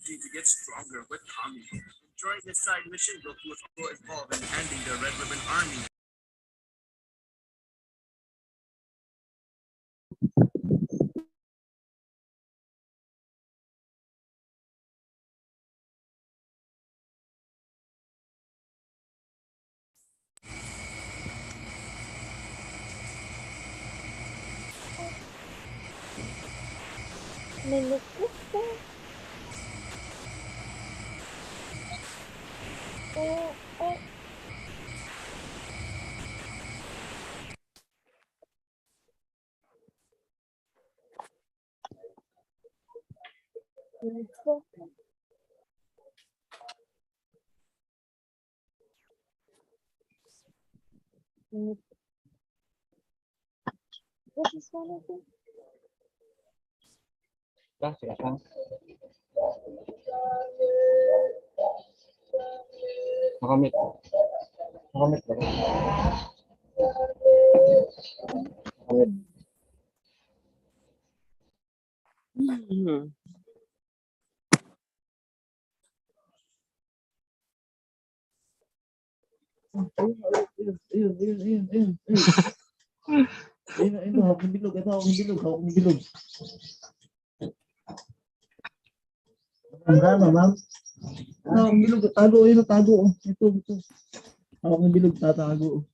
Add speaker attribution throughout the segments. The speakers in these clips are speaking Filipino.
Speaker 1: To get stronger with Tommy. During this side mission, Goku was also involved in ending the Red Ribbon Army.
Speaker 2: This is one of them.
Speaker 3: Makamit. Makamit ba? Makamit.
Speaker 4: Ayun, hawak ng bilog. Ito, hawak ng bilog. Hawak ng bilog. Tama, ma'am. Hawak ng bilog. Tago, ayun, tago. Ito. Hawak ng bilog, tatago.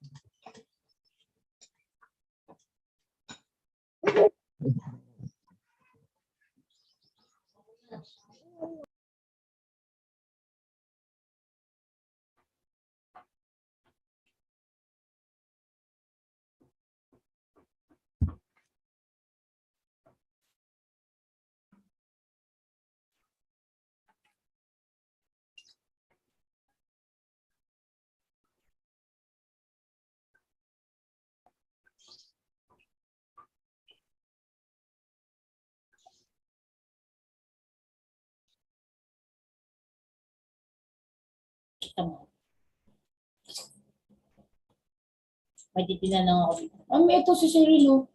Speaker 5: May titinan lang ako dito. Ito si Cirilo.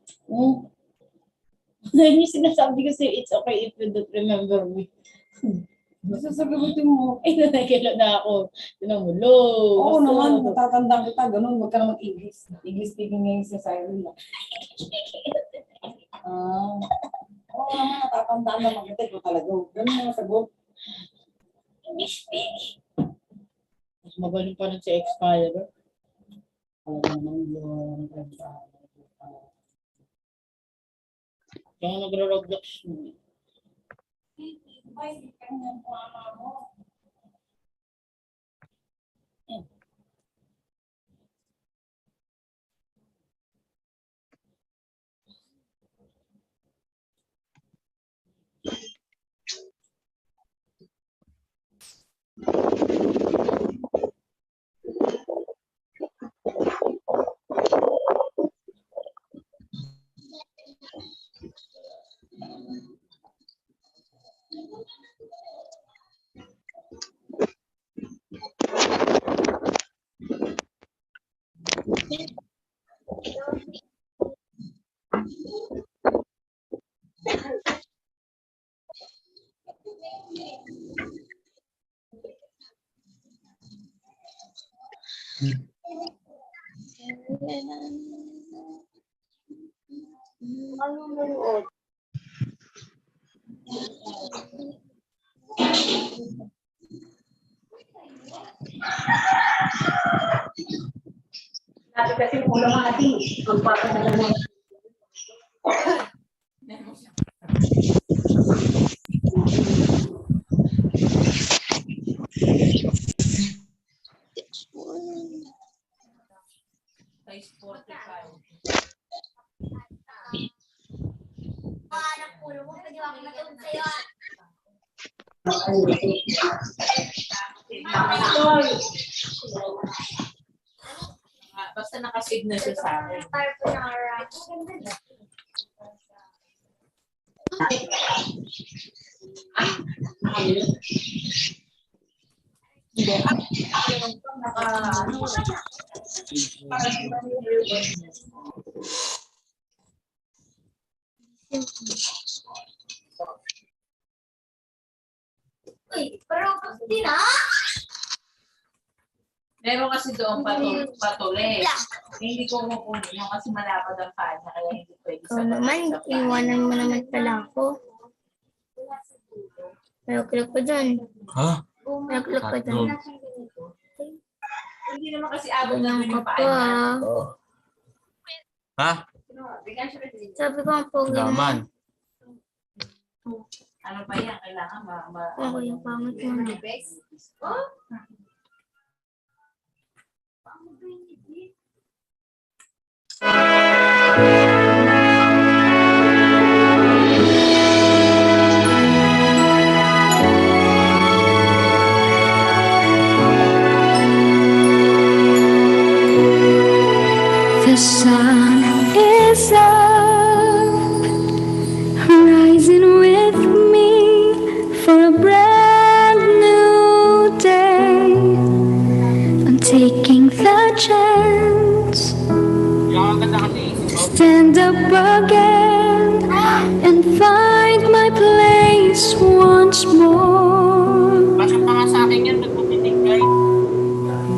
Speaker 5: Dahil yung sinasabi ko sa'yo, it's okay if you don't remember me.
Speaker 6: Sasagutin mo.
Speaker 5: Nakikilo na ako. Tinan mo,
Speaker 6: Oo naman, matatandang kita. Ganun, huwag ka naman English. English speaking ngayon sa Cyril. Oo naman, natatandaan naman kita. Ikaw talaga. Ganun yung sagot.
Speaker 5: English speaking. Mas magaling pa rin sa Excalibur. Alam naman yung kaya nagro-Roblox mo.
Speaker 2: Ano nanood?
Speaker 6: Dati kasi ulang ating magpapadalan mo.
Speaker 5: Size 45. Basta nakasignal siya sa akin. Meron kasi doon patuloy. Hindi ko kukunin yung kasi malapad ang paa niya, kaya hindi pwede
Speaker 2: Ikaw naman, iwanan mo naman pala ako. Nag-click ko dyan.
Speaker 1: Ha?
Speaker 2: Nag-click ko dyan.
Speaker 5: Hindi naman kasi abot na
Speaker 2: Ganyan
Speaker 5: yung
Speaker 2: ka
Speaker 5: paa
Speaker 2: pa.
Speaker 5: niya.
Speaker 1: Ha?
Speaker 2: Sabi ko ang pogi mo.
Speaker 1: Laman.
Speaker 5: Ano pa yan? Kailangan
Speaker 2: Ako yung pangit mo na.
Speaker 7: The sun is up, rising with me for a brand new day. I'm taking the chance, stand up again and find my place once more.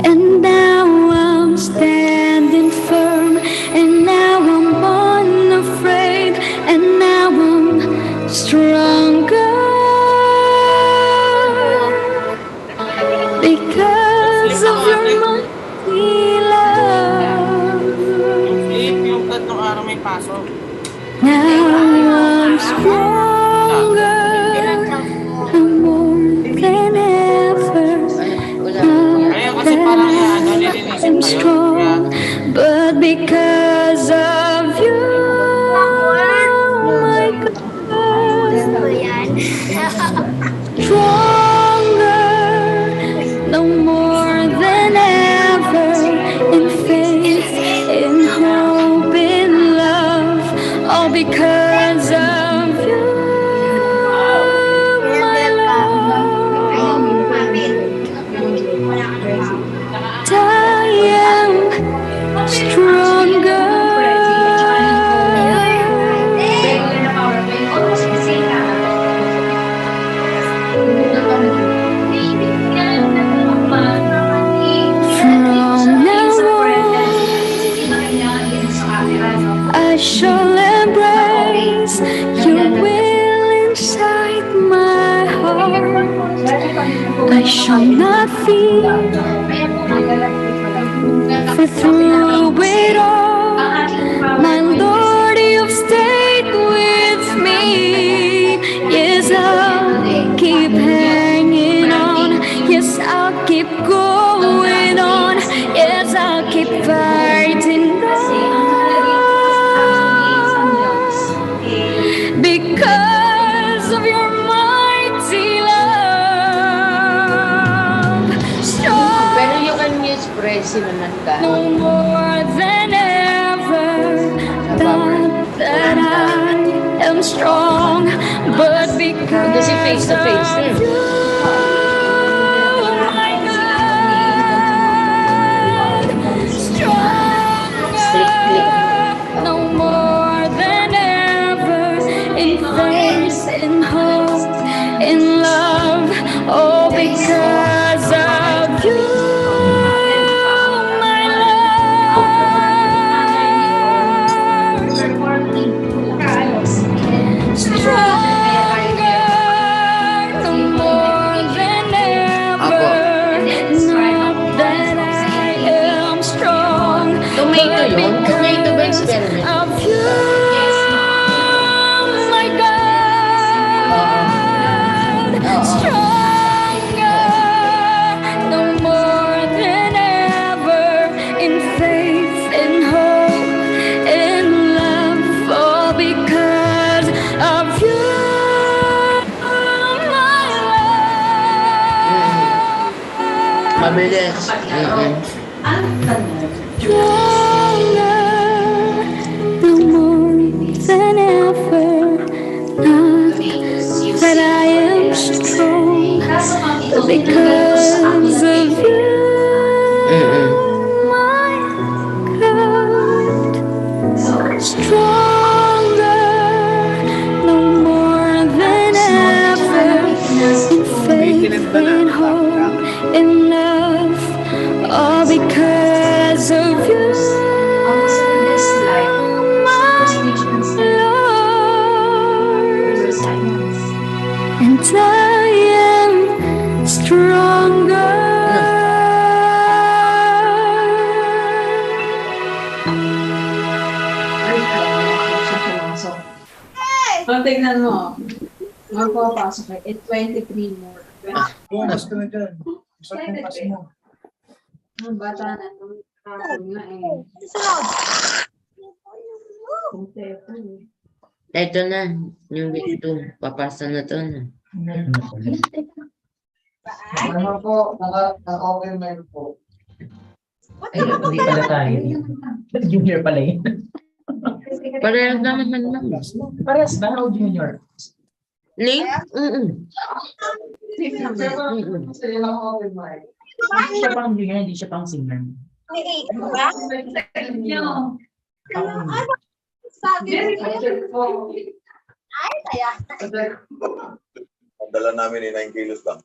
Speaker 7: And now I'm standing firm, and now I'm unafraid, and now I'm stronger because of your mighty love.
Speaker 1: Yung tatlong araw may pasok.
Speaker 7: Now I'm stronger, I'm more than ever.
Speaker 1: Kaya kasi parang nilinisin
Speaker 7: I'm
Speaker 1: kayo.
Speaker 7: strong, but because of you, my God,
Speaker 2: Gusto yan.
Speaker 7: stronger, no more than ever, in faith, in hope, in love, all because of you, my Lord. I am stronger. From now on, I shall embrace your will inside my heart. I shall not fear, for through it all, my Lord, you've stayed with me. Yes, I'll keep hanging on. Yes, I'll keep going on. Yes, I'll keep fighting on because of your mighty love.
Speaker 8: Pero yung ano yung expressive naman ka.
Speaker 7: No more than ever, not that I am strong, but because
Speaker 8: Kasi face to face
Speaker 7: of
Speaker 8: eh.
Speaker 7: you, my God, stronger, no more than ever, in faith, in hope, in love, all because of you.
Speaker 8: Tomato yun? Tomato ba experiment?
Speaker 7: Of you, my God, stronger, no more than ever, in faith, in hope, in love, all because of you, my love.
Speaker 8: Mabilis.
Speaker 7: Stronger, no more than ever, not that I am strong, but because of
Speaker 5: O, tignan mo. Magpapasok eh. 23 more.
Speaker 4: Bukas ka na dyan. Isang bukas mo.
Speaker 5: Ang bata na ito. Kapag nga eh.
Speaker 8: Ito na, yung ito, papasa na to. No?
Speaker 4: Ano po, naka-open mic po.
Speaker 9: Ay, hindi pala tayo. Junior pala yun.
Speaker 8: Parehas naman man.
Speaker 9: Parehas ba o junior?
Speaker 8: Link?
Speaker 9: Siya pang junior, hindi siya pang singer.
Speaker 10: Ang dala namin ay 9 kilos lang.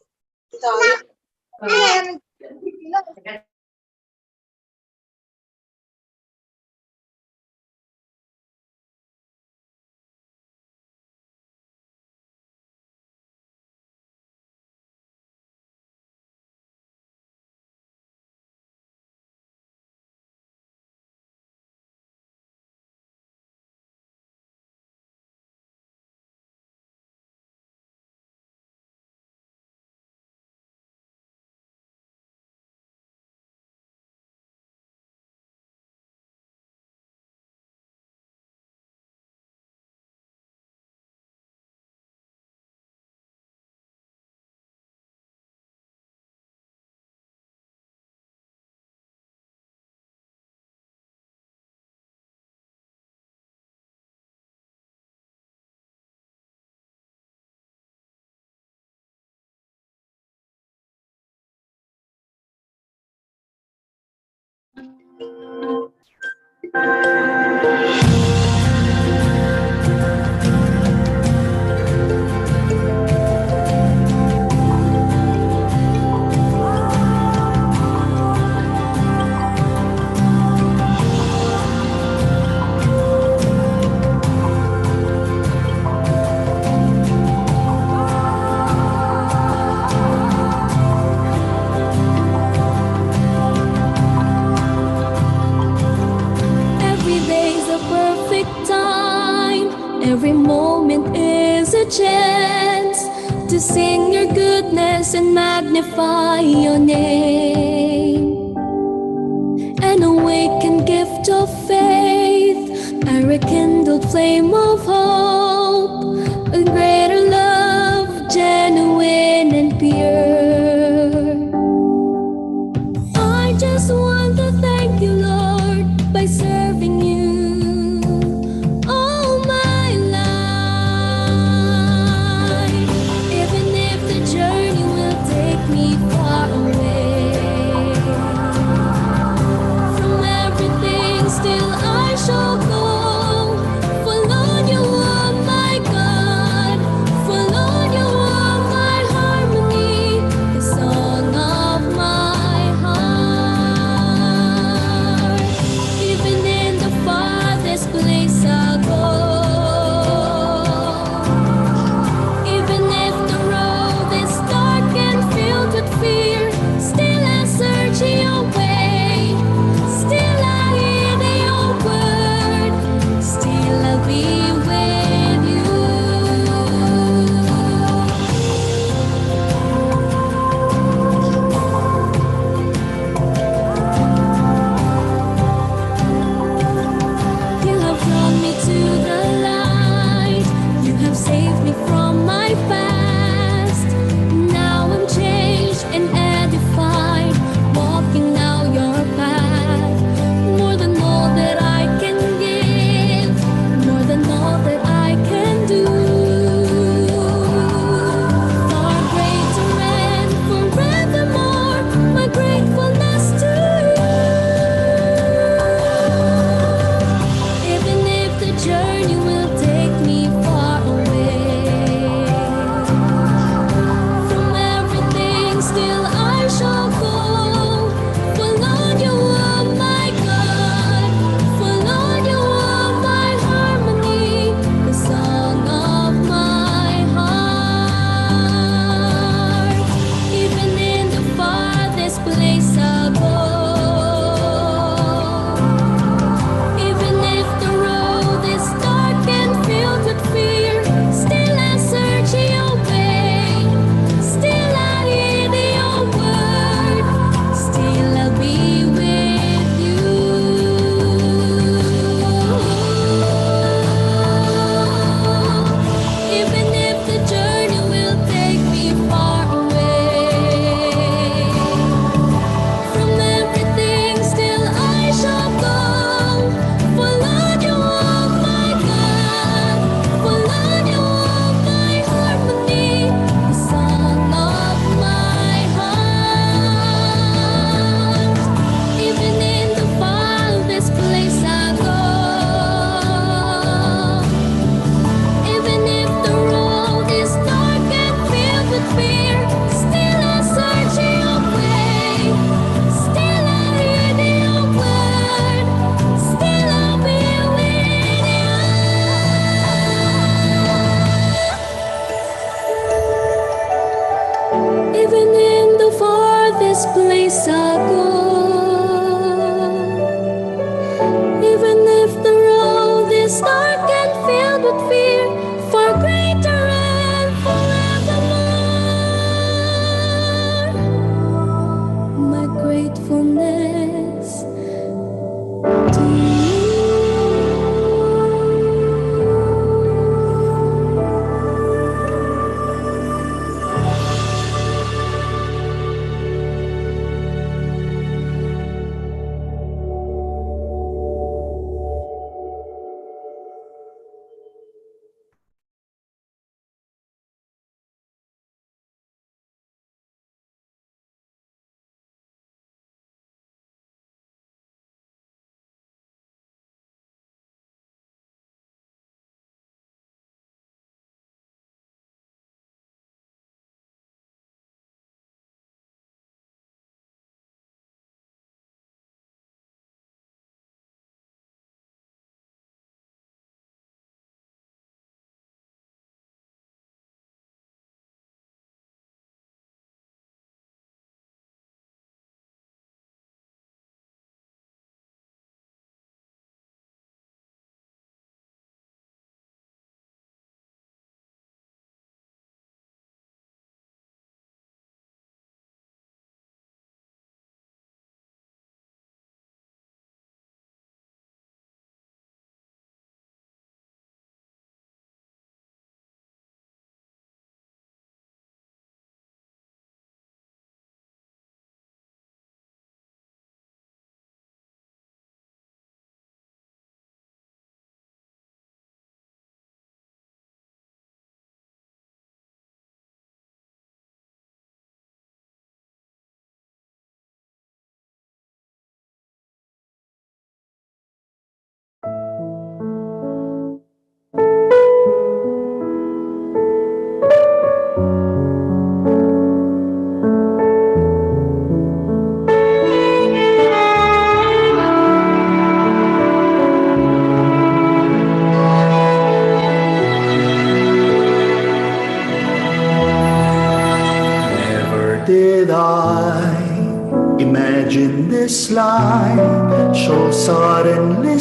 Speaker 7: Every day's a perfect time. Every moment is a chance to sing your goodness and magnify your name. An awakened gift of faith, a rekindled flame of hope, a greater love, genuine and pure. I just want to thank you, Lord, by serving you all my life. Even if the journey will take me far away from everything, still I shall go. Follow your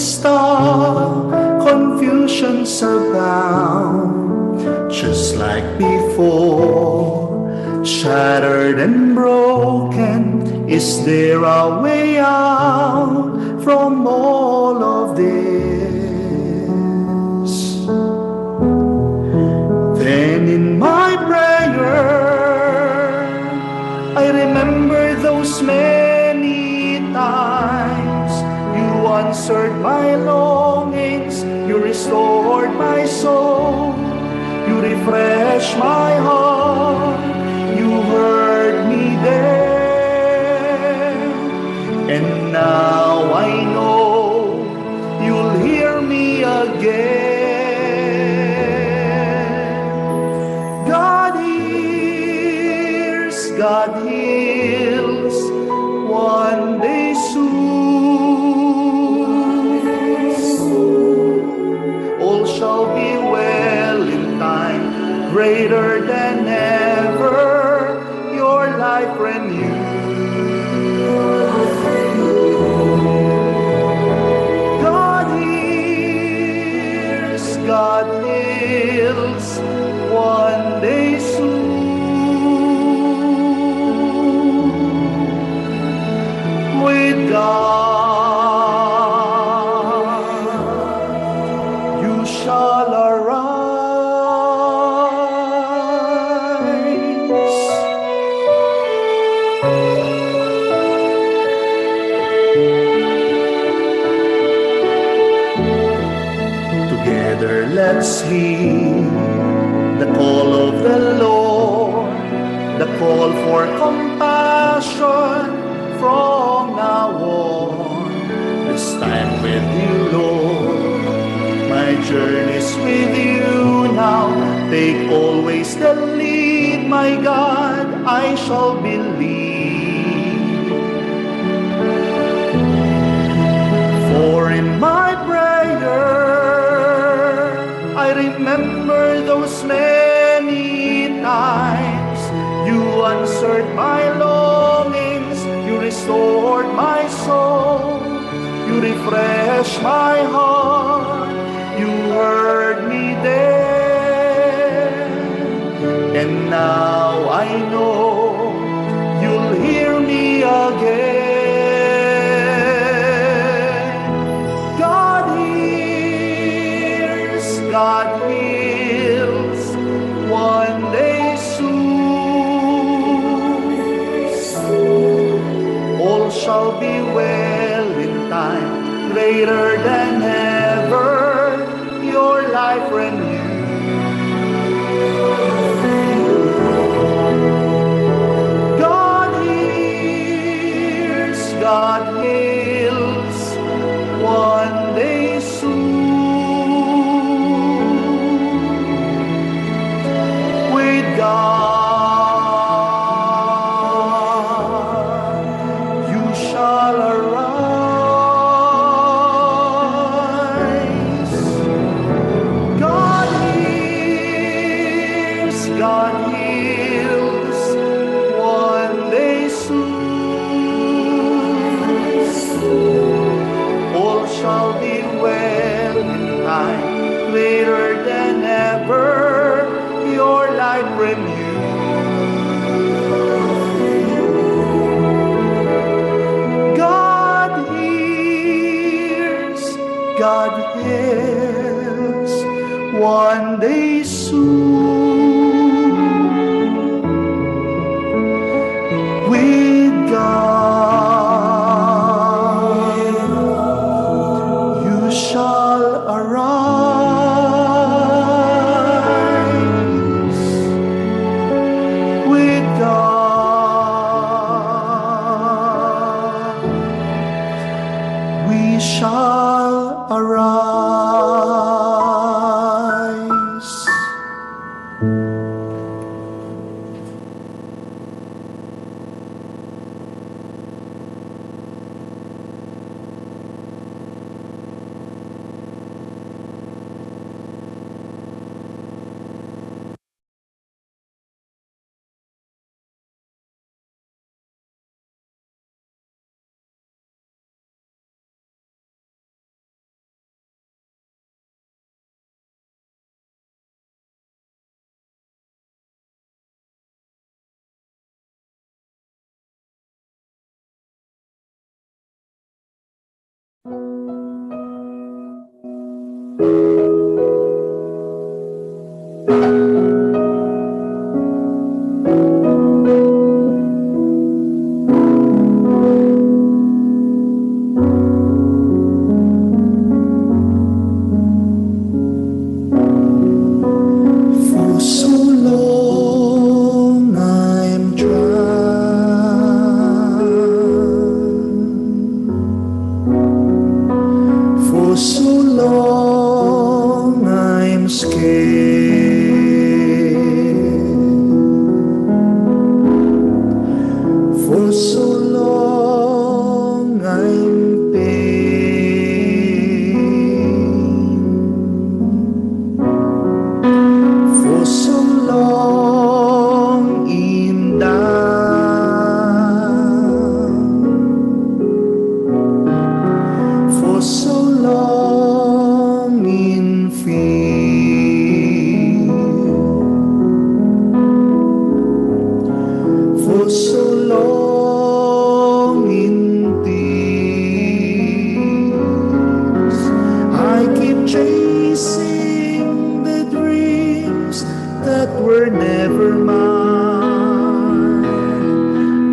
Speaker 11: stop, confusions abound, just like before, shattered and broken. Is there a way out from all of this? Then in my prayer, I remember those many times you answered my longings, you restored my soul, you refreshed my heart, you heard me there. And now I know you'll hear me again. God hears, God heals, one day soon. All shall be well in time, greater than ever, your life renewed. God heals, one day soon. With God, you shall Together let's heed the call of the Lord, the call for compassion from now on. This time with you, Lord, my journey's with you now. Take always the lead, my God, I shall believe. For in my prayer, I remember those many times you answered my longings, you restored my soul, you refreshed my heart, you heard me there. And now I know you'll hear me again. God heals, one day soon. All shall be well in time, greater than ever, your life renewed. God hears, God heals, one day soon. God, you shall arise. God hears, God heals, one day soon. All shall be well in time, greater than ever, your life renewed. God hears, God hears, one day soon. With God, you shall arise. With God, we shall arise. For so long I'm trying. For so long I'm scared. For so long I'm pain. For so long in doubt. For so long in fear. For so long in tears. I keep chasing the dreams that were never mine.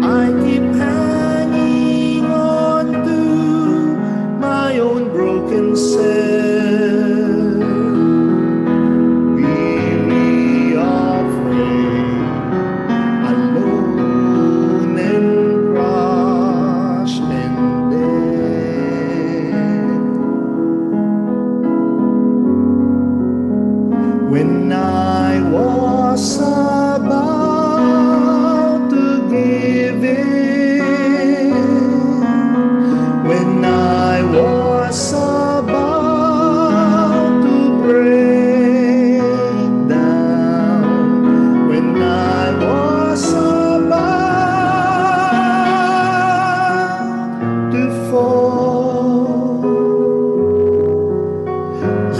Speaker 11: I keep hanging on to my own broken self. Weary, afraid, alone and crushed and dead. When I was about to give in, when I was about to break down, when I was about to fall,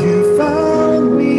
Speaker 11: you found me.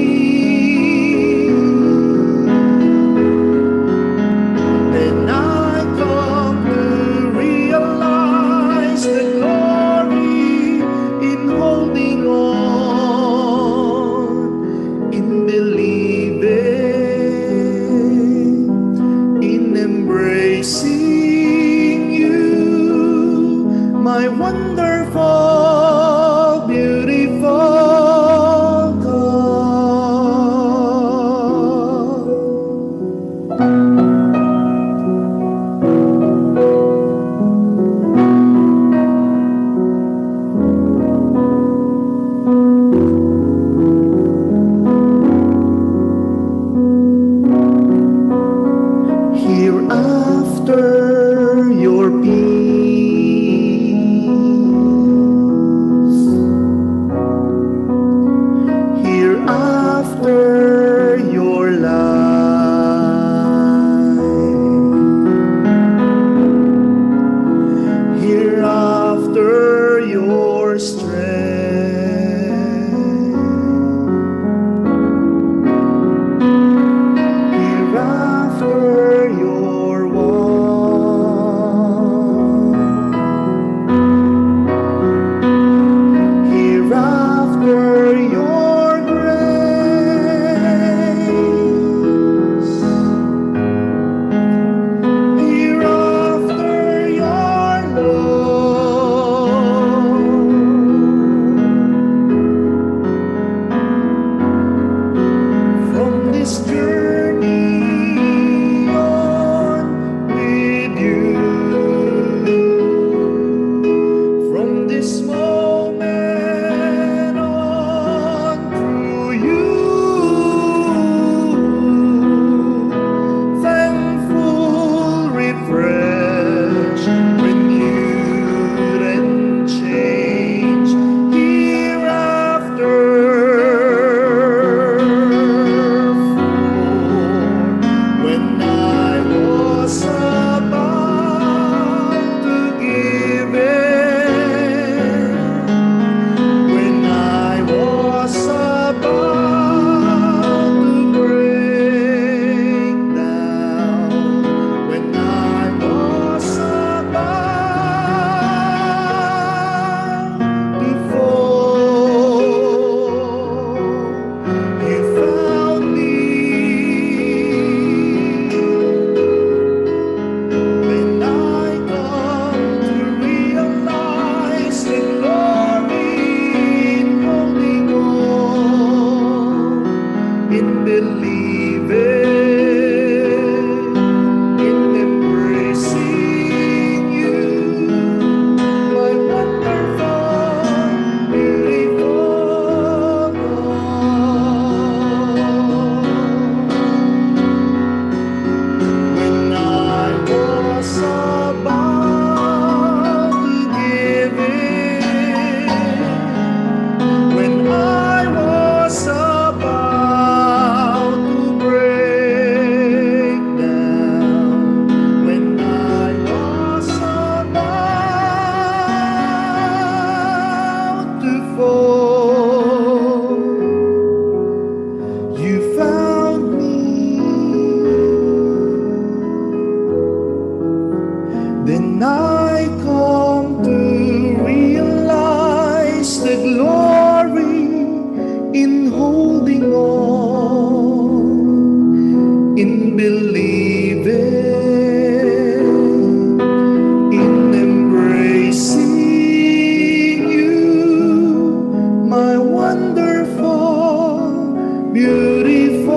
Speaker 11: wonderful, beautiful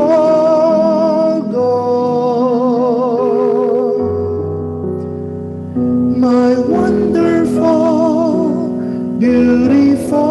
Speaker 11: God. My wonderful, beautiful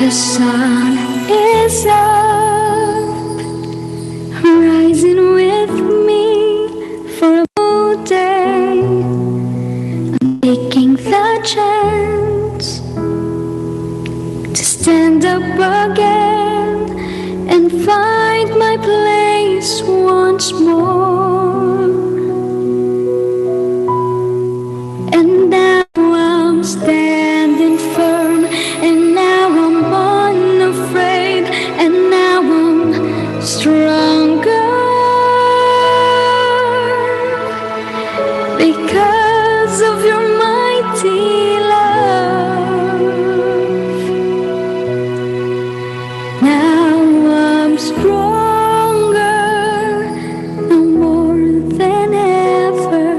Speaker 7: The sun is up, rising with me for a whole day. I'm taking the chance to stand up again and find my place once more. And now I'm standing firm, and now I'm unafraid, and now I'm stronger because of your mighty love. Now I'm stronger, no more than ever.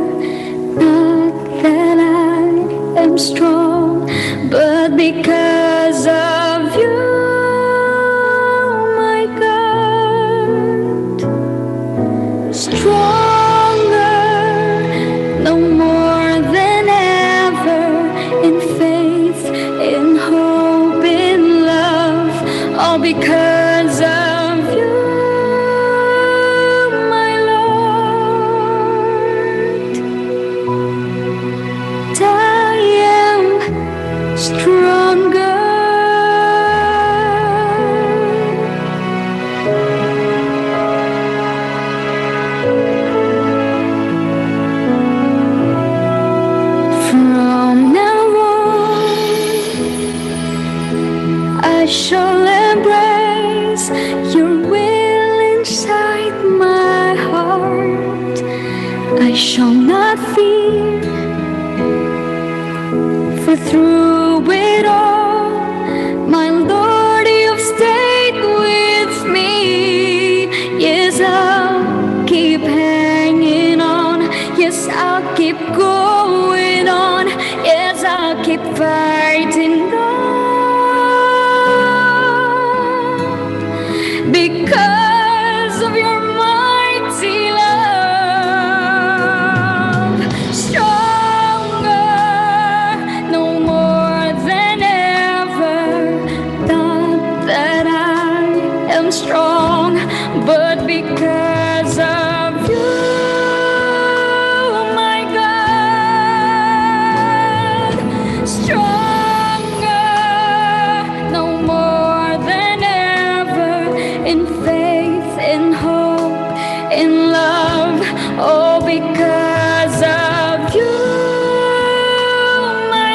Speaker 7: Not that I am strong, but because of you, my God. Stronger, no more than ever, in faith, in hope, in love, all because of you, my Lord. I am stronger. From now on, I shall embrace your will inside my heart. I shall not fear, for through it all, my Lord, you've stayed with me. Yes, I'll keep hanging on. Yes, I'll keep going on. Yes, I'll keep fighting on because of your mighty love. Stronger, no more than ever. Not that I am strong, but because of you, my God. Stronger, no more than ever, in faith, in hope, in love, all because of you, my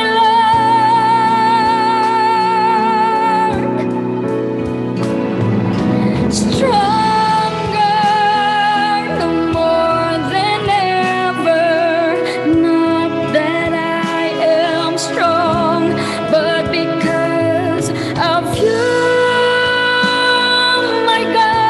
Speaker 7: Lord. Stronger, no more than ever. Not that I am strong, but because of you, my God.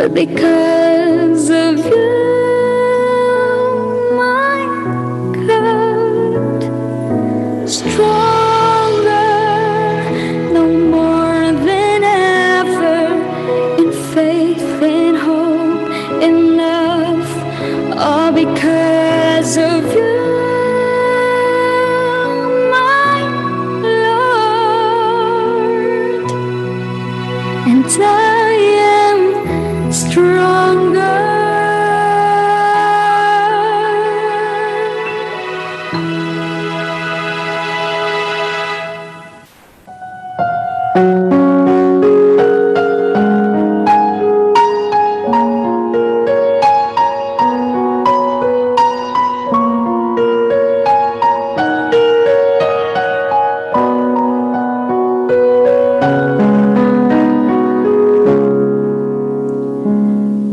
Speaker 7: but because of you, my God, stronger, no more than ever, in faith, in hope, in love, all because of you, my Lord, and I am stronger.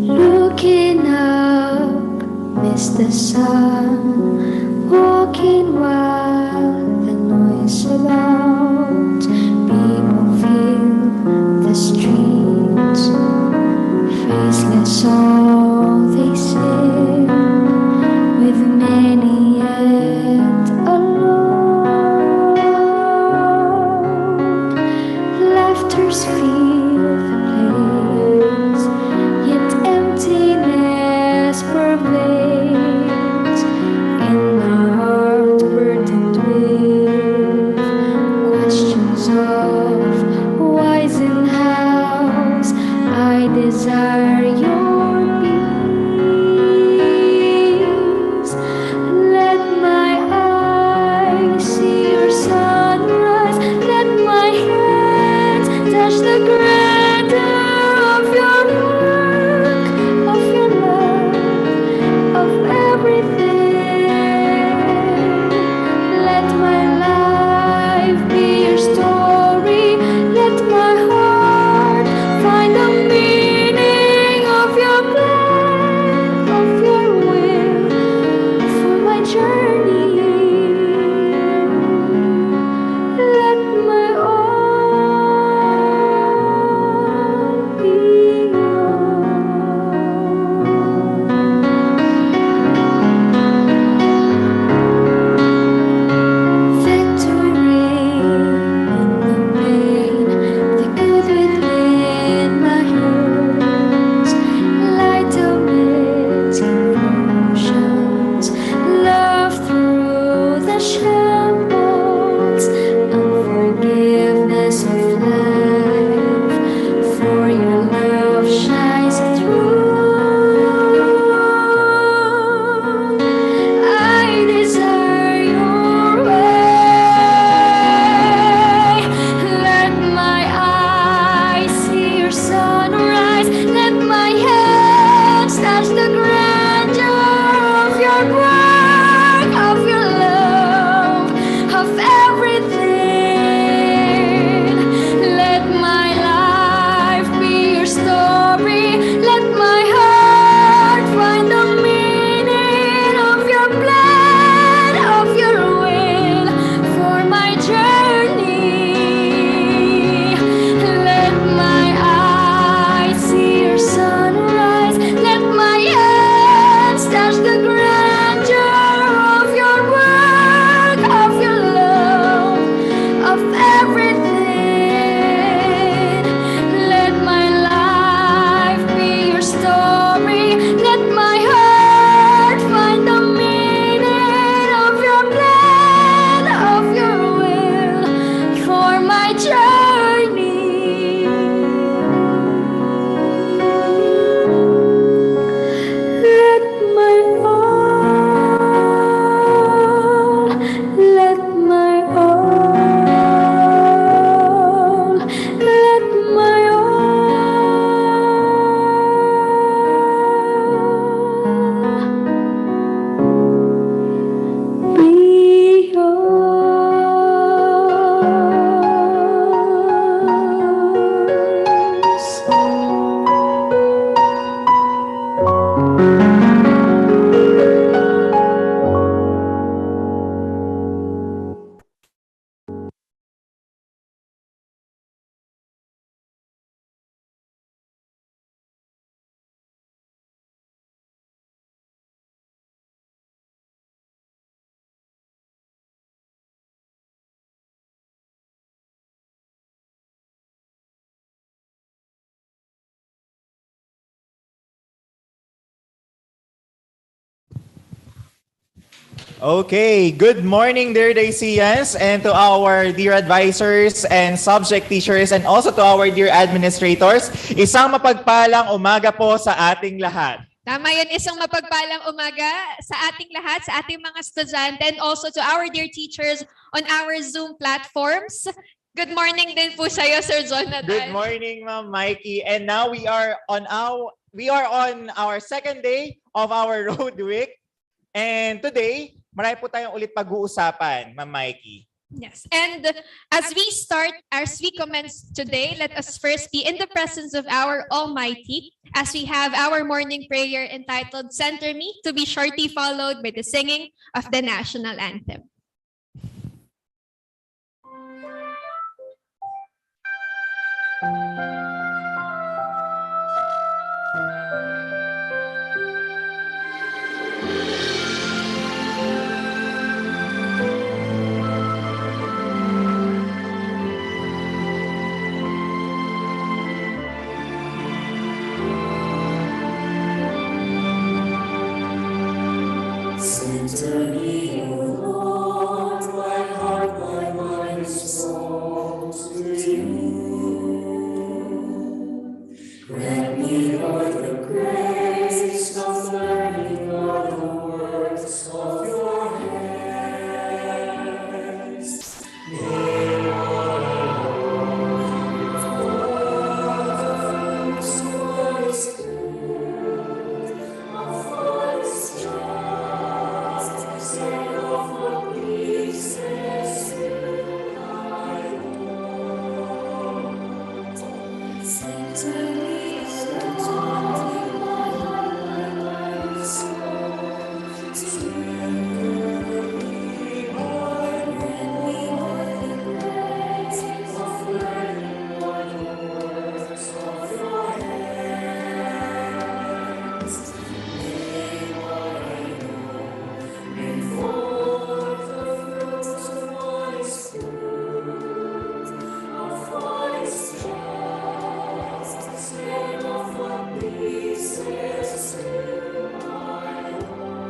Speaker 7: Looking up, miss the sun, walking while the noise surrounds. People fill the streets, faceless all they say, with many yet alone. Laughter's fill the place, yet emptiness pervades. In a heart burdened with questions of whys and hows, I desire your peace. Let my eyes see your sunrise, let my hands touch the ground.
Speaker 12: Okay, good morning dear Dacians and to our dear advisors and subject teachers and also to our dear administrators. Isang mapagpalang umaga po sa ating lahat.
Speaker 13: Tama yun, isang mapagpalang umaga sa ating lahat, sa ating mga estudyante and also to our dear teachers on our Zoom platforms. Good morning din po sa'yo, Sir Jonathan.
Speaker 12: Good morning, Ma'am Mikey. And now we are on our second day of our road week. And today, marami po tayong ulit pag-uusapan, Ma'am Mikey.
Speaker 13: Yes. And as we commence today, let us first be in the presence of our Almighty as we have our morning prayer entitled Center Me, to be shortly followed by the singing of the national anthem.
Speaker 7: Center me, O Lord, my heart, my mind, soul to you. Grant me, Lord, the grace of learning all the works of your hands. May all alone for the fruits of what is good, of what is just, and of what pleases you, my Lord. Center me, my heart, my soul to you. Grant me, Lord, the grace of learning all the works of your hands. May what I know bring forth the fruits of what is good, of what is just, and of what pleases you, my Lord.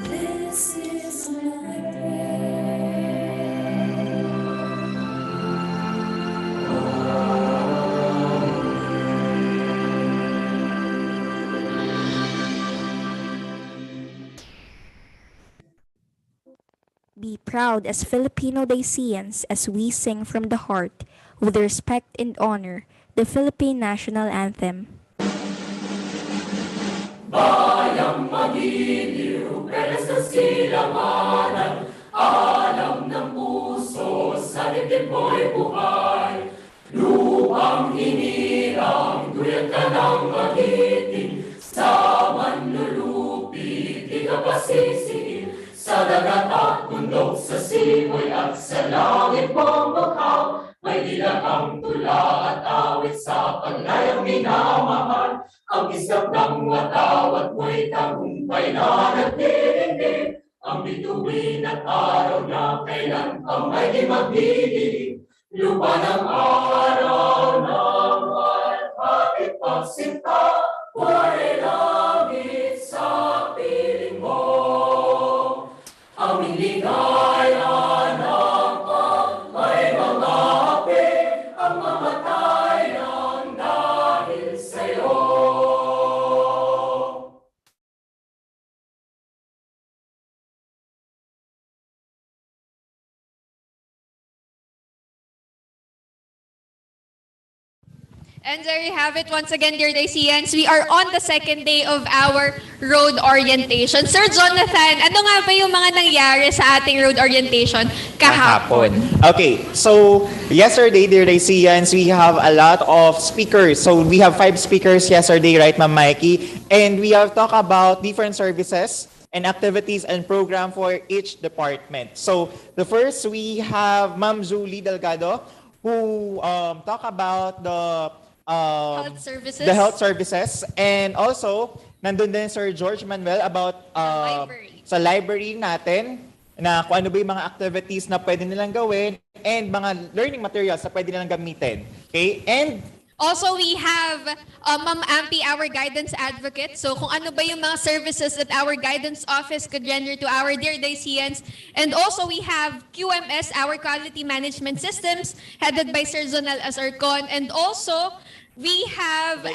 Speaker 7: This is my
Speaker 14: Be proud as Filipino Dacians as we sing from the heart, with respect and honor, the Philippine National Anthem.
Speaker 7: Bayang magiliw, peres ng silanganan, alam ng puso, sa dibdib mo'y buhay. Lupang hinirang, duyat ka ng magiting, sa manlulupi, di ka pasisiin. Sa dagat at bundok, sa simoy at sa langit mong bukhaw, may dilagang tula at awit sa paglayang minamahal. Ang iskap ng watawat mo'y tagumpay na nagtitindig. Ang bituin at araw na kailan pa may di magdidilig. Lupa ng araw ng alphabet pagsinta, buhay langit sa piling mo. Aming ligaya ng may mga api, ang mamatay ng dahil sa'yo.
Speaker 13: And there you have it once again, dear Dacians. We are on the second day of our road orientation. Sir Jonathan, ano nga ba yung mga nangyari sa ating road orientation kahapon?
Speaker 12: Okay, so yesterday, dear Dacians, we have a lot of speakers. So we have 5 speakers yesterday, right, Ma'am Mikey? And we have talked about different services and activities and program for each department. So the first, we have Ma'am Julie Delgado, who talk about
Speaker 13: Health services.
Speaker 12: the health services, and also nandun din Sir George Manuel about sa library natin na kung ano ba yung mga activities na pwede nilang gawin and mga learning materials na pwede nilang gamitin. Okay? And
Speaker 13: Also, we have Ma'am Ampi, our guidance advocate. So kung ano ba yung mga services that our guidance office could render to our dear Dacians. And also, we have QMS, our quality management systems, headed by Sir Zonal Azarcon. And also, we have
Speaker 12: The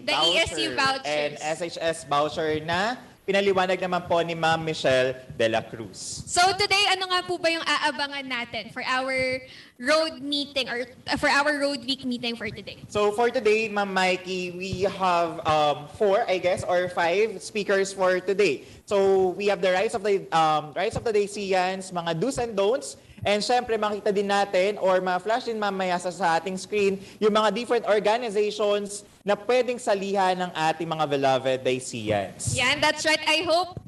Speaker 13: the ESU vouchers.
Speaker 12: and SHS voucher na pinaliwanag naman po ni Ma'am Michelle de la Cruz.
Speaker 13: So today, ano nga po ba yung aabangan natin for our road meeting or for our road week meeting for today?
Speaker 12: So for today, Ma'am Mikey, we have 4, I guess, or 5 speakers for today. So we have the rights of the Dacians, mga do's and don'ts, and syempre makita din natin or ma-flash din mamaya sa ating screen yung mga different organizations na pwedeng salihan ng ating mga beloved Dacians.
Speaker 13: Yeah, and that's right. I hope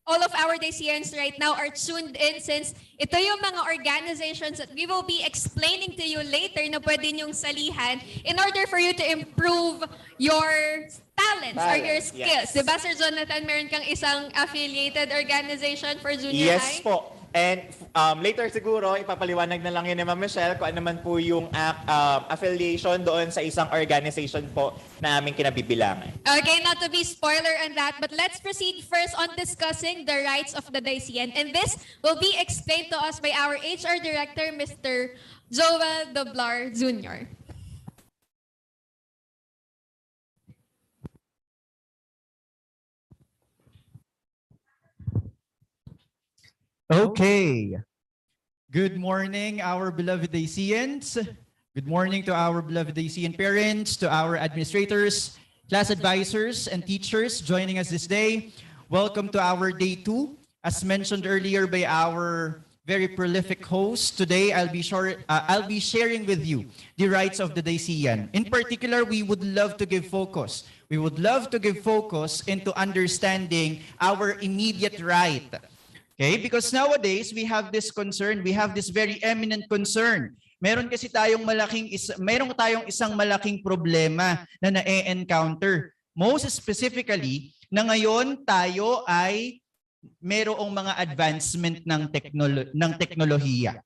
Speaker 13: all of our Dacians right now are tuned in since ito yung mga organizations that we will be explaining to you later na pwede nyong salihan in order for you to improve your talents or your skills.
Speaker 12: Yes.
Speaker 13: Diba, Sir Jonathan, meron kang isang affiliated organization for junior high?
Speaker 12: Yes po. And later siguro, ipapaliwanag na lang yun ni Ma'am Michelle kung ano man po yung affiliation doon sa isang organization po na aming kinabibilangan.
Speaker 13: Okay, not to be spoiler on that, but let's proceed first on discussing the rights of the Dacian. And this will be explained to us by our HR Director, Mr. Joel Doblar Jr.
Speaker 15: Okay. Good morning, our beloved Dacians. Good morning to our beloved Dacian parents, to our administrators, class advisors, and teachers joining us this day. Welcome to our day 2. As mentioned earlier by our very prolific host, today I'll be sharing with you the rights of the Dacian. In particular, we would love to give focus. We would love to give focus into understanding our immediate right. Okay, because nowadays we have this concern, we have this very eminent concern. Meron tayong isang malaking problema na na-encounter. Most specifically, na ngayon tayo ay merong mga advancement ng teknolohiya.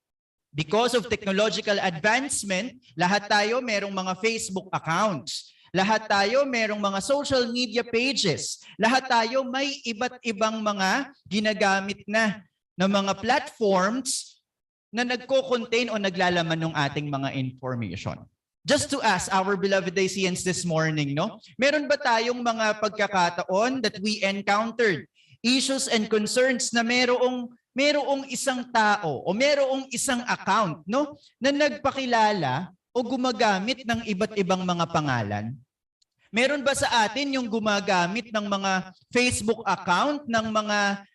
Speaker 15: Because of technological advancement, lahat tayo merong mga Facebook accounts. Lahat tayo merong mga social media pages. Lahat tayo may iba't ibang mga ginagamit na mga platforms na nagko-contain o naglalaman ng ating mga information. Just to ask our beloved Dacians this morning, no? Meron ba tayong mga pagkakataon that we encountered issues and concerns na merong isang tao o merong isang account, no, na nagpakilala o gumagamit ng iba't ibang mga pangalan? Meron ba sa atin yung gumagamit ng mga Facebook account ng mga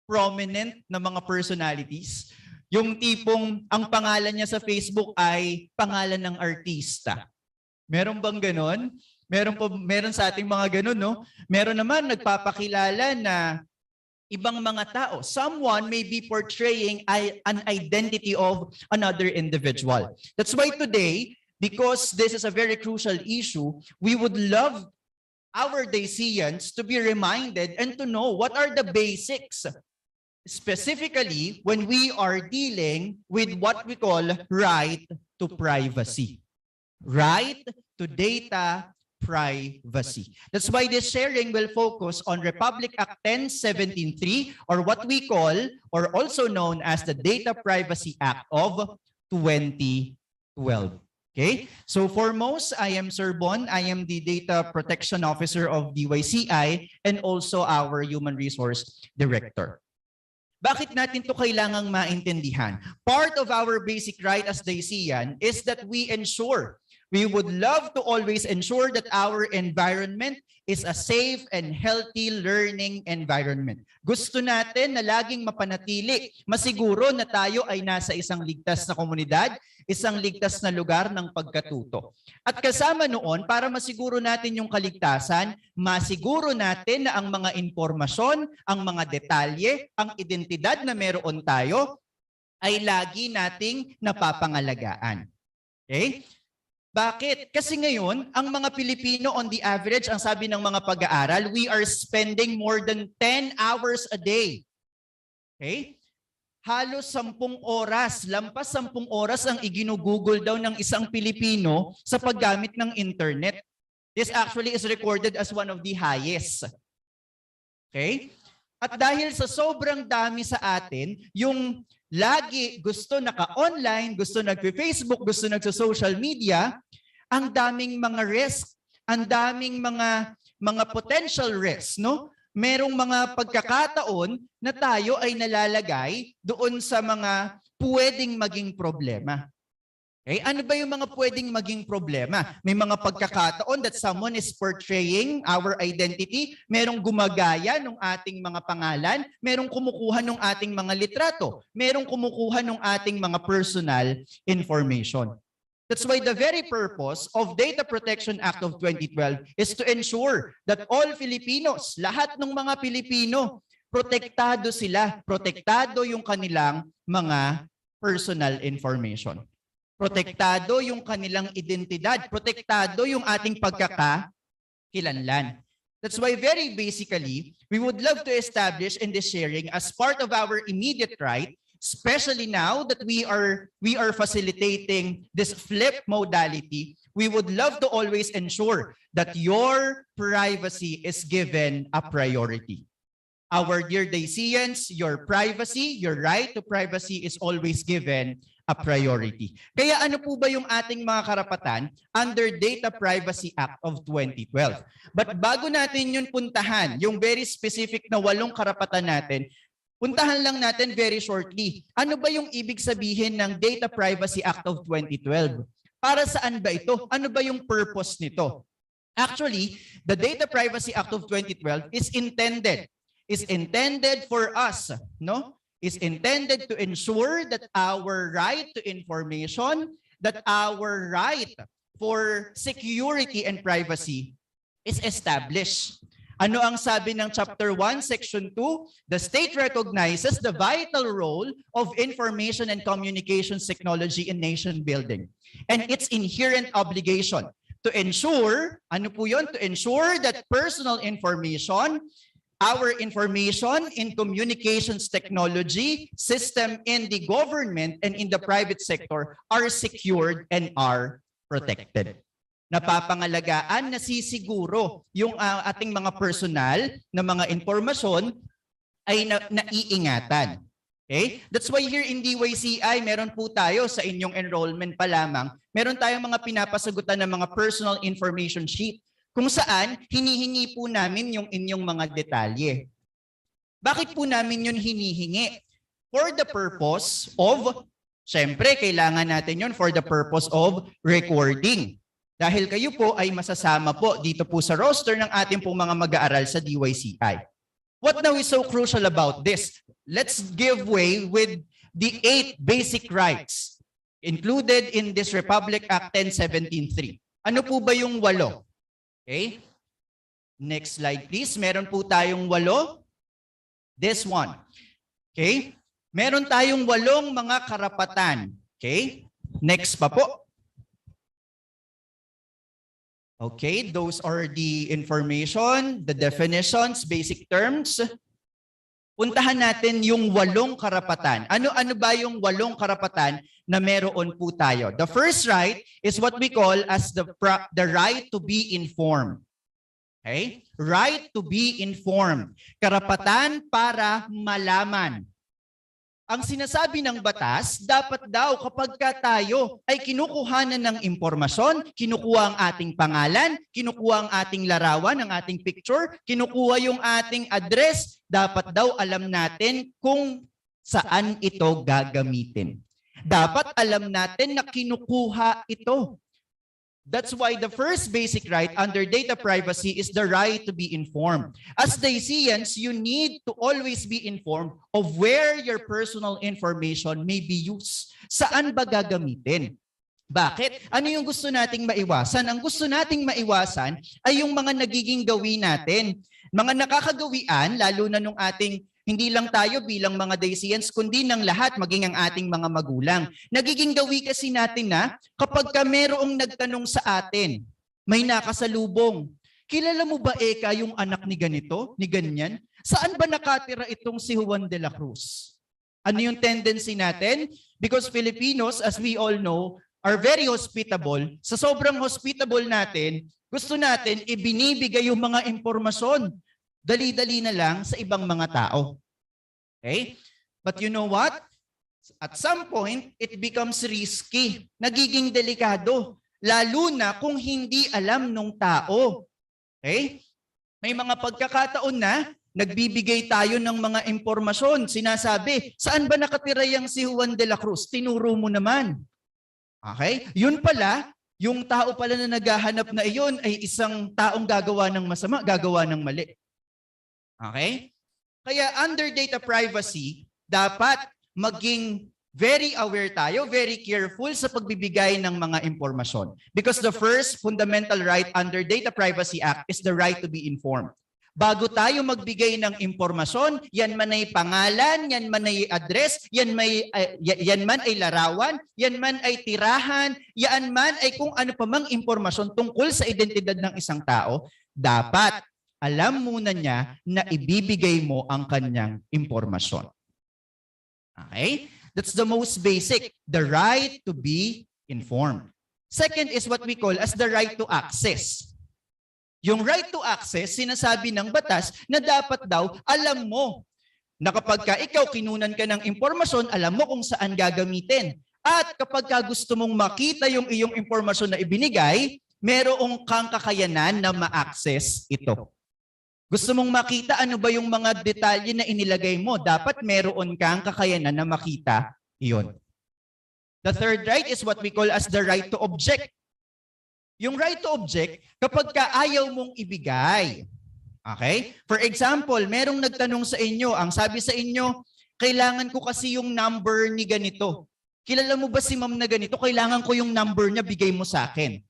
Speaker 15: prominent na mga personalities? Yung tipong ang pangalan niya sa Facebook ay pangalan ng artista. Meron bang ganon? Meron sa ating mga ganon, no? Meron naman nagpapakilala na ibang mga tao. Someone may be portraying an identity of another individual. That's why today, because this is a very crucial issue, we would love our Dacians to be reminded and to know what are the basics, specifically when we are dealing with what we call right to privacy. Right to data privacy. That's why this sharing will focus on Republic Act 1017-3, or what we call, or also known as the Data Privacy Act of 2012. Okay, so foremost, I am Sir Bon. I am the Data Protection Officer of DYCI and also our Human Resource Director. Bakit natin to kailangang maintindihan? Part of our basic right as Dacian is that we would love to always ensure that our environment is a safe and healthy learning environment. Gusto natin na laging mapanatili, masiguro na tayo ay nasa isang ligtas na komunidad, isang ligtas na lugar ng pagkatuto. At kasama noon, para masiguro natin yung kaligtasan, masiguro natin na ang mga impormasyon, ang mga detalye, ang identidad na meron tayo ay lagi nating napapangalagaan. Okay? Bakit? Kasi ngayon, ang mga Pilipino on the average, ang sabi ng mga pag-aaral, we are spending more than 10 hours a day. Okay? halos 10 oras, lampas 10 oras ang iginugugol daw ng isang Pilipino sa paggamit ng internet. This actually is recorded as one of the highest. Okay? At dahil sa sobrang dami sa atin, yung lagi gusto naka-online, gusto nagpe-Facebook, gusto nagsa-social media, ang daming mga risk, ang daming mga potential risks, no? Merong mga pagkakataon na tayo ay nalalagay doon sa mga pwedeng maging problema. Okay? Ano ba yung mga pwedeng maging problema? May mga pagkakataon that someone is portraying our identity, merong gumagaya ng ating mga pangalan, merong kumukuha ng ating mga litrato, merong kumukuha ng ating mga personal information. That's why the very purpose of Data Protection Act of 2012 is to ensure that all Filipinos, lahat ng mga Pilipino, protektado sila, protektado yung kanilang mga personal information. Protektado yung kanilang identidad, protektado yung ating pagkakakilanlan. That's why very basically, we would love to establish in this sharing as part of our immediate right, especially now that we are facilitating this flip modality, we would love to always ensure that your privacy is given a priority. Our dear Daisians, your privacy, your right to privacy is always given a priority. Kaya ano po ba yung ating mga karapatan under Data Privacy Act of 2012? But bago natin yun puntahan, yung very specific na 8 karapatan natin, puntahan lang natin very shortly. Ano ba yung ibig sabihin ng Data Privacy Act of 2012? Para saan ba ito? Ano ba yung purpose nito? Actually, the Data Privacy Act of 2012 is intended for us, no? Is intended to ensure that our right to information, that our right for security and privacy is established. Ano ang sabi ng Chapter 1, Section 2? The state recognizes the vital role of information and communications technology in nation building and its inherent obligation to ensure, ano po yun? To ensure that personal information, our information in communications technology, system in the government and in the private sector are secured and are protected. Napapangalagaan, nasisiguro yung ating mga personal na mga impormasyon ay naiingatan. Okay? That's why here in DYCI, meron po tayo sa inyong enrollment pa lamang, meron tayong mga pinapasagutan ng mga personal information sheet kung saan hinihingi po namin yung inyong mga detalye. Bakit po namin yun hinihingi? For the purpose of, syempre, kailangan natin yun for the purpose of recording. Dahil kayo po ay masasama po dito po sa roster ng ating pong mga mag-aaral sa DYCI. What now is so crucial about this? Let's give way with the 8 basic rights included in this Republic Act 1017-3. Ano po ba yung 8? Okay? Next slide please. Meron po tayong 8. This one. Okay? Meron tayong 8 mga karapatan. Okay? Next pa po. Okay, those are the information, the definitions, basic terms. Puntahan natin yung 8 karapatan. Ano ba yung 8 karapatan na meron po tayo? The first right is what we call as the right to be informed. Okay? Right to be informed. Karapatan para malaman. Ang sinasabi ng batas, dapat daw kapag tayo ay kinukuhanan ng impormasyon, kinukuha ang ating pangalan, kinukuha ang ating larawan, ang ating picture, kinukuha yung ating address, dapat daw alam natin kung saan ito gagamitin. Dapat alam natin na kinukuha ito. That's why the first basic right under data privacy is the right to be informed. As Daisians, you need to always be informed of where your personal information may be used. Saan ba gagamitin? Bakit? Ano yung gusto nating maiwasan? Ang gusto nating maiwasan ay yung mga nagiging gawin natin. Mga nakakagawian, lalo na nung ating hindi lang tayo bilang mga Daisians, kundi ng lahat, maging ang ating mga magulang. Nagiging gawi kasi natin na kapag ka merong nagtanong sa atin, may nakasalubong. Kilala mo ba, Eka, yung anak ni ganito, ni ganyan? Saan ba nakatira itong si Juan de la Cruz? Ano yung tendency natin? Because Filipinos, as we all know, are very hospitable. Sa sobrang hospitable natin, gusto natin ibinibigay yung mga impormasyon. Dali-dali na lang sa ibang mga tao. Okay? But you know what? At some point, it becomes risky. Nagiging delikado. Lalo na kung hindi alam nung tao. Okay? May mga pagkakataon na nagbibigay tayo ng mga impormasyon. Sinasabi, saan ba nakatira yung si Juan de la Cruz? Tinuro mo naman. Okay? Yun pala, yung tao pala na naghahanap na iyon ay isang taong gagawa ng masama, gagawa ng mali. Okay? Kaya under data privacy, dapat maging very aware tayo, very careful sa pagbibigay ng mga impormasyon. Because the first fundamental right under Data Privacy Act is the right to be informed. Bago tayo magbigay ng impormasyon, yan man ay pangalan, yan man ay address, yan man ay larawan, yan man ay tirahan, yan man ay kung ano pa mang impormasyon tungkol sa identidad ng isang tao, dapat alam muna niya na ibibigay mo ang kanyang impormasyon. Okay? That's the most basic, the right to be informed. Second is what we call as the right to access. Yung right to access, sinasabi ng batas na dapat daw alam mo na kapag ikaw kinunan ka ng impormasyon, alam mo kung saan gagamitin. At kapag gusto mong makita yung iyong impormasyon na ibinigay, merong kang kakayanan na ma-access ito. Gusto mong makita ano ba yung mga detalye na inilagay mo, dapat meron kang kakayanan na makita iyon. The third right is what we call as the right to object. Yung right to object, kapag ayaw mong ibigay. Okay? For example, merong nagtanong sa inyo, ang sabi sa inyo, kailangan ko kasi yung number ni ganito. Kilala mo ba si ma'am na ganito? Kailangan ko yung number niya, bigay mo sa akin.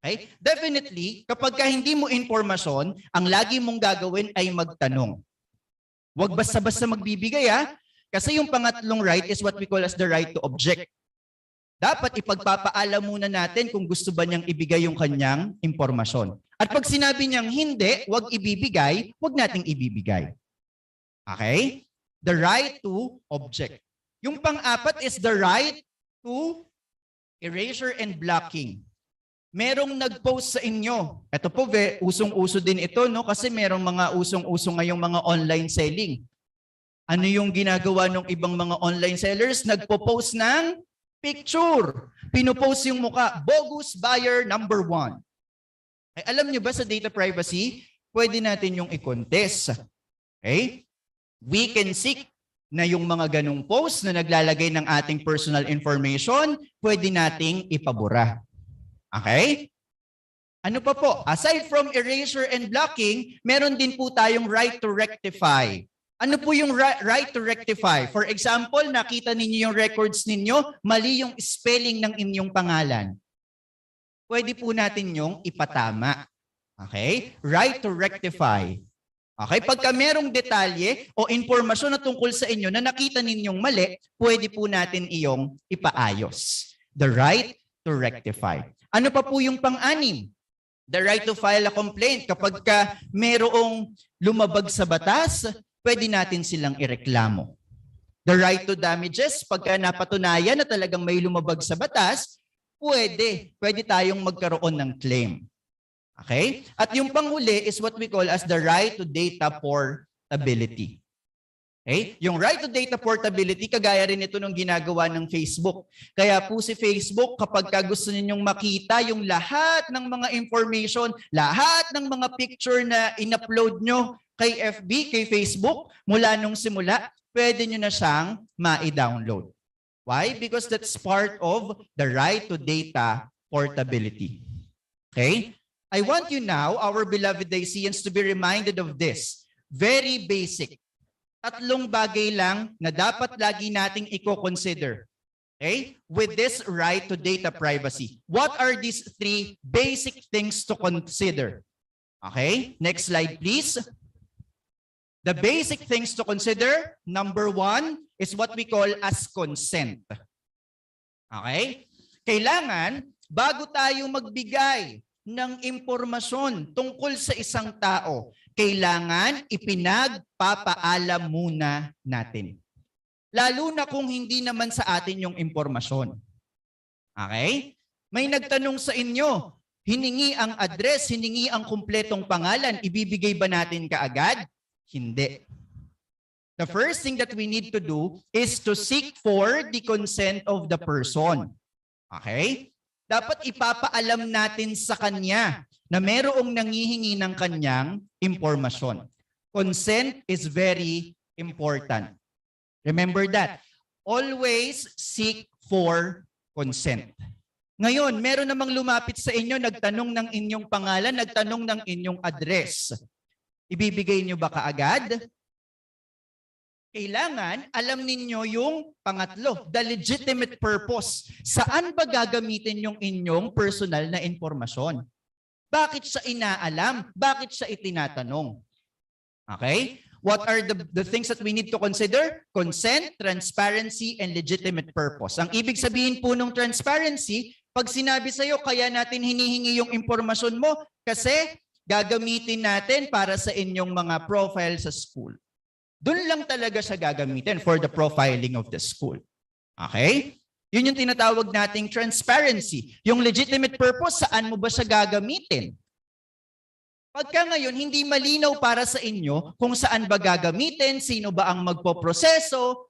Speaker 15: Okay? Definitely, kapag hindi mo informasyon, ang lagi mong gagawin ay magtanong. Huwag basta-basta magbibigay ha. Kasi yung pangatlong right is what we call as the right to object. Dapat ipagpapaalam muna natin kung gusto ba niyang ibigay yung kanyang impormasyon. At pag sinabi niyang hindi, huwag ibibigay, huwag nating ibibigay. Okay? The right to object. Yung pang-apat is the right to erasure and blocking. Merong nag-post sa inyo. Ito po, usong-uso din ito, no? Kasi merong mga usong-uso ngayong mga online selling. Ano yung ginagawa ng ibang mga online sellers? Nagpo-post ng picture. Pinopost yung muka. Bogus buyer number 1. Ay, alam nyo ba sa data privacy, pwede natin yung i-contest. Okay? We can seek na yung mga ganong post na naglalagay ng ating personal information, pwede nating ipabura. Okay? Ano pa po? Aside from erasure and blocking, meron din po tayong right to rectify. Ano po yung right to rectify? For example, nakita ninyo yung records ninyo, mali yung spelling ng inyong pangalan. Pwede po natin yung ipatama. Okay? Right to rectify. Okay? Pagka merong detalye o impormasyon na tungkol sa inyo na nakita ninyong mali, pwede po natin iyong ipaayos. The right to rectify. Ano pa po yung pang-anim? The right to file a complaint. Kapag merong lumabag sa batas, pwede natin silang ireklamo. The right to damages. Pagka napatunayan na talagang may lumabag sa batas, pwede tayong magkaroon ng claim. Okay? At yung panghuli is what we call as the right to data portability. Okay? Yung right to data portability, kagaya rin ito nung ginagawa ng Facebook. Kaya po si Facebook, kapag gusto ninyong makita yung lahat ng mga information, lahat ng mga picture na in-upload nyo kay FB, kay Facebook, mula nung simula, pwede nyo na siyang ma-download. Why? Because that's part of the right to data portability. Okay? I want you now, our beloved Daisians, to be reminded of this. Very basic. 3 bagay lang na dapat lagi nating i-consider. Okay? With this right to data privacy. What are these 3 basic things to consider? Okay? Next slide, please. The basic things to consider, number 1, is what we call as consent. Okay? Kailangan, bago tayo magbigay ng impormasyon tungkol sa isang tao, kailangan ipinagpapaalam muna natin. Lalo na kung hindi naman sa atin yung impormasyon. Okay? May nagtanong sa inyo, hiningi ang address, hiningi ang kumpletong pangalan, ibibigay ba natin kaagad? Hindi. The first thing that we need to do is to seek for the consent of the person. Okay? Dapat ipapaalam natin sa kanya na merong nangihingi ng kanyang impormasyon. Consent is very important. Remember that. Always seek for consent. Ngayon, meron namang lumapit sa inyo, nagtanong ng inyong pangalan, nagtanong ng inyong address. Ibibigay nyo ba kaagad? Kailangan alam ninyo yung pangatlo, the legitimate purpose. Saan ba gagamitin yung inyong personal na impormasyon? Bakit siya inaalam? Bakit siya itinatanong? Okay? What are the things that we need to consider? Consent, transparency, and legitimate purpose. Ang ibig sabihin po ng transparency, pag sinabi sa'yo, kaya natin hinihingi yung impormasyon mo kasi gagamitin natin para sa inyong mga profile sa school. Doon lang talaga siya gagamitin for the profiling of the school. Okay? Yun yung tinatawag nating transparency. Yung legitimate purpose, saan mo ba siya gagamitin? Pagka ngayon, hindi malinaw para sa inyo kung saan ba gagamitin, sino ba ang magpoproseso,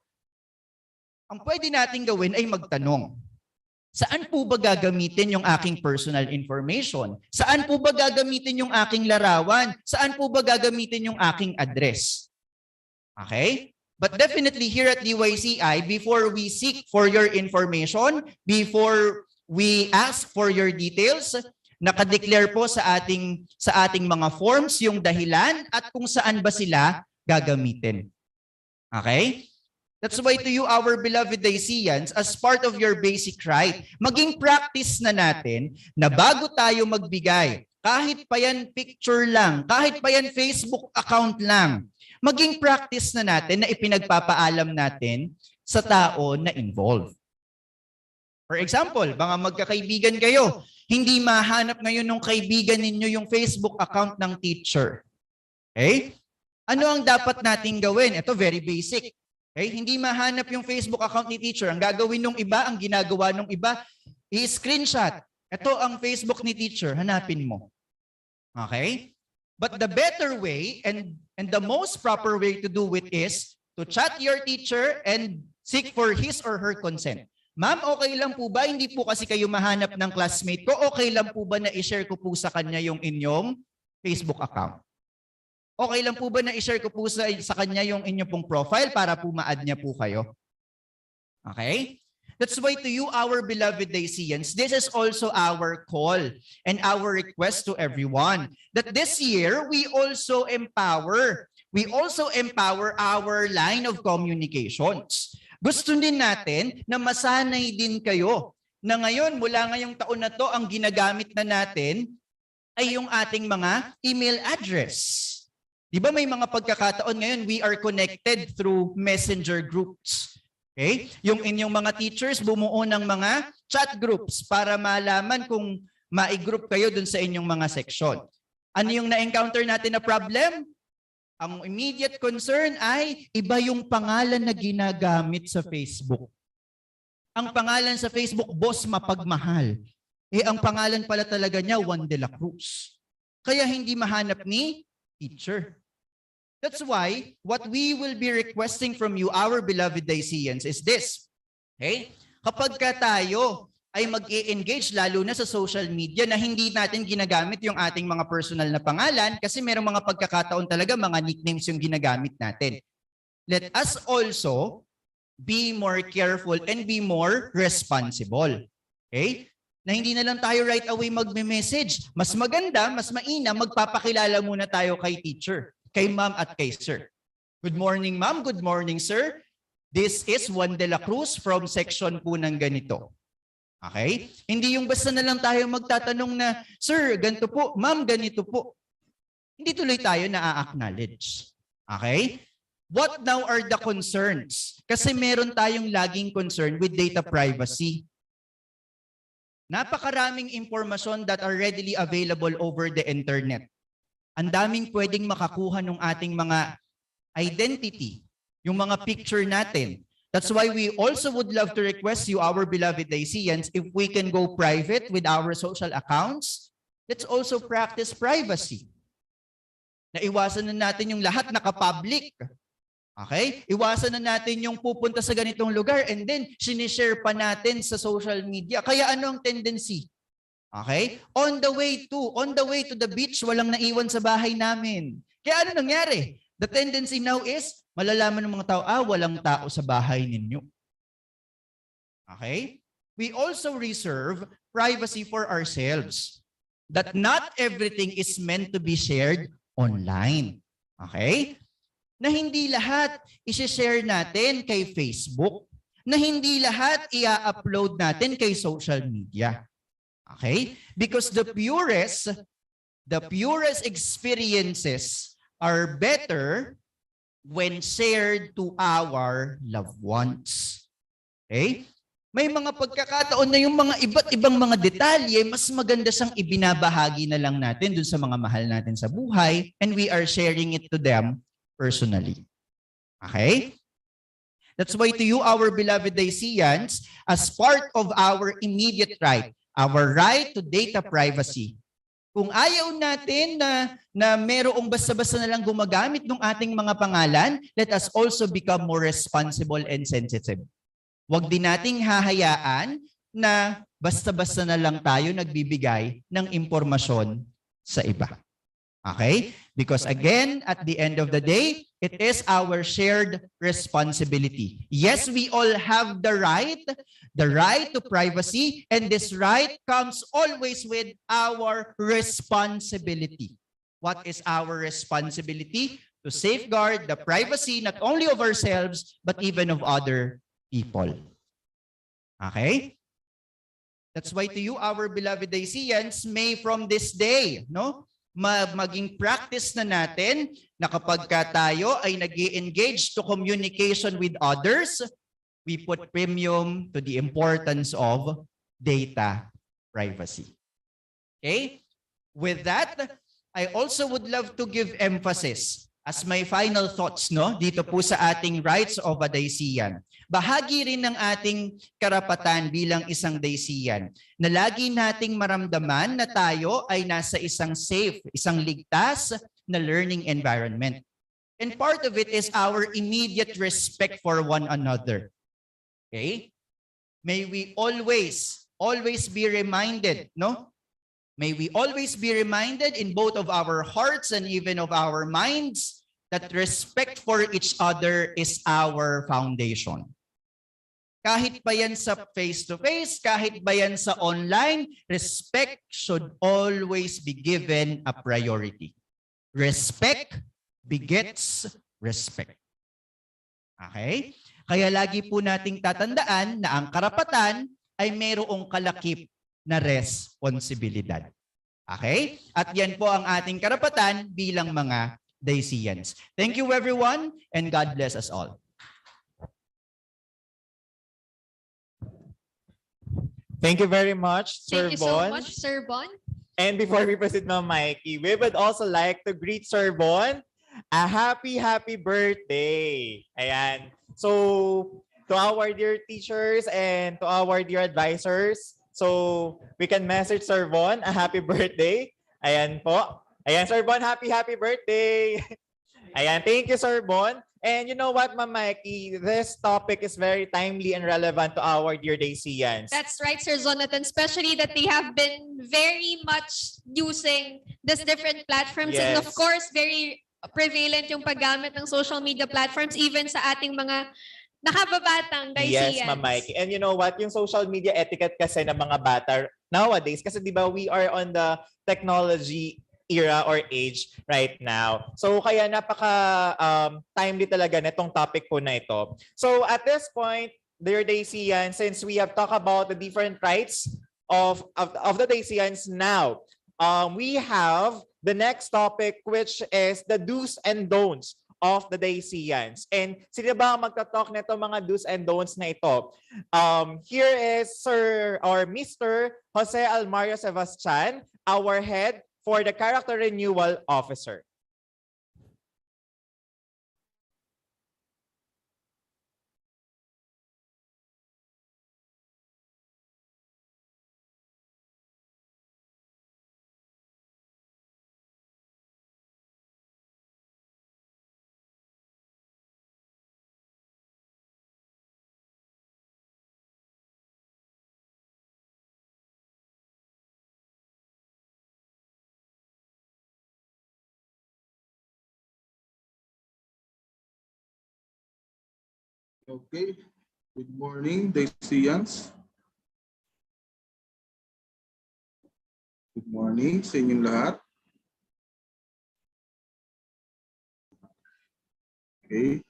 Speaker 15: ang pwede nating gawin ay magtanong. Saan po ba gagamitin yung aking personal information? Saan po ba gagamitin yung aking larawan? Saan po ba gagamitin yung aking address? Okay? But definitely here at DYCI, before we seek for your information, before we ask for your details, nakadeclare po sa ating mga forms yung dahilan at kung saan ba sila gagamitin. Okay? That's why to you, our beloved Daisians, as part of your basic right, maging practice na natin na bago tayo magbigay, kahit pa yan picture lang, kahit pa yan Facebook account lang, maging practice na natin na ipinagpapaalam natin sa tao na involved. For example, mga magkakaibigan kayo, hindi mahanap ngayon ng kaibigan ninyo yung Facebook account ng teacher. Okay? Ano ang dapat nating gawin? Ito very basic. Okay? Hindi mahanap yung Facebook account ni teacher. Ang gagawin ng iba, ang ginagawa ng iba, i-screenshot. Ito ang Facebook ni teacher. Hanapin mo. Okay? But the better way and the most proper way to do it is to chat your teacher and seek for his or her consent. Ma'am, okay lang po ba? Hindi po kasi kayo mahanap ng classmate ko. Okay lang po ba na i-share ko po sa kanya yung inyong Facebook account? Okay lang po ba na i-share ko po sa kanya yung inyong pong profile para po ma-add niya po kayo? Okay? That's why to you, our beloved Daisians, this is also our call and our request to everyone that this year we also empower our line of communications. Gusto din natin na masanay din kayo na ngayon, mula ngayong taon na to, ang ginagamit na natin ay yung ating mga email address. Di ba may mga pagkakataon ngayon, we are connected through messenger groups. Okay? Yung inyong mga teachers bumuo ng mga chat groups para malaman kung ma-group kayo dun sa inyong mga section. Ano yung na-encounter natin na problem? Ang immediate concern ay iba yung pangalan na ginagamit sa Facebook. Ang pangalan sa Facebook, Boss Mapagmahal. Ang pangalan pala talaga niya, Juan de la Cruz. Kaya hindi mahanap ni teacher. That's why what we will be requesting from you, our beloved Daisians, is this. Okay? Kapag ka tayo ay mag-i-engage lalo na sa social media na hindi natin ginagamit yung ating mga personal na pangalan kasi merong mga pagkakataon talaga mga nicknames yung ginagamit natin. Let us also be more careful and be more responsible. Okay? Na hindi na lang tayo right away magme-message. Mas maganda, mas mainam, magpapakilala muna tayo kay teacher, kay ma'am at kay sir. Good morning, ma'am. Good morning, sir. This is Juan de la Cruz from section po ng ganito. Okay? Hindi yung basta na lang tayo magtatanong na, sir, ganito po, ma'am, ganito po. Hindi tuloy tayo na-acknowledge. Okay? What now are the concerns? Kasi meron tayong laging concern with data privacy. Napakaraming impormasyon that are readily available over the internet. Ang daming pwedeng makakuha ng ating mga identity, yung mga picture natin. That's why we also would love to request you, our beloved Daisians, if we can go private with our social accounts, let's also practice privacy. Naiwasan na natin yung lahat naka-public. Okay? Iwasan na natin yung pupunta sa ganitong lugar and then sinishare pa natin sa social media. Kaya ano ang tendency? Okay? On the way to the beach, walang naiwan sa bahay namin. Kaya ano nangyari? The tendency now is, malalaman ng mga tao, walang tao sa bahay ninyo. Okay? We also reserve privacy for ourselves. That not everything is meant to be shared online. Okay? Na hindi lahat i-share natin kay Facebook. Na hindi lahat i-upload natin kay social media. Okay? Because the purest experiences are better when shared to our loved ones. Okay? May mga pagkakataon na yung mga iba't ibang mga detalye, mas maganda siyang ibinabahagi na lang natin dun sa mga mahal natin sa buhay and we are sharing it to them personally. Okay? That's why to you, our beloved Daisians, as part of our immediate right, our right to data privacy, kung ayaw natin na merong basta-basta na lang gumagamit ng ating mga pangalan, let us also become more responsible and sensitive. Huwag din nating hahayaan na basta-basta na lang tayo nagbibigay ng impormasyon sa iba. Okay? Because again, at the end of the day, it is our shared responsibility. Yes, we all have the right to privacy, and this right comes always with our responsibility. What is our responsibility? To safeguard the privacy not only of ourselves, but even of other people. Okay? That's why to you, our beloved Daisians, may from this day, maging practice na natin na kapag tayo ay nag-i-engage to communication with others, we put premium to the importance of data privacy. Okay? With that, I also would love to give emphasis as my final thoughts dito po sa ating rights of a Daisian. Bahagi rin ng ating karapatan bilang isang Daisian na lagi nating maramdaman na tayo ay nasa isang safe, isang ligtas na learning environment. And part of it is our immediate respect for one another. Okay? May we always be reminded, May we always be reminded in both of our hearts and even of our minds that respect for each other is our foundation. Kahit ba yan sa face-to-face, kahit ba yan sa online, respect should always be given a priority. Respect begets respect. Okay? Kaya lagi po nating tatandaan na ang karapatan ay mayroong kalakip na responsibilidad. Okay? At yan po ang ating karapatan bilang mga Daisians. Thank you everyone and God bless us all.
Speaker 12: Thank you very much, Sir
Speaker 13: Thank you so much, Sir Bon.
Speaker 12: And before we proceed, Ma'am Mikey, we would also like to greet Sir Bon a happy birthday. Ayan. So, to our dear teachers and to our dear advisors, so we can message Sir Bon a happy birthday. Ayan po. Ayan, Sir Bon, happy birthday. Ayan, thank you, Sir Bon. And you know what, Ma'am Mikey, this topic is very timely and relevant to our dear Daisians.
Speaker 13: That's right, Sir Jonathan, especially that they have been very much using these different platforms.
Speaker 12: Yes.
Speaker 13: And of course, very prevalent yung paggamit ng social media platforms even sa ating mga nakababatang Daisians.
Speaker 12: Yes, Ma'am Mikey. And you know what, yung social media etiquette kasi ng mga bata nowadays, kasi di ba we are on the technology era or age right now. So kaya napaka timely talaga nitong topic po na ito. So at this point, dear Daisians, since we have talked about the different rights of the Daisians now, we have the next topic, which is the do's and don'ts of the Daisians. And sino ba ang magtatalk nito mga do's and don'ts na ito? Here is Sir or Mr. Jose Almario Sebastian, our head for the Character Renewal Officer.
Speaker 16: Okay. Good morning, Daisians. Good morning sa inyong lahat. Okay.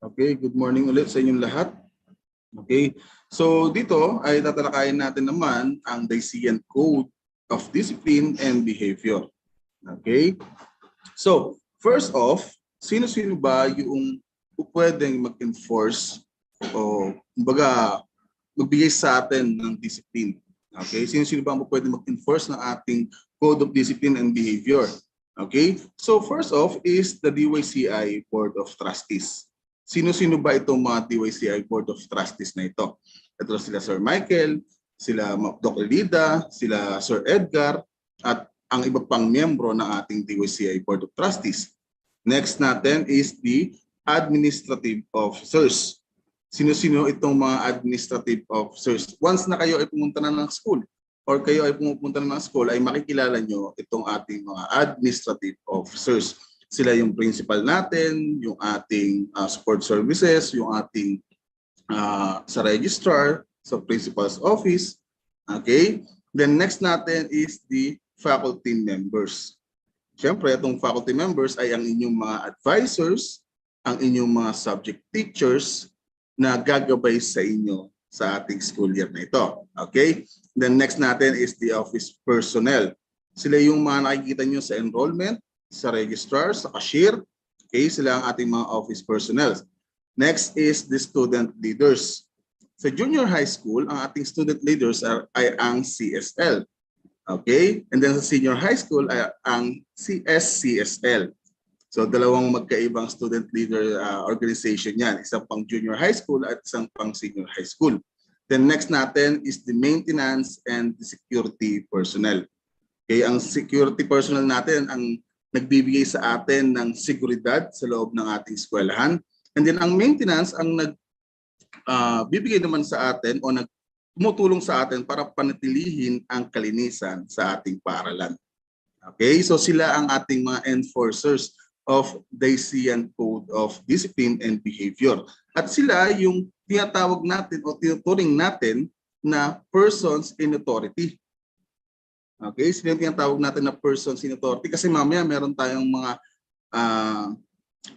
Speaker 16: Okay, good morning ulit sa inyong lahat. Okay, so dito ay tatalakayin natin naman ang Daisian Code of Discipline and Behavior. Okay, so first off, sino-sino ba yung pwedeng mag-enforce o kumbaga magbigay sa atin ng discipline? Okay, sino-sino ba ang pwedeng mag-enforce ng ating Code of Discipline and Behavior? Okay, so first off is the DYCI Board of Trustees. Sino-sino ba itong mga DYCI Board of Trustees na ito? Ito sila Sir Michael, sila Dr. Lida, sila Sir Edgar, at ang iba pang miyembro ng ating DYCI Board of Trustees. Next natin is the Administrative Officers. Sino-sino itong mga Administrative Officers? Once na kayo ay pumunta na ng school or kayo ay pumupunta na ng school, ay makikilala nyo itong ating mga Administrative Officers. Sila yung principal natin, yung ating support services, yung ating sa registrar, sa principal's office. Okay? Then next natin is the faculty members. Siyempre, itong faculty members ay ang inyong mga advisors, ang inyong mga subject teachers na gagabay sa inyo sa ating school year na ito. Okay? Then next natin is the office personnel. Sila yung mga nakikita nyo sa enrollment, sa registrar, sa cashier. Okay, sila ang ating mga office personnel. Next is the student leaders. Sa junior high school, ang ating student leaders ay ang CSL. Okay? And then sa senior high school ay ang CSCSL. So dalawang magkaibang student leader organization yan. Isang pang junior high school at isang pang senior high school. Then next natin is the maintenance and the security personnel. Okay, ang security personnel natin ang nagbibigay sa atin ng seguridad sa loob ng ating eskwelahan. And then ang maintenance ang nagbibigay naman sa atin o tumutulong sa atin para panatilihin ang kalinisan sa ating paaralan. Okay, so sila ang ating mga enforcers of Daisian Code of Discipline and Behavior. At sila yung tinatawag natin o tinuturing natin na persons in authority. Okay, sila yung tinatawag natin na persons in authority kasi mamaya meron tayong mga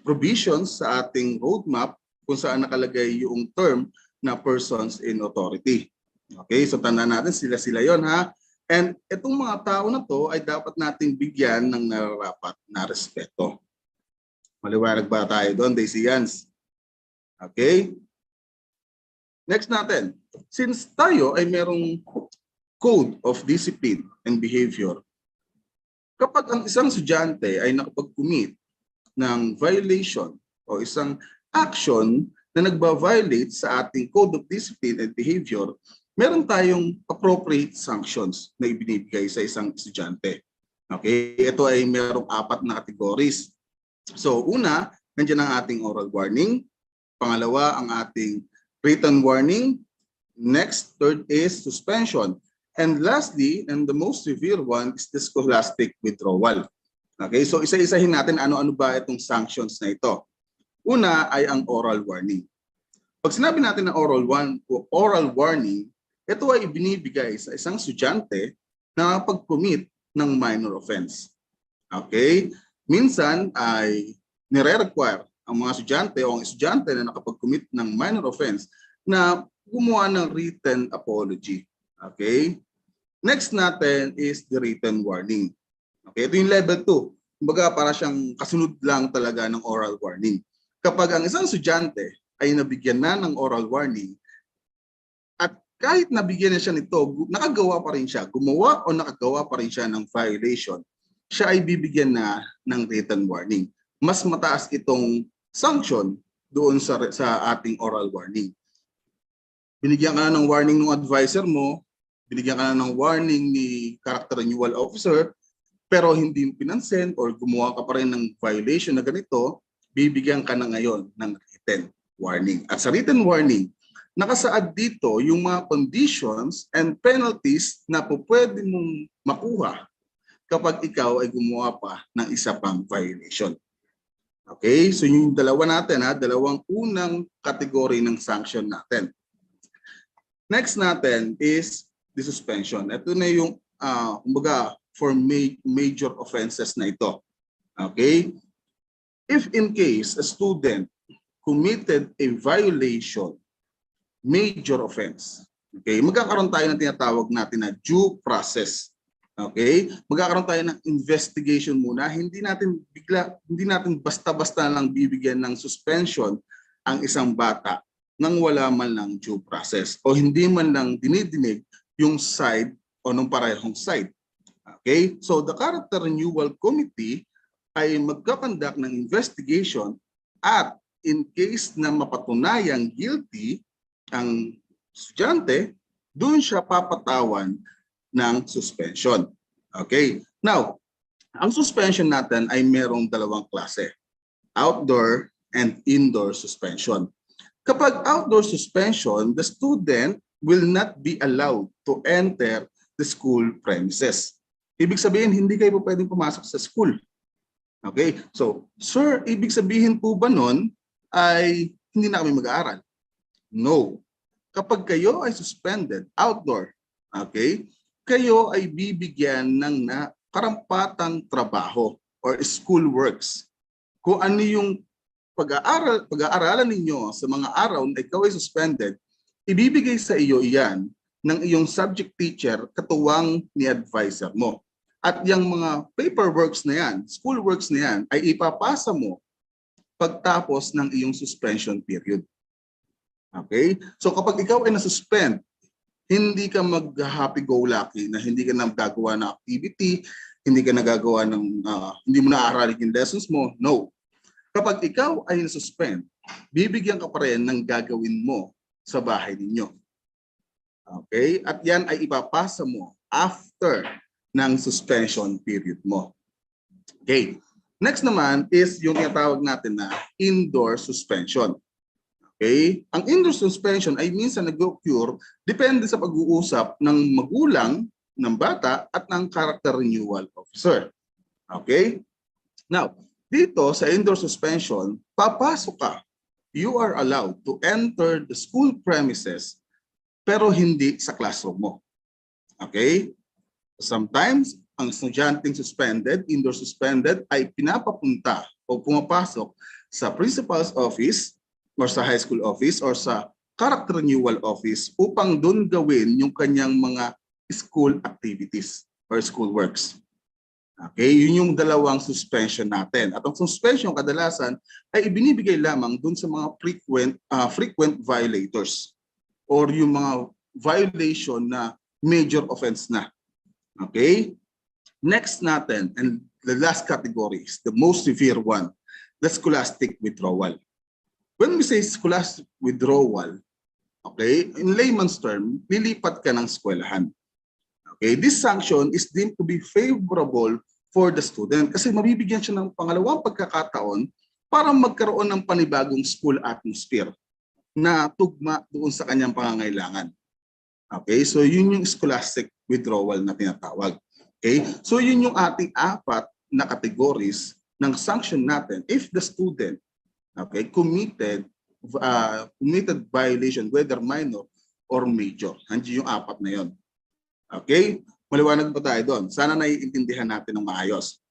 Speaker 16: provisions sa ating roadmap kung saan nakalagay yung term na persons in authority. Okay, so tandaan natin sila yon ha. And itong mga tao na to ay dapat nating bigyan ng nararapat na respeto. Maliwanag ba tayo doon, Daisians? Okay? Next natin, since tayo ay merong Code of Discipline and Behavior, kapag ang isang estudyante ay nakapag-commit ng violation o isang action na nagba-violate sa ating Code of Discipline and Behavior, meron tayong appropriate sanctions na ibinibigay sa isang estudyante. Okay? Ito ay merong 4 na categories. So una, nandiyan ang ating oral warning. Pangalawa, ang ating written warning. Next, third is suspension. And lastly, and the most severe one is the scholastic withdrawal. Okay, so isa-isahin natin ano-ano ba itong sanctions na ito. Una ay ang oral warning. Pag sinabi natin na oral warning, ito ay ibinibigay sa isang estudyante na pag-commit ng minor offense. Okay, minsan ay nire-require ang mga estudyante o ang estudyante na nakapag-commit ng minor offense na gumawa ng written apology. Okay? Next natin is the written warning. Okay, ito yung level 2. Kumbaga para siyang kasunod lang talaga ng oral warning. Kapag ang isang estudyante ay nabigyan na ng oral warning at kahit nabigyan na siya nito, nakagawa pa rin siya, gumawa o nakagawa pa rin siya ng violation, siya ay bibigyan na ng written warning. Mas mataas itong sanction doon sa ating oral warning. Binigyan ka na ng warning ng advisor mo, binigyan ka na ng warning ni character renewal officer, pero hindi pinansin or gumawa ka pa rin ng violation na ganito, bibigyan ka na ngayon ng written warning. At sa written warning, nakasaad dito yung mga conditions and penalties na pwede mong makuha kapag ikaw ay gumawa pa ng isa pang violation. Okay, so yung dalawa natin, dalawang unang kategory ng sanction natin. Next natin is the suspension. Ito na yung kumbaga for major offenses na ito. Okay? If in case a student committed a violation, major offense, okay, magkakaroon tayo ng tinatawag natin na due process. Okay? Magkakaroon tayo ng investigation muna. Hindi natin basta-basta lang bibigyan ng suspension ang isang bata nang wala man lang due process o hindi man lang dinidinig yung side o nung parehong side. Okay? So the Character Renewal Committee ay magkakandak ng investigation at in case na mapatunayang guilty ang estudyante, doon siya papatawan ng suspension. Okay? Now, ang suspension natin ay merong dalawang klase. Outdoor and indoor suspension. Kapag outdoor suspension, the student will not be allowed to enter the school premises. Ibig sabihin, hindi kayo po pwedeng pumasok sa school. Okay? So, sir, ibig sabihin po ba nun ay hindi na kami mag-aaral? No. Kapag kayo ay suspended outdoor, okay, kayo ay bibigyan ng karampatang trabaho or school works. Kung ano yung pag-aaralan ninyo sa mga araw na ikaw ay suspended, ibibigay sa iyo iyan ng iyong subject teacher katuwang ni advisor mo. At yung mga paperworks na yan, school works na yan, ay ipapasa mo pagtapos ng iyong suspension period. Okay? So kapag ikaw ay nasuspend, hindi ka mag-happy-go-lucky na hindi ka na gagawa ng activity, hindi ka nagagawa ng, hindi mo na-aaralin yung lessons mo. No. Kapag ikaw ay nasuspend, bibigyan ka pa rin ng gagawin mo sa bahay ninyo. Okay? At yan ay ipapasa mo after ng suspension period mo. Okay. Next naman is yung tinatawag natin na indoor suspension. Okay? Ang indoor suspension ay minsan nag-occur depende sa pag-uusap ng magulang ng bata at ng character renewal officer. Okay? Now, dito sa indoor suspension, papasok ka. You are allowed to enter the school premises pero hindi sa classroom mo. Okay? Sometimes, ang estudyanteng suspended, indoor suspended, ay pinapapunta o pumapasok sa principal's office or sa high school office or sa character renewal office upang doon gawin yung kanyang mga school activities or school works. Okay, yun yung dalawang suspension natin. At ang suspension kadalasan ay ibinibigay lamang dun sa mga frequent violators or yung mga violation na major offense na. Okay? Next natin, and the last category is the most severe one, the scholastic withdrawal. When we say scholastic withdrawal, okay, in layman's term, lilipat ka ng eskwelahan. Okay, this sanction is deemed to be favorable for the student kasi mabibigyan siya ng pangalawang pagkakataon para magkaroon ng panibagong school atmosphere na tugma doon sa kanyang pangangailangan. Okay, so yun yung scholastic withdrawal na tinatawag. Okay, so yun yung ating 4 na categories ng sanction natin if the student, okay, committed violation whether minor or major. Nandiyan yung 4 na yon. Okay? Maliwanag pa tayo doon. Sana naiintindihan natin ng maayos.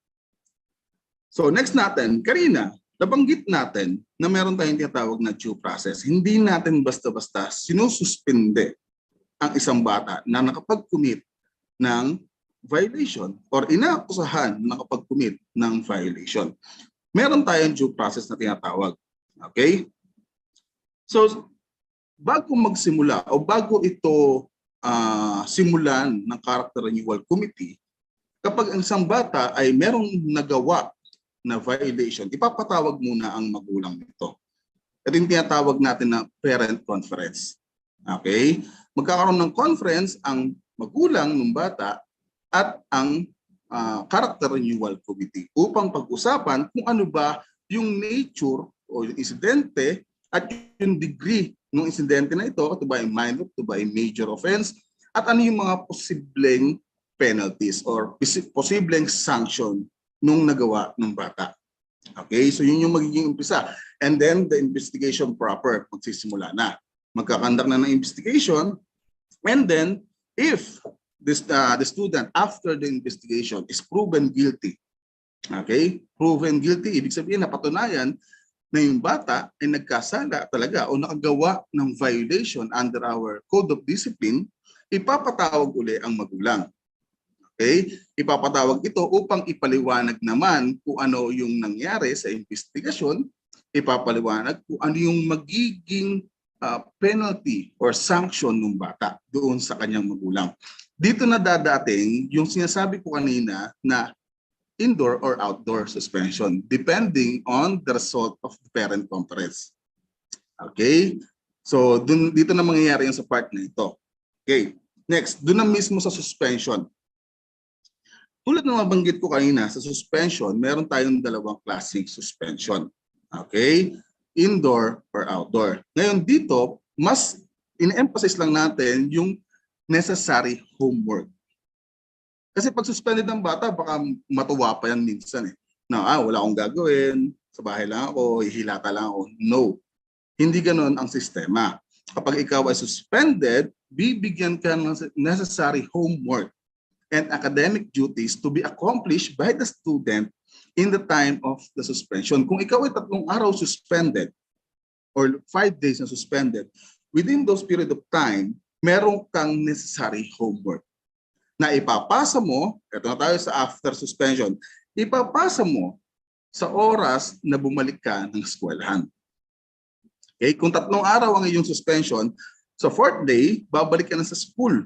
Speaker 16: So next natin, kanina, nabanggit natin na meron tayong tinatawag na due process. Hindi natin basta-basta sinususpinde ang isang bata na nakapag-commit ng violation or inaakusahan na nakapag-commit ng violation. Meron tayong due process na tinatawag. Okay? So, bago magsimula o bago ito simulan ng Character Renewal Committee, kapag ang isang bata ay merong nagawa na violation, ipapatawag muna ang magulang nito. Ito yung tinatawag natin na parent conference. Okay? Magkakaroon ng conference ang magulang ng bata at ang Character Renewal Committee upang pag-usapan kung ano ba yung nature o yung insidente at yung degree ng insidente na ito, ito ba ay minor, ito ba ay major offense, at ano yung mga posibleng penalties or posibleng sanction nung nagawa ng bata. Okay, so yun yung magiging umpisa. And then the investigation proper magsisimula na. Magkakandak na ng investigation, and then if the student after the investigation is proven guilty, okay, proven guilty, ibig sabihin napatunayan na yung bata ay nagkasala talaga o nakagawa ng violation under our Code of Discipline, ipapatawag uli ang magulang. Okay? Ipapatawag ito upang ipaliwanag naman kung ano yung nangyari sa investigasyon, ipapaliwanag kung ano yung magiging penalty or sanction ng bata doon sa kanyang magulang. Dito na dadating yung sinasabi ko kanina na indoor or outdoor suspension depending on the result of the parent conference. Okay? So dito na mangyayari yung sa part na ito. Okay. Next, doon na mismo sa suspension. Tulad ng mabanggit ko kanina, sa suspension, meron tayong dalawang klaseng suspension. Okay? Indoor or outdoor. Ngayon dito, mas in-emphasize lang natin yung necessary homework. Kasi pag suspended ng bata, baka matuwa pa yan minsan eh. Na, wala akong gagawin, sa bahay lang ako, hihilata lang ako. No. Hindi ganon ang sistema. Kapag ikaw ay suspended, bibigyan ka ng necessary homework and academic duties to be accomplished by the student in the time of the suspension. Kung ikaw ay 3 araw suspended or 5 days na suspended, within those period of time, meron kang necessary homework na ipapasa mo, ito na tayo sa after suspension, ipapasa mo sa oras na bumalik ka ng eskwelahan. Okay? Kung 3 araw ang iyong suspension, sa 4th day, babalik ka na sa school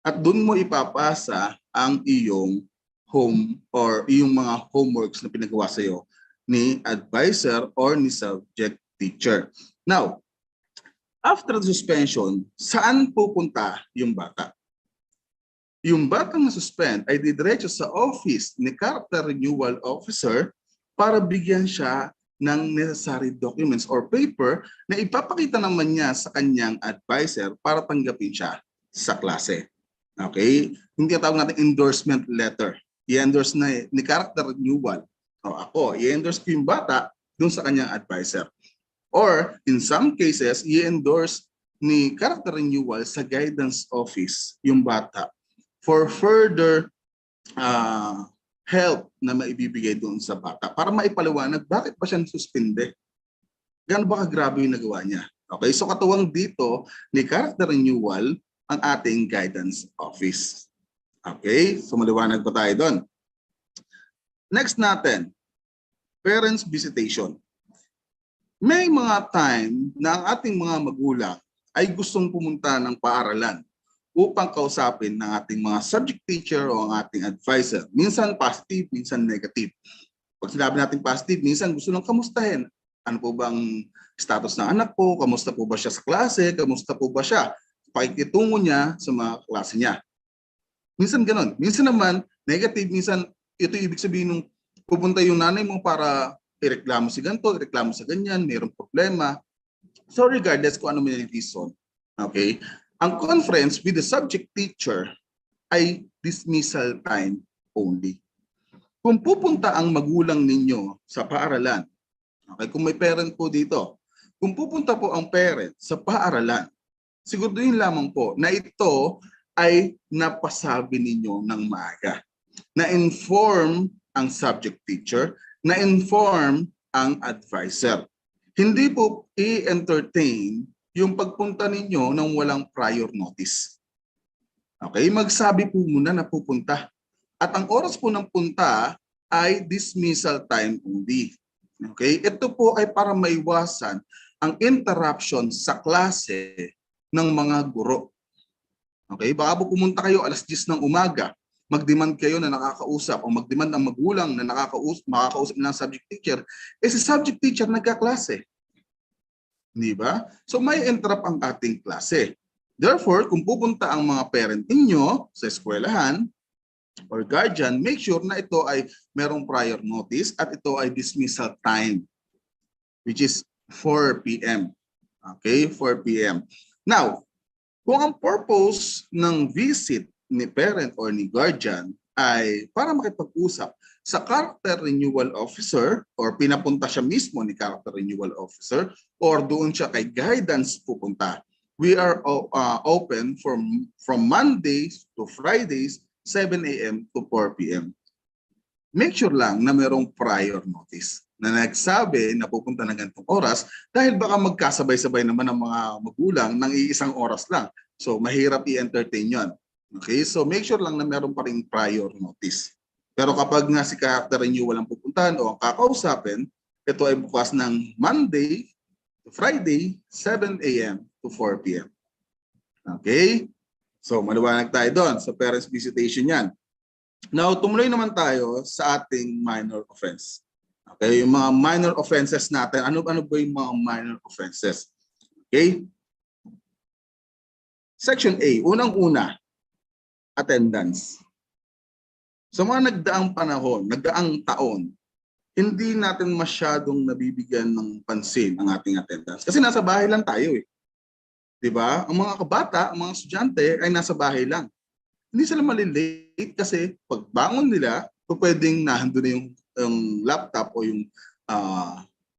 Speaker 16: at doon mo ipapasa ang iyong home or iyong mga homeworks na pinagawa sa iyo ni advisor or ni subject teacher. Now, after the suspension, saan pupunta yung bata? Yung batang na-suspend ay didiretso sa office ni Character Renewal Officer para bigyan siya ng necessary documents or paper na ipapakita naman niya sa kanyang advisor para tanggapin siya sa klase. Okay? Hindi tawag natin endorsement letter. I-endorse na ni Character Renewal. O ako, i-endorse ko yung bata dun sa kanyang advisor. Or in some cases, i-endorse ni Character Renewal sa guidance office yung bata for further help na maibibigay doon sa bata para maipaliwanag bakit pa siya suspende. Gaano ba kagrabe yung nagawa niya? Okay, so katuwang dito ni Character Renewal ang ating guidance office. Okay, so maliwanag pa tayo doon. Next natin, parents visitation. May mga time na ang ating mga magulang ay gustong pumunta ng paaralan upang kausapin ng ating mga subject teacher o ang ating advisor. Minsan positive, minsan negative. Pag sinabi natin positive, minsan gusto lang kamustahin. Ano po ba ang status ng anak po? Kamusta po ba siya sa klase? Kamusta po ba siya? Pakikitungo niya sa mga klase niya. Minsan ganon. Minsan naman, negative. Minsan, ito ibig sabihin nung pupunta yung nanay mo para ireklamo si ganito, ireklamo sa ganyan, mayroong problema. So regardless kung ano may reason, okay? Ang conference with the subject teacher ay dismissal time only. Kung pupunta ang magulang ninyo sa paaralan, okay, kung may parent po dito, kung pupunta po ang parent sa paaralan, siguraduhin lamang po na ito ay napasabi ninyo ng maaga. Na-inform ang subject teacher, na-inform ang advisor. Hindi po i-entertain yung pagpunta ninyo ng walang prior notice. Okay, magsabi po muna na pupunta. At ang oras po ng punta ay dismissal time only. Okay, ito po ay para maiwasan ang interruption sa klase ng mga guro. Okay, baka po pumunta kayo alas 10 ng umaga, mag-demand kayo na nakakausap o mag-demand ang magulang na makakausap ng subject teacher, si subject teacher nagkaklase. Di ba? So may interrupt ang ating klase. Therefore, kung pupunta ang mga parent ninyo sa eskwelahan or guardian, make sure na ito ay merong prior notice at ito ay dismissal time, which is 4 p.m. Okay, 4 p.m. Now, kung ang purpose ng visit ni parent or ni guardian ay para makipag-usap sa character renewal officer or pinapunta siya mismo ni character renewal officer or doon siya kay guidance pupunta, we are open from Mondays to Fridays, 7 a.m. to 4 p.m. Make sure lang na merong prior notice na nagsabi na pupunta na ganitong oras dahil baka magkasabay-sabay naman ang mga magulang ng iisang oras lang. So mahirap i-entertain yan. Okay, so make sure lang na meron pa rin prior notice. Pero kapag nga si character renewal ang pupuntahan o ang kakausapin, ito ay bukas ng Monday to Friday, 7 a.m. to 4 p.m. Okay? So maliwanag tayo doon sa parents visitation yan. Now, tumuloy naman tayo sa ating minor offense. Okay, yung mga minor offenses natin. Ano ba yung mga minor offenses? Okay? Section A, unang-una, attendance. Sa mga nagdaang panahon, nagdaang taon, hindi natin masyadong nabibigyan ng pansin ang ating attendance. Kasi nasa bahay lang tayo eh. Diba? Ang mga kabata, ang mga estudyante ay nasa bahay lang. Hindi sila malilate kasi pagbangon nila, pwedeng nandun na yung laptop o yung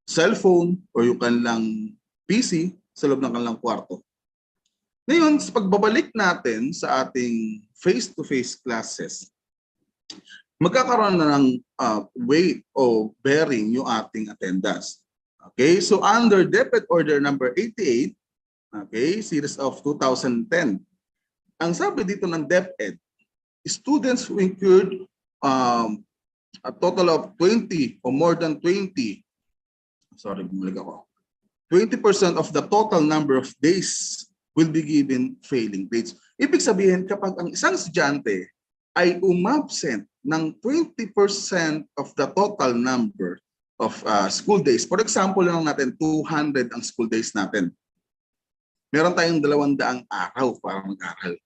Speaker 16: cellphone o yung kanilang PC sa loob ng kanilang kwarto. Ngayon, sa pagbabalik natin sa ating face-to-face classes, magkakaroon na ng weight o bearing yung ating attendance. Okay, so under DepEd Order number 88, okay, series of 2010, ang sabi dito ng DepEd, students who incurred a total of 20 or more than 20, sorry, bumalik ako, 20% of the total number of days will be given failing grades. Ibig sabihin, kapag ang isang estudyante ay umabsent ng 20% of the total number of school days, for example lang natin, 200 ang school days natin. Meron tayong 200 araw para mag-aral.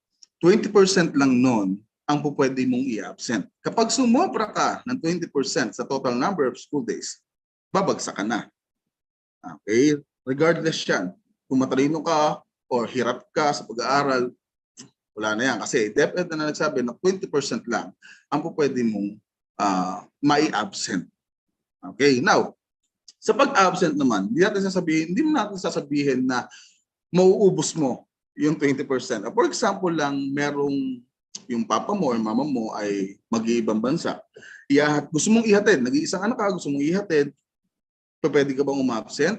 Speaker 16: 20% lang nun ang pupwede mong i-absent. Kapag sumobra ka ng 20% sa total number of school days, babagsak ka na. Okay? Regardless yan. Kung matalino ka or hirap ka sa pag-aaral, wala na yan. Kasi DepEd na nagsabi na 20% lang ang pupwede mong mai-absent. Okay? Now, sa pag-absent naman, hindi mo natin sasabihin na mauubos mo yung 20%. For example lang, merong yung papa mo or mama mo ay mag-iibang bansa. Gusto mong ihatid, nag-iisang anak ka, gusto mong ihatid, pwede ka bang umabsent?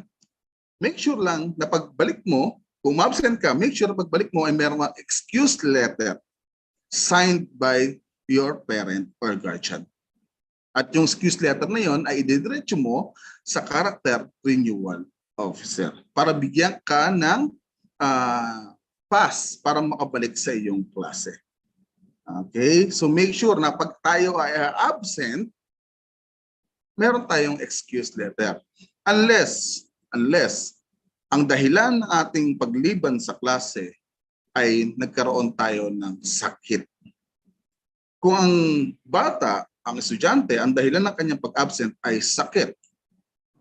Speaker 16: Make sure lang na pagbalik mo, kung umabsent ka, make sure na pagbalik mo ay merong excuse letter signed by your parent or guardian. At yung excuse letter na yon ay ididiretso mo sa character renewal officer para bigyan ka ng pass para makabalik sa iyong klase. Okay? So make sure na pag tayo ay absent, meron tayong excuse letter. Unless ang dahilan ng ating pagliban sa klase ay nagkaroon tayo ng sakit. Kung ang bata, ang estudyante, ang dahilan ng kanyang pag-absent ay sakit,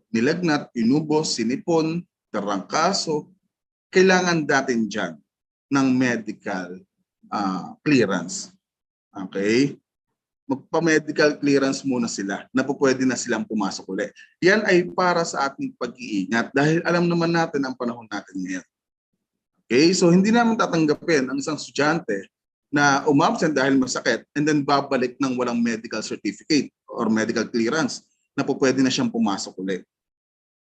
Speaker 16: nilagnat, inubos, sinipon, tarangkaso, kailangan natin dyan ng medical clearance. Okay? Magpa-medical clearance muna sila na pwede na silang pumasok ulit. Yan ay para sa ating pag-iingat dahil alam naman natin ang panahon natin ngayon. Okay? So hindi naman tatanggapin ang isang estudyante na umabsent dahil masakit and then babalik ng walang medical certificate or medical clearance na pwede na siyang pumasok ulit.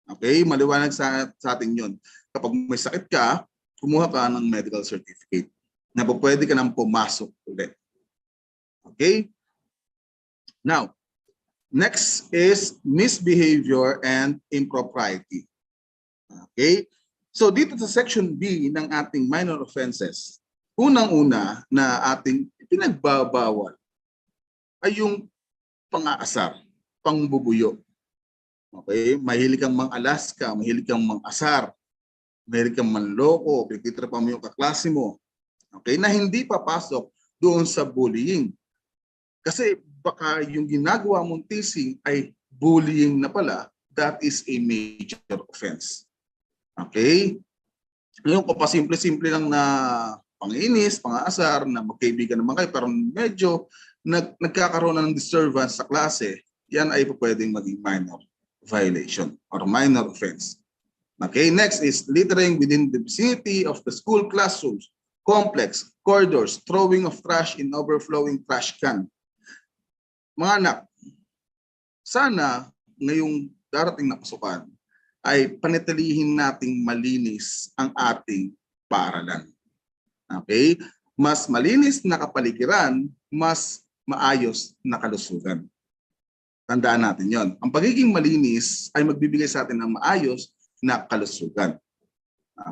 Speaker 16: Okay? Maliwanag sa atin yun. Kapag may sakit ka, kumuha ka ng medical certificate. na pwede ka nang pumasok ulit. Okay? Now, next is misbehavior and impropriety. Okay? So dito sa section B ng ating minor offenses, unang-una na ating pinagbabawal ay yung pang-aasar, pangbubuyo. Okay? Mahilig kang mang-alaska, mahilig kang mang-asar, mahilig kang manloko, pagtitripa mo yung kaklase mo. Okay? Na hindi papasok doon sa bullying. Kasi baka yung ginagawa mong teasing ay bullying na pala, that is a major offense. Okay? Ngayon ko pa simple-simple lang na panginis, pang-aasar, na magkaibigan naman kayo, pero medyo nagkakaroon ng disturbance sa klase, yan ay pwedeng maging minor violation or minor offense. Okay, next is littering within the vicinity of the school classrooms, complex, corridors, throwing of trash in overflowing trash can. Mga anak, sana ngayong darating na pasukan ay panatilihin nating malinis ang ating paaralan. Okay? Mas malinis na kapaligiran, mas maayos na kalusugan. Tandaan natin yon. Ang pagiging malinis ay magbibigay sa atin ng maayos na kalusugan.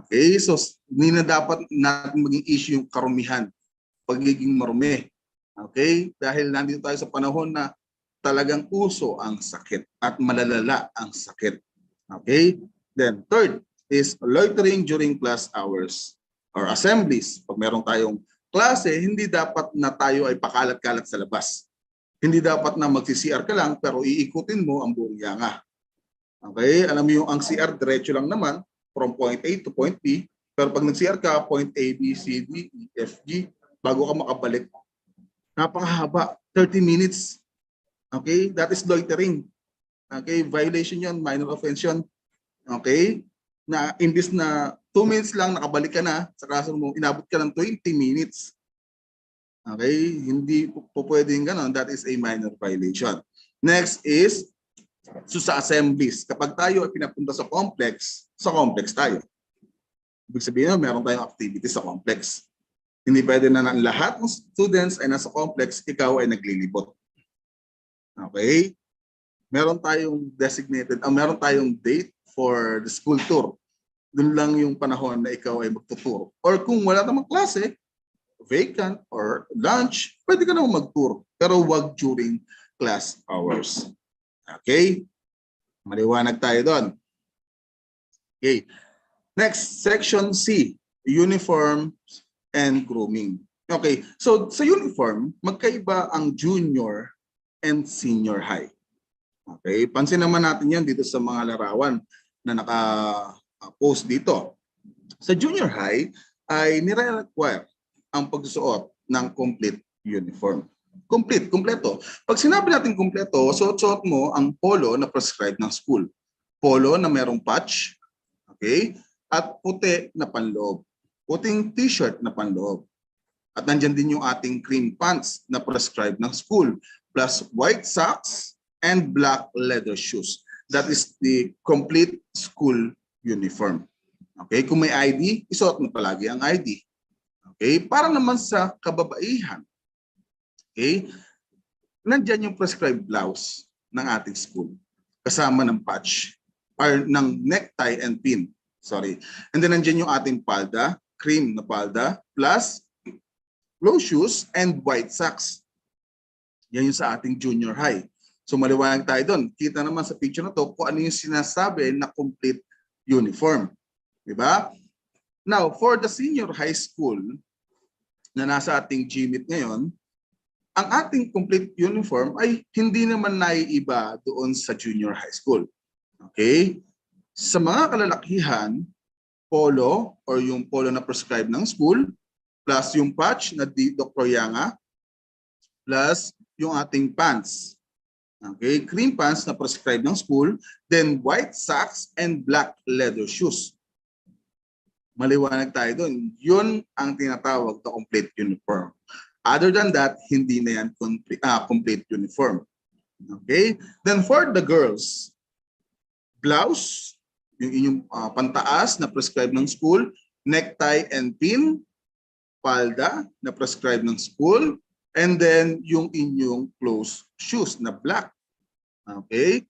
Speaker 16: Okay? So, hindi na dapat natin maging issue yung karumihan, pagiging marumi. Okay? Dahil nandito tayo sa panahon na talagang uso ang sakit at malalala ang sakit. Okay? Then third is loitering during class hours or assemblies. Pag meron tayong klase, hindi dapat na tayo ay pakalat-kalat sa labas. Hindi dapat na magsi-CR ka lang pero iikutin mo ang buong yanga. Okay? Alam mo yung ang CR diretso lang naman from point A to point B. Pero pag nag-CR ka, point A, B, C, D, E, F, G, bago ka makabalik, napakahaba, 30 minutes. Okay? That is loitering. Okay, violation yun, minor offense yun. Okay? Na imbis na 2 minutes lang nakabalik ka na sa kaso mo, inabot ka ng 20 minutes. Okay? Hindi po pwedeng gano'n. That is a minor violation. Next is sa assemblies. Kapag tayo ay pinapunta sa complex tayo. Ibig sabihin, meron tayong activities sa complex. Hindi pwede na lahat ng students ay nasa complex, ikaw ay naglilibot. Okay? Meron tayong meron tayong date for the school tour. Doon lang yung panahon na ikaw ay magtuturo. Or kung wala namang klase, vacant or lunch, pwede ka naman mag-tour. Pero wag during class hours. Okay? Maliwanag tayo doon. Okay. Next, section C, uniform and grooming. Okay, so sa uniform, magkaiba ang junior and senior high. Okay, pansin naman natin yan dito sa mga larawan na naka-post dito. Sa junior high ay nire-require ang pagsusuot ng complete uniform. Kompleto. Pag sinabi natin kompleto, suot-suot mo ang polo na prescribed ng school. Polo na merong patch, okay? At puti na panloob. Puting t-shirt na panloob. At nandyan din yung ating cream pants na prescribed ng school. Plus white socks and black leather shoes. That is the complete school uniform. Okay? Kung may ID, isuot mo palagi ang ID. Okay? Para naman sa kababaihan. Okay? Nandyan yung prescribed blouse ng ating school. Kasama ng patch or ng necktie and pin. Sorry. And then nandyan yung ating palda, cream na palda, plus low shoes and white socks. Yan yung sa ating junior high. So maliwanag tayo doon. Kita naman sa picture na to kung ano yung sinasabi na complete uniform. Diba? Now, for the senior high school na nasa ating GMIT ngayon, ang ating complete uniform ay hindi naman naiiba doon sa junior high school. Okay? Sa mga kalalakihan, polo or yung polo na prescribed ng school, plus yung patch na di Dr. Yanga, plus yung ating pants. Okay, cream pants na prescribed ng school, then white socks and black leather shoes. Maliwanag tayo doon. Yun ang tinatawag na complete uniform. Other than that, hindi na yan complete uniform. Okay? Then for the girls, blouse, yung inyong pantaas na prescribed ng school, necktie and pin, palda na prescribed ng school, and then yung inyong closed shoes na black. Okay?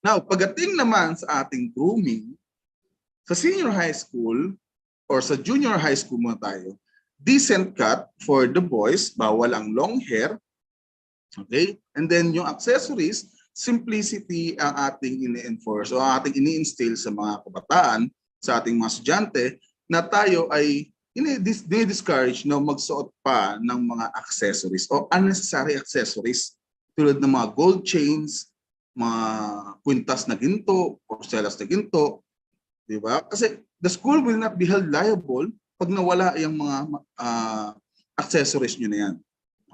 Speaker 16: Now, pagdating naman sa ating grooming, sa senior high school or sa junior high school muna tayo, decent cut for the boys, bawal ang long hair. Okay? And then yung accessories, simplicity ang ating ini-enforce o ating ini-instill sa mga kabataan, sa ating mga estudyante, na tayo ay discourage na magsuot pa ng mga accessories o unnecessary accessories tulad ng mga gold chains, mga kwintas na ginto, porcelas na ginto, di ba? Kasi the school will not be held liable pag nawala yung mga accessories nyo na yan.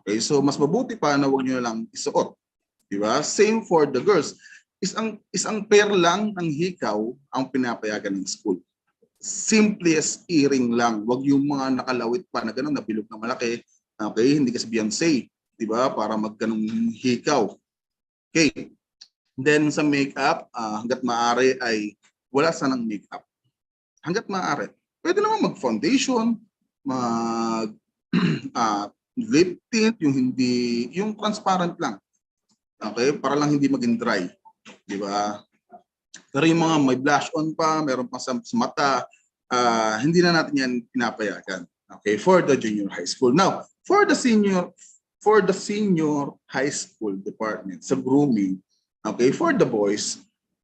Speaker 16: Okay, so mas mabuti pa na huwag nyo lang isuot. Di ba? Same for the girls. Isang pair lang ng hikaw ang pinapayagan ng school. Simplest earring lang. Huwag yung mga nakalawit pa na gano'n, na bilog na malaki. Okay, hindi kasi Beyonce. Di ba? Para magganong hikaw. Okay. Then sa makeup, hanggat maaari ay wala sanang makeup. Hanggat maaari. Pwede naman mag-foundation, lip tint, yung transparent lang. Okay? Para lang hindi maging dry. Di ba? Pero yung mga may blush on pa, meron pa sa mata, hindi na natin yan pinapayagan. Okay? For the junior high school. Now, for the senior high school department, sa grooming, okay, for the boys,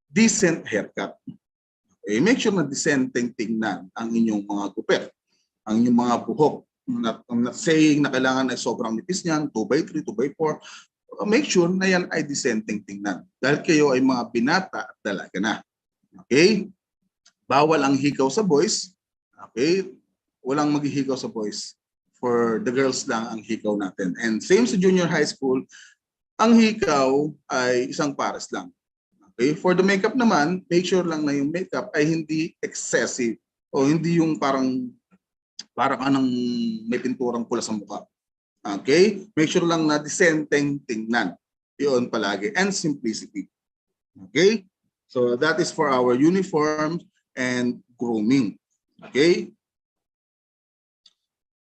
Speaker 16: decent haircut. Okay? Make sure na decenteng tingnan ang inyong mga gupit, ang inyong mga buhok. I'm not saying na kailangan ay sobrang nipis niyan, 2x3, 2x4. Make sure na yan ay decenteng tingnan. Dahil kayo ay mga binata at dalaga na. Okay? Bawal ang hikaw sa boys. Okay? Walang maghihikaw sa boys. For the girls lang ang hikaw natin. And same sa junior high school, ang hikaw ay isang pares lang. Okay? For the makeup naman, make sure lang na yung makeup ay hindi excessive o hindi yung parang anong may pinturang pula sa mukha. Okay? Make sure lang na decenteng tingnan. Yun palagi. And simplicity. Okay? So that is for our uniform and grooming. Okay?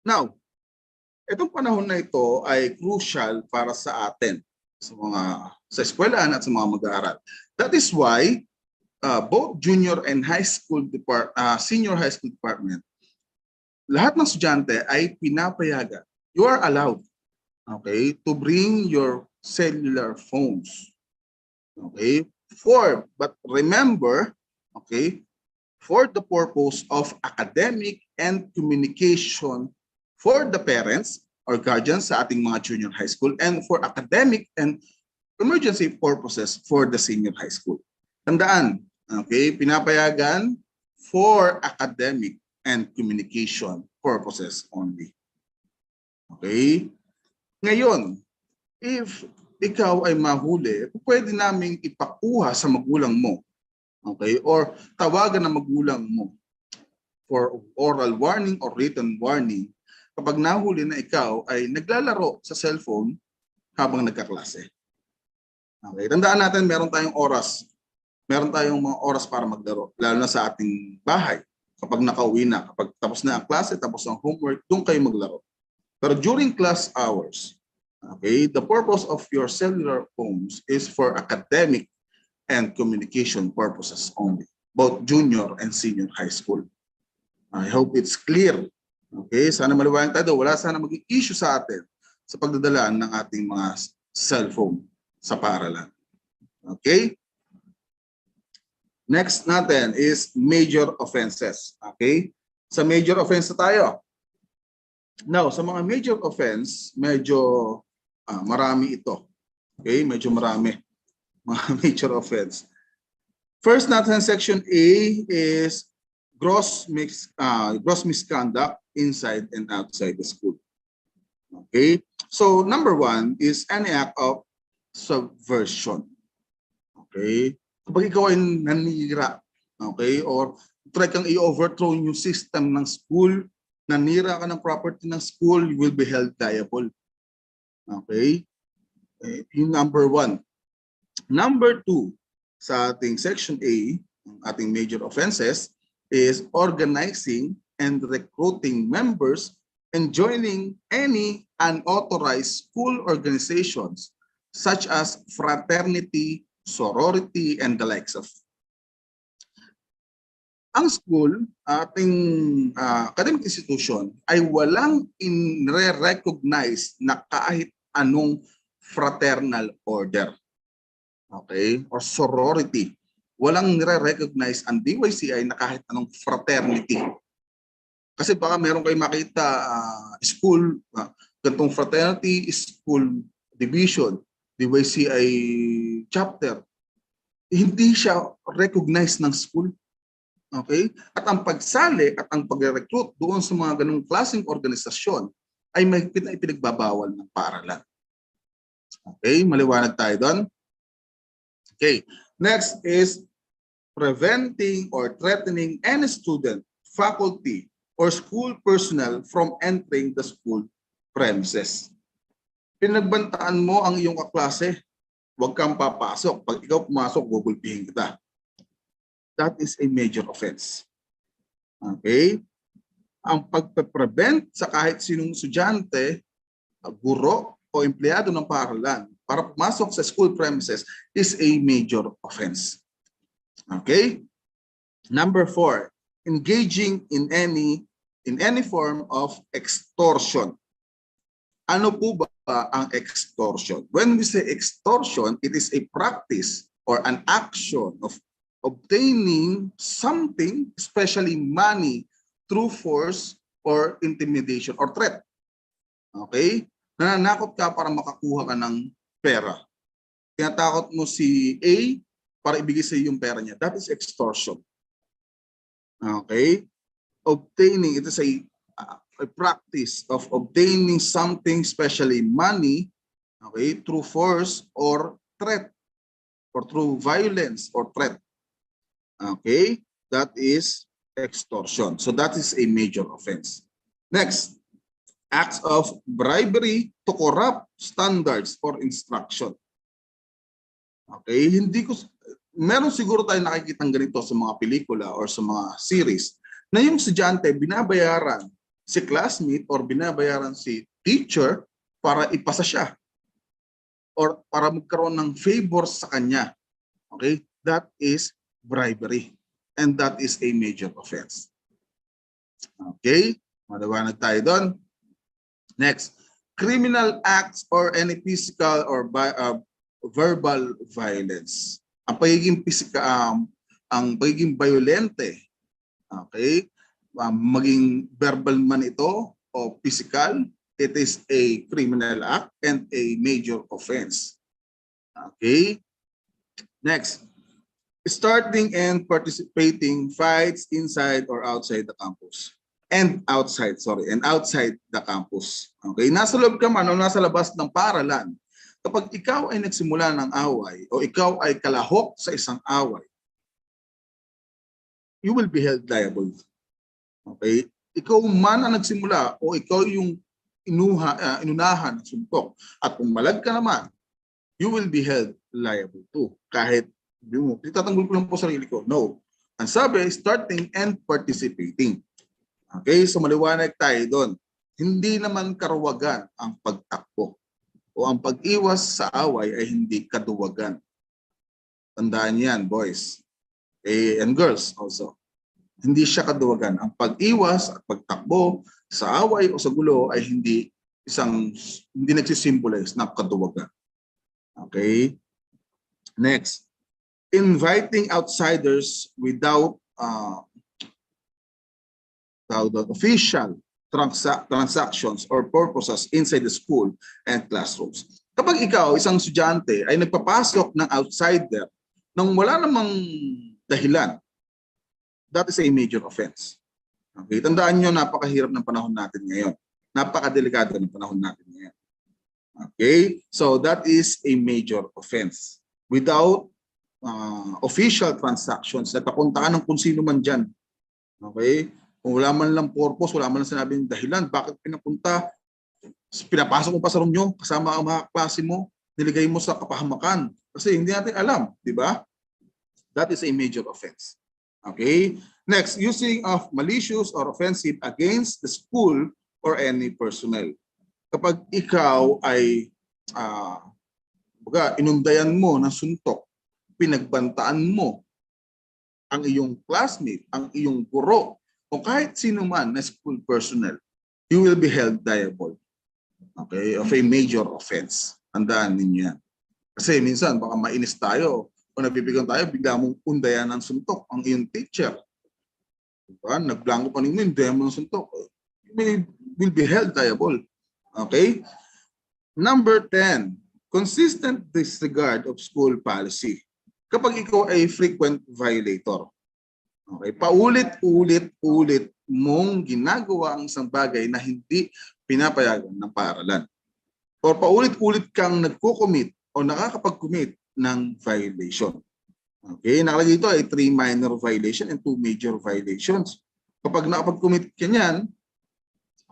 Speaker 16: Now, itong panahon na ito ay crucial para sa atin, sa eskwelahan at sa mga mag-aaral. That is why both junior and senior high school department, lahat ng estudyante ay pinapayagan. You are allowed, okay, to bring your cellular phones. Okay? But remember, okay, for the purpose of academic and communication for the parents or guardians sa ating mga junior high school, and for academic and emergency purposes for the senior high school. Tandaan, okay, pinapayagan for academic and communication purposes only. Okay? Ngayon, if ikaw ay mahuli, pwede naming ipakuha sa magulang mo. Okay? Or tawagan ng magulang mo for oral warning or written warning kapag nahuli na ikaw ay naglalaro sa cellphone habang nagkaklase. Okay? Tandaan natin, meron tayong oras. Meron tayong mga oras para maglaro, lalo na sa ating bahay. Kapag nakauwi na, kapag tapos na ang klase, tapos ang homework, doon kayo maglaro. Pero during class hours, okay, the purpose of your cellular phones is for academic and communication purposes only, both junior and senior high school. I hope it's clear. Okay, sana maliwanag tayo. Wala sana maging issue sa atin sa pagdadala ng ating mga cellphone sa paaralan. Okay? Next natin is major offenses. Okay? Sa major offense tayo. Now, sa mga major offense, medyo marami ito. Okay? Medyo marami. Mga major offense. First natin, section A is gross misconduct inside and outside the school. Okay? So, number one is any act of subversion. Okay? Kapag ikaw ay nanira, okay, or try kang i-overthrow yung system ng school, nanira ka ng property ng school, you will be held liable. Okay? Yung number one. Number two, sa ating section A, ang ating major offenses, is organizing and recruiting members and joining any unauthorized school organizations such as fraternity, sorority, and the likes of. Ang school, ating academic institution, ay walang in-recognize na kahit anong fraternal order. Okay? Or sorority. Walang nire-recognize ang DYCI na kahit anong fraternity. Kasi baka meron kayo makita school, gantong fraternity, school division, DYCI chapter. Hindi siya recognized ng school. Okay? At ang pagsali at ang pag-recruit doon sa mga ganung klaseng organisasyon ay mahigpit na ipinagbabawal ng paaralan. Okay? Maliwanag tayo doon. Okay. Next is preventing or threatening any student, faculty, or school personnel from entering the school premises. Pinagbantaan mo ang iyong kaklase, huwag kang papasok. Pag ikaw pumasok, gugulpihin kita. That is a major offense. Okay? Ang pagpe-prevent sa kahit sinong estudyante, guro o empleyado ng paaralan para pumasok sa school premises is a major offense. Okay? Number 4, engaging in any form of extortion. Ano po ba ang extortion? When we say extortion, it is a practice or an action of obtaining something, especially money, through force or intimidation or threat. Okay? Nananakot ka para makakuha ka ng pera. Tinatakot mo si A para ibigay sa iyo yung pera niya. That is extortion. Okay? Obtaining, it is a practice of obtaining something, especially money, okay, through force or threat, or through violence or threat. Okay, that is extortion. So that is a major offense. Next, acts of bribery to corrupt standards or instruction. Okay, meron siguro tayo nakikitang ganito sa mga pelikula or sa mga series na yung estudyante binabayaran si classmate or binabayaran si teacher para ipasa siya or para magkaroon ng favor sa kanya. Okay, that is bribery, and that is a major offense. Okay, maliwanag tayo doon. Next, criminal acts or any physical or verbal violence. Ang pagiging violente, okay, maging verbal man ito o physical, it is a criminal act and a major offense. Okay, next, starting and participating fights inside or outside the campus. And outside the campus. Okay, nasa loob ka man o nasa labas ng paaralan, kapag ikaw ay nagsimula ng away o ikaw ay kalahok sa isang away, you will be held liable. Okay, ikaw man ang nagsimula o ikaw yung inunahan ng suntok at kung malag ka naman, you will be held liable too. Kahit itatanggol ko lang po sarili ko. No. Ang sabi, starting and participating. Okay, so maliwanag tayo doon. Hindi naman karuwagan ang pagtakbo o ang pag-iwas sa away ay hindi kaduwagan. Tandaan yan, boys. And girls also. Hindi siya kaduwagan. Ang pag-iwas at pagtakbo sa away o sa gulo ay hindi nagsisimbolize na kaduwagan. Okay? Next. Inviting outsiders without official transactions or purposes inside the school and classrooms. Kapag ikaw, isang estudyante, ay nagpapasok ng outsider nang wala namang dahilan, that is a major offense. Okay? Tandaan nyo, napakahirap ng panahon natin ngayon. Napakadelikado ng panahon natin ngayon. Okay? So that is a major offense. Without official transactions, nagpapuntaan ng kung sino man dyan. Okay? Kung wala man lang purpose, wala man lang sinabing dahilan, bakit pinapunta, pinapasok mo pa sa room nyo, kasama ang mga klase mo, niligay mo sa kapahamakan. Kasi hindi natin alam, di ba? That is a major offense. Okay? Next, using of malicious or offensive against the school or any personnel. Kapag ikaw ay inundayan mo ng suntok, pinagbantaan mo ang iyong classmate, ang iyong guro, o kahit sino man na school personnel, you will be held liable, okay, of a major offense. Tandaan ninyo yan. Kasi minsan baka mainis tayo o nabibigan tayo, bigla mong undayan ng suntok ang iyong teacher. Diba? Nagblanko pa ninyo, undayan mo ng suntok. You will be held liable. Okay? Number 10, consistent disregard of school policy. Kapag ikaw ay frequent violator, okay, paulit-ulit mong ginagawa ang isang bagay na hindi pinapayagan ng paaralan. O paulit-ulit kang nagko-commit o nakakapag-commit ng violation. Okay, nakalagay ito ay 3 minor violation and 2 major violations. Kapag nakapag-commit ka niyan,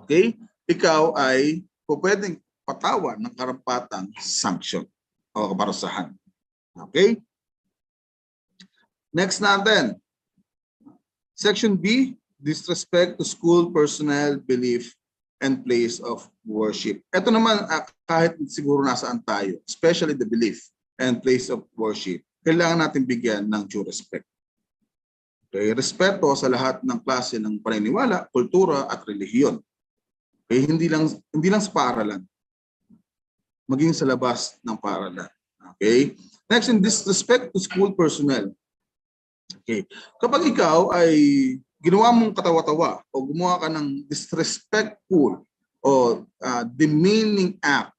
Speaker 16: okay, ikaw ay pwedeng patawan ng karampatang sanction o kaparusahan. Okay? Next natin. Section B, disrespect to school personnel, belief, and place of worship. Ito naman, kahit siguro nasaan tayo, especially the belief and place of worship, kailangan natin bigyan ng due respect. Okay? Respeto sa lahat ng klase ng paniniwala, kultura, at relihiyon. Okay? Hindi lang sa paaralan, maging sa labas ng paaralan. Okay? Next, in disrespect to school personnel. Okay. Kapag ikaw ay ginawa mong katawa-tawa o gumawa ka ng disrespectful o demeaning act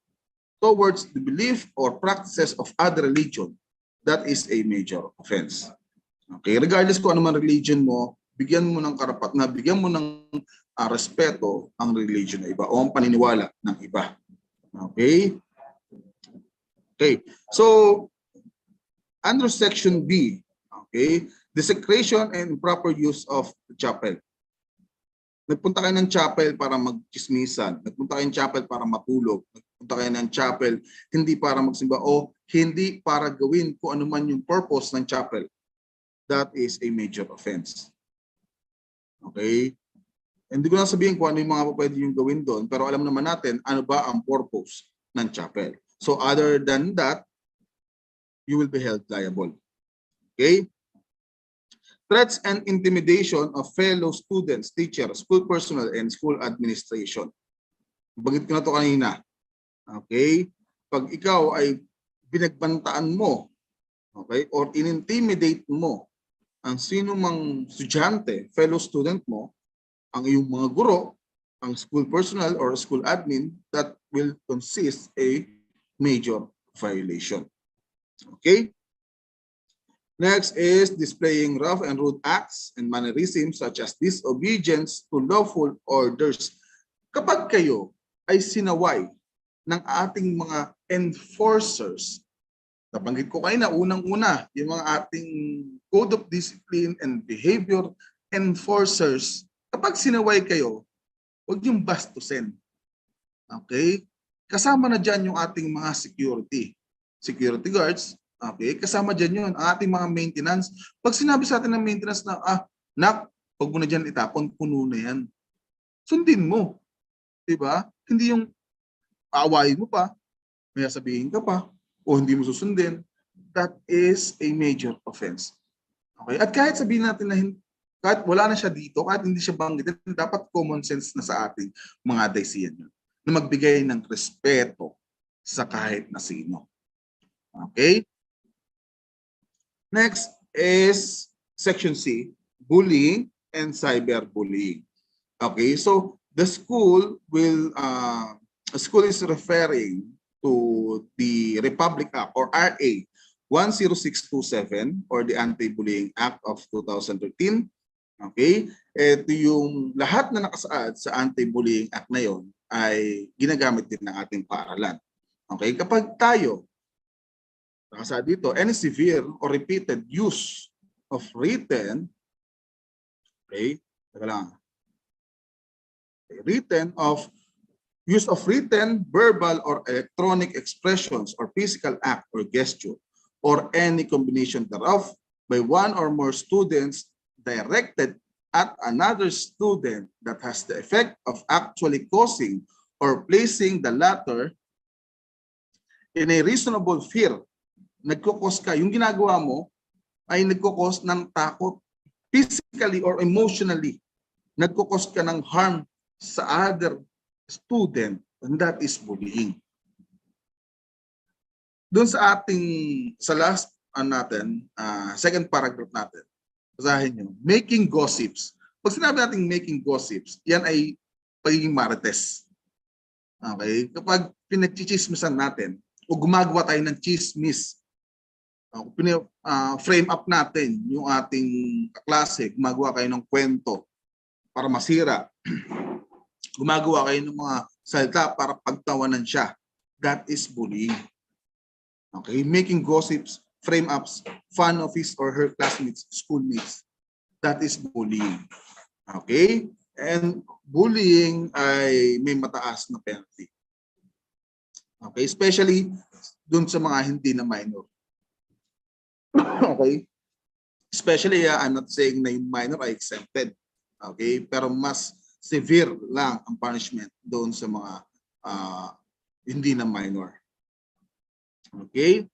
Speaker 16: towards the belief or practices of other religion, that is a major offense. Okay, regardless kung ano man religion mo, bigyan mo ng karapat na bigyan mo ng respeto ang religion ng iba o ang paniniwala ng iba. Okay? Okay. So, under section B, okay, desecration and improper use of the chapel. Nagpunta kayo ng chapel para magchismisan. Nagpunta kayo ng chapel para matulog. Nagpunta kayo ng chapel hindi para magsimba o hindi para gawin kung ano man yung purpose ng chapel. That is a major offense. Okay? Hindi ko na sabihin kung ano yung mga pwede yung gawin doon, pero alam naman natin ano ba ang purpose ng chapel. So other than that, you will be held liable. Okay? Threats and intimidation of fellow students, teachers, school personnel, and school administration. Bagit ko na ito kanina. Okay? Pag ikaw ay binagbantaan mo, okay, or in-intimidate mo ang sino mang estudyante, fellow student mo, ang iyong mga guro, ang school personnel or school admin, that will consist a major violation. Okay? Next is displaying rough and rude acts and mannerisms such as disobedience to lawful orders. Kapag kayo ay sinaway ng ating mga enforcers, nabanggit ko kayo na unang-una, yung mga ating code of discipline and behavior enforcers, kapag sinaway kayo, huwag yung bastusin. Okay? Kasama na dyan yung ating mga security guards. Okay, kasama dyan yun, ang ating mga maintenance. Pag sinabi sa atin ng maintenance na, nak, pag mo na dyan itapon, puno na yan. Sundin mo. Diba? Hindi yung aawain mo pa, may sabihin ka pa, o hindi mo susundin. That is a major offense. Okay? At kahit sabihin natin na kahit wala na siya dito, kahit hindi siya banggitin, dapat common sense na sa ating mga daisiyan yun, na magbigay ng respeto sa kahit na sino. Okay? Next is section C, bullying and cyberbullying. Okay, so the school is referring to the Republic Act or RA 10627 or the Anti-Bullying Act of 2013. Okay, ito yung lahat na nakasaad sa Anti-Bullying Act na yon ay ginagamit din ng ating paaralan. Okay, kapag tayo nakasaad dito, any severe or repeated use of written, okay, use of written, verbal, or electronic expressions or physical act or gesture, or any combination thereof by one or more students directed at another student that has the effect of actually causing or placing the latter in a reasonable fear. Nagkukos ka, yung ginagawa mo ay nagkukos ng takot, physically or emotionally. Nagkukos ka ng harm sa other student, and that is bullying. Doon sa last natin, second paragraph natin, basahin nyo, making gossips. Pag sinabi natin making gossips, yan ay pagiging marites. Okay? Kapag pinagchichismisan natin, o gumagawa tayo ng chismis, frame up natin yung ating klase, gumagawa kayo ng kwento para masira, gumagawa kayo ng mga salita para pagtawanan siya, that is bullying. Okay? Making gossips, frame ups, fun of his or her classmates, schoolmates, that is bullying. Okay? And bullying ay may mataas na penalty. Okay? Especially dun sa mga hindi na minor. Okay? Especially, I'm not saying na yung minor ay exempted. Okay? Pero mas severe lang ang punishment doon sa mga hindi na minor. Okay?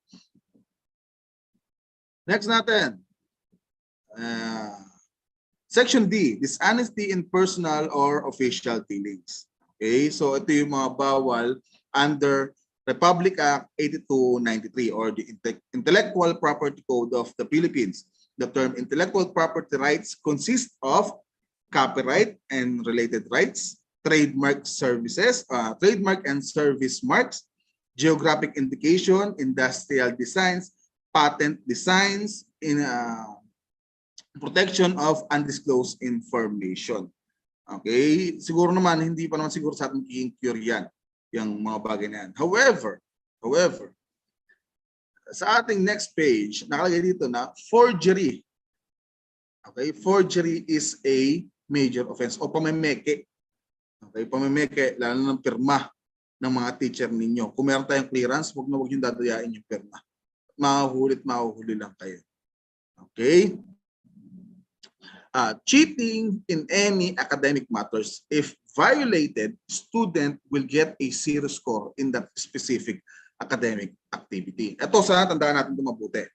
Speaker 16: Next natin. Section D, dishonesty in personal or official dealings. Okay? So ito yung mga bawal under Republic Act 8293 or the Intellectual Property Code of the Philippines. The term intellectual property rights consists of copyright and related rights, trademark services, trademark and service marks, geographic indication, industrial designs, patent designs, in protection of undisclosed information. Okay? Siguro naman, hindi pa naman siguro sa ating i-incure yan, yung mga bagay na yan. However, sa ating next page, nakalagay dito na forgery. Okay? Forgery is a major offense o pamemeke. Okay? Pamemeke, lalo ng pirma ng mga teacher ninyo. Kung meron tayong clearance, huwag yung dadayain yung pirma. Mahuhuli lang kayo. Okay? Cheating in any academic matters, if violated, student will get a 0 score in that specific academic activity. Ito sana tandaan natin ito mabuti.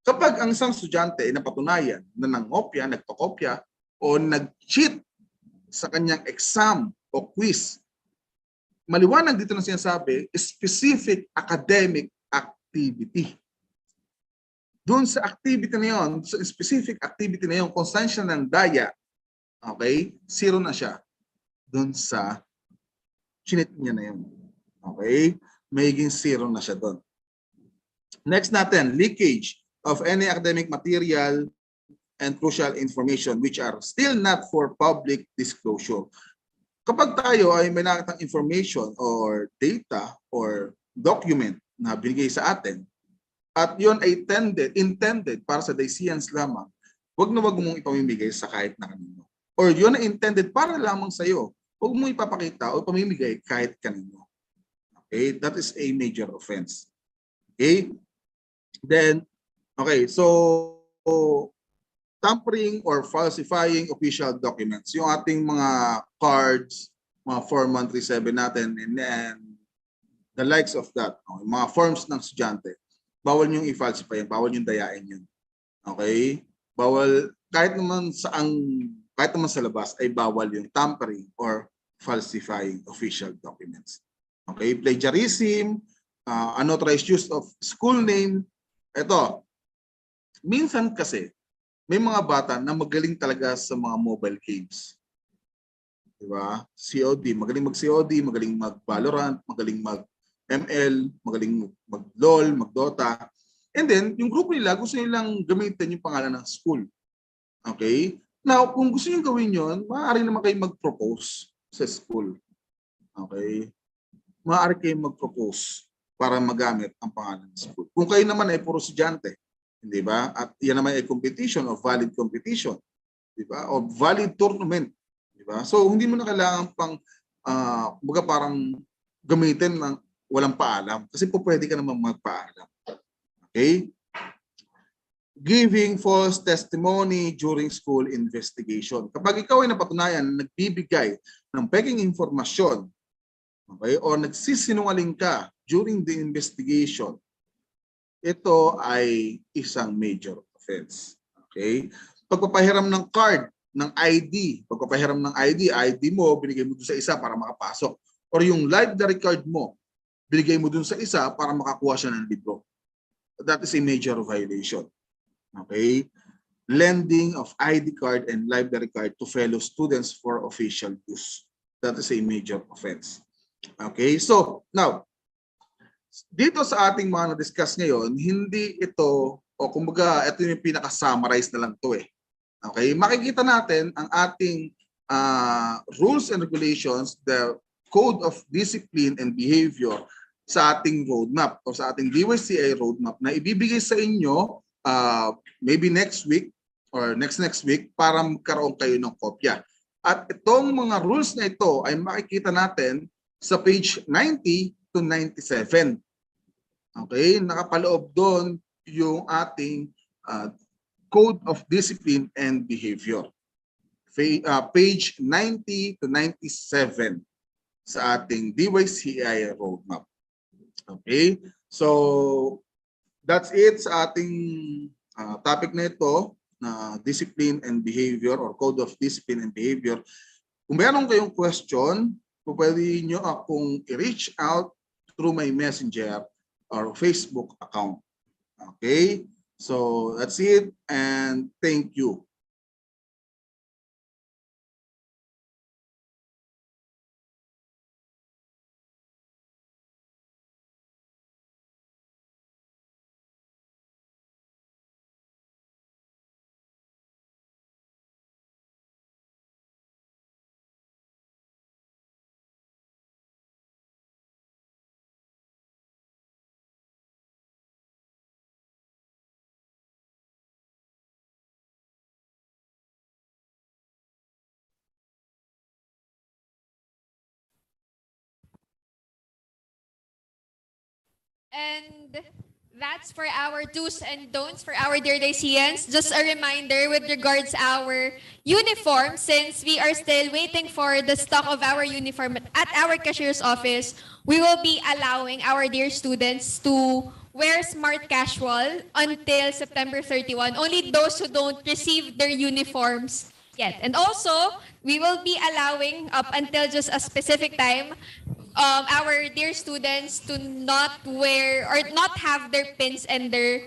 Speaker 16: Kapag ang isang estudyante ay napatunayan na nangopya, nagpakopya, o nag-cheat sa kanyang exam o quiz, maliwanag dito na sinasabi, specific academic activity. Doon sa activity na yun, sa specific activity na yun, kung saan siya ng daya, okay, 0 na siya doon sa chinit niya na yun. Okay? Magiging 0 na siya doon. Next natin, leakage of any academic material and crucial information which are still not for public disclosure. Kapag tayo ay may nakitang information or data or document na binigay sa atin, at yun ay intended para sa Daisians lamang, wag mong ipamimigay sa kahit na kanino. Or yun ay intended para lamang sa iyo, wag mo ipapakita o ipamimigay kahit kanino. Okay, that is a major offense. Okay? Then, okay, so tampering or falsifying official documents. Yung ating mga cards, mga Form 137 natin, and then the likes of that, okay, mga forms ng estudyante. Bawal niyong i-falsify, bawal niyong dayain yun. Okay? Bawal, kahit naman sa labas ay bawal yung tampering or falsifying official documents. Okay? Plagiarism, unauthorized use of school name. Ito, minsan kasi, may mga bata na magaling talaga sa mga mobile games. Diba? COD, magaling mag-COD, magaling mag-Valorant, magaling mag-ML, magaling mag-LOL, mag-Dota. And then, yung grupo nila, gusto nilang gamitin yung pangalan ng school. Okay? Now, kung gusto nyo gawin yun, maaari naman kayo mag-propose sa school. Okay? Maaari kayo mag-propose para magamit ang pangalan ng school. Kung kayo naman ay puro estudyante, di ba? At yan naman ay competition o valid competition, di ba? O valid tournament, di ba? So hindi mo na kailangan pang parang gamitin ng walang paalam kasi po pwede ka naman magpaalam. Okay? giving false testimony during school investigation. Kapag ikaw ay napatunayan na nagbibigay ng peking informasyon, okay, o nagsisinungaling ka during the investigation, ito ay isang major offense. Okay? Pagpapahiram ng card, ng ID, pagpapahiram ng ID mo, binigay mo dun sa isa para makapasok. Or yung library card mo, binigay mo dun sa isa para makakuha siya ng libro. That is a major violation. Okay? Lending of ID card and library card to fellow students for official use. That is a major offense. Okay? So, now, dito sa ating mga na-discuss ngayon, hindi ito, o kumbaga, ito yung pinaka-summarize na lang to eh. Okay? Makikita natin ang ating rules and regulations, the Code of Discipline and Behavior sa ating roadmap o sa ating DYCI roadmap na ibibigay sa inyo maybe next week or next week para magkaroon kayo ng kopya. At itong mga rules na ito ay makikita natin sa page 90 to 97. Okay? Nakapaloob doon yung ating Code of Discipline and Behavior. Page 90 to 97 sa ating DYCI roadmap. Okay? So, that's it sa ating topic na ito, na Discipline and Behavior or Code of Discipline and Behavior. Kung meron kayong question, pwede nyo akong i-reach out through my messenger or Facebook account. Okay? So, that's it and thank you.
Speaker 13: And that's for our do's and don'ts for our dear Dacians. Just a reminder with regards our uniform, since we are still waiting for the stock of our uniform at our cashier's office, we will be allowing our dear students to wear smart casual until September 31. Only those who don't receive their uniforms yet. And also, we will be allowing up until just a specific time our dear students to not wear or not have their pins and their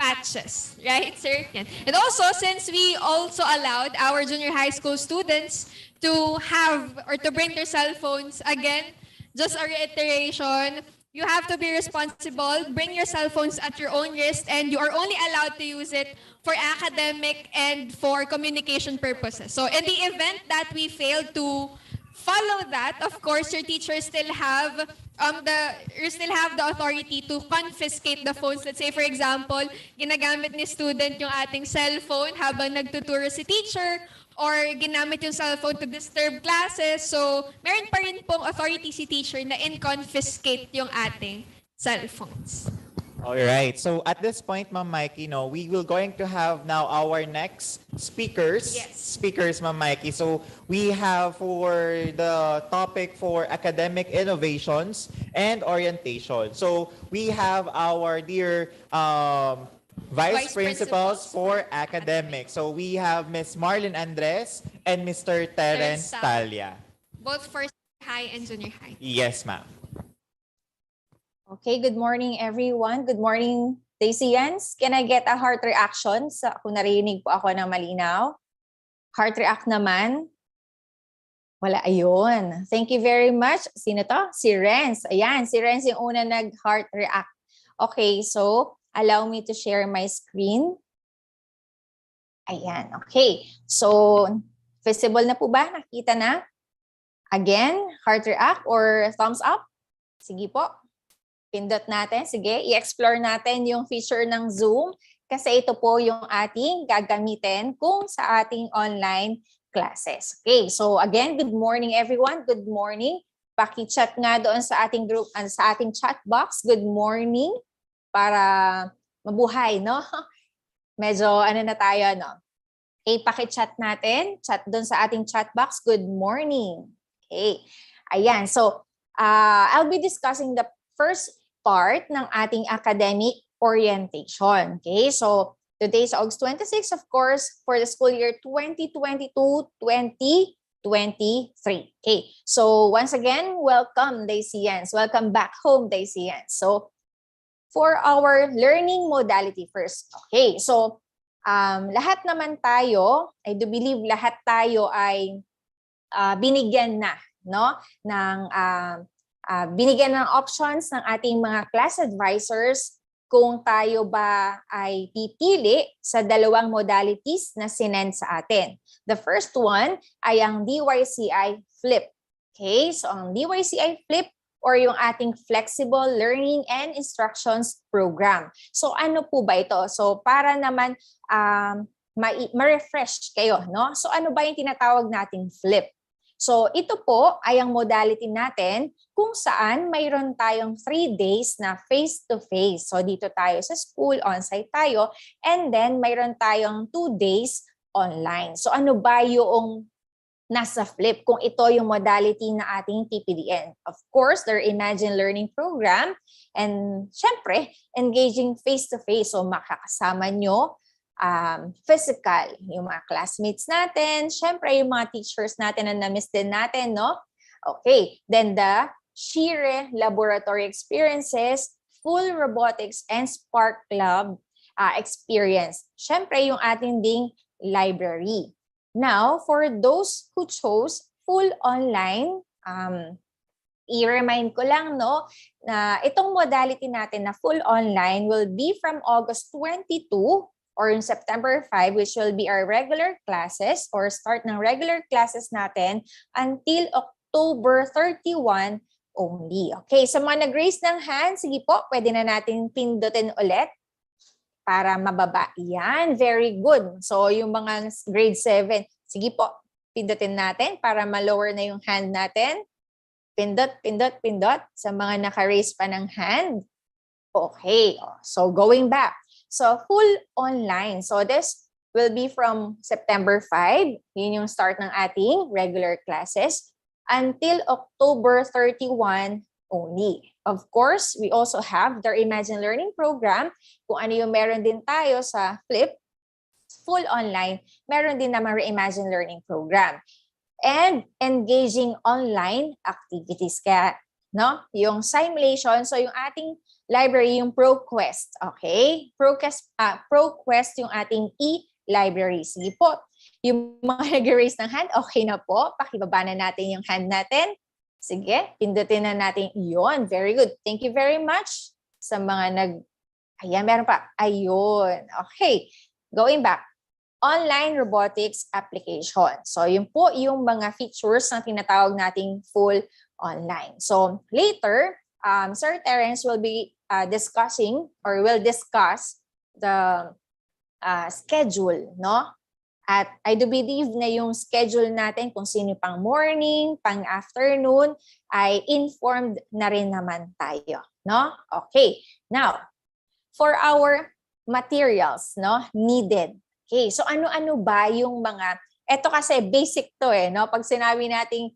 Speaker 13: patches, right, sir? Yan. And also, since we also allowed our junior high school students to have or to bring their cell phones, again, just a reiteration, you have to be responsible, bring your cell phones at your own risk, and you are only allowed to use it for academic and for communication purposes. So in the event that we fail to follow that, of course, your teachers still have the authority to confiscate the phones. Let's say, for example, ginagamit ni student yung ating cellphone habang nagtuturo si teacher, or ginamit yung cellphone to disturb classes. So, meron pa rin pong authority si teacher na in-confiscate yung ating cellphones.
Speaker 12: All right. So at this point, Ma'am Mikey, we will going to have now our next speakers.
Speaker 13: Yes.
Speaker 12: Speakers, Ma'am Mikey. So we have for the topic for academic innovations and orientation. So we have our dear Vice Principals for academics. So we have Ms. Marlene Andres and Mr. Terence Talia.
Speaker 13: Both for high and junior high.
Speaker 12: Yes, ma'am.
Speaker 17: Okay, good morning everyone. Good morning, Dacians. Can I get a heart reaction kung narinig po ako ng malinaw? Heart react naman. Wala, ayun. Thank you very much. Sino to? Si Renz. Ayan, si Renz yung una nag-heart react. Okay, so allow me to share my screen. Ayan, okay. So, visible na po ba? Nakita na? Again, heart react or thumbs up? Sige po. Pindot natin. Sige, i-explore natin yung feature ng Zoom kasi ito po yung ating gagamitin kung sa ating online classes. Okay, so again, good morning everyone. Good morning. Paki-chat nga doon sa ating group, sa ating chat box. Good morning para mabuhay, no? medyo ano na tayo, no? Okay, paki-chat natin. Chat doon sa ating chat box. Good morning. Okay. Ayan. So, I'll be discussing the first part ng ating academic orientation. Okay. So, today is August 26, of course, for the school year 2022-2023. Okay. So, once again, welcome, Daisians. Welcome back home, Daisians. So, for our learning modality first. Okay. So, lahat naman tayo, I do believe lahat tayo ay binigyan na, no, ng binigyan ng options ng ating mga class advisors kung tayo ba ay pipili sa dalawang modalities na sinend sa atin. The first one ay ang DYCI Flip. Okay, so ang DYCI Flip or yung ating Flexible Learning and Instructions Program. So ano po ba ito? So para naman ma-refresh kayo, no? So ano ba yung tinatawag nating flip? So ito po ay ang modality natin kung saan mayroon tayong 3 days na face-to-face. So dito tayo sa school, on-site tayo, and then mayroon tayong 2 days online. So ano ba yung nasa flip kung ito yung modality na ating PPDN? Of course, their Imagine Learning Program, and syempre, engaging face-to-face. So makakasama nyo physical, yung mga classmates natin, syempre yung mga teachers natin na na-miss din natin, no? Okay, then the Shire Laboratory Experiences, Full Robotics and Spark Club experience. Syempre yung ating ding library. Now, for those who chose full online, i-remind ko lang, no, na itong modality natin na full online will be from August 22 or in September 5, which will be our regular classes or start ng regular classes natin until October 31 only. Okay, sa mga nag-raise ng hand, sige po, pwede na natin pindutin ulit para mababa. Yan, very good. So, yung mga grade 7, sige po, pindutin natin para ma-lower na yung hand natin. Pindot, pindot, pindot sa mga naka-raise pa ng hand. Okay, so going back. So, full online. So, this will be from September 5. Yun yung start ng ating regular classes until October 31 only. Of course, we also have their Imagine Learning Program. Kung ano yung meron din tayo sa Flip, full online, meron din naman Reimagine Learning Program. And engaging online activities. Kaya, no, yung simulation, so yung ating library, yung ProQuest, okay? ProQuest yung ating e-library. Sige po, yung mga nag-raise ng hand, okay na po. Pakibaba na natin yung hand natin. Sige, pindutin na natin iyon. Very good. Thank you very much sa mga ayan, meron pa. Ayun. Okay. Going back. Online robotics application. So, yun po yung mga features na tinatawag nating full online. So, later, Sir Terence will be discussing or will discuss the schedule, no? At I do believe na yung schedule natin kung sino pang morning, pang afternoon, ay informed na rin naman tayo, no? Okay. Now, for our materials, no, needed. Okay, so ano-ano ba yung mga, eto kasi basic to no? Pag sinabi nating,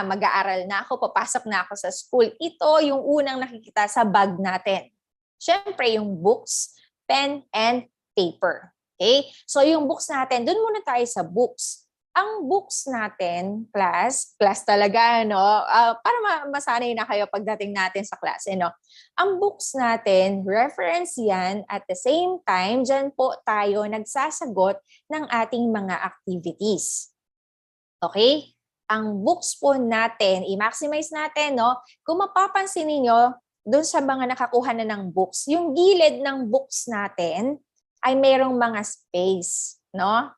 Speaker 17: mag-aaral na ako, papasok na ako sa school, ito yung unang nakikita sa bag natin. Siyempre, yung books, pen, and paper. Okay? So, yung books natin, dun muna tayo sa books. Ang books natin, class talaga, no? Para masanay na kayo pagdating natin sa klase, no? Ang books natin, reference yan, at the same time, dyan po tayo nagsasagot ng ating mga activities. Okay? Ang books po natin, i-maximize natin, no? Kung mapapansin niyo doon sa mga nakakuha na ng books, yung gilid ng books natin ay mayroong mga space, no?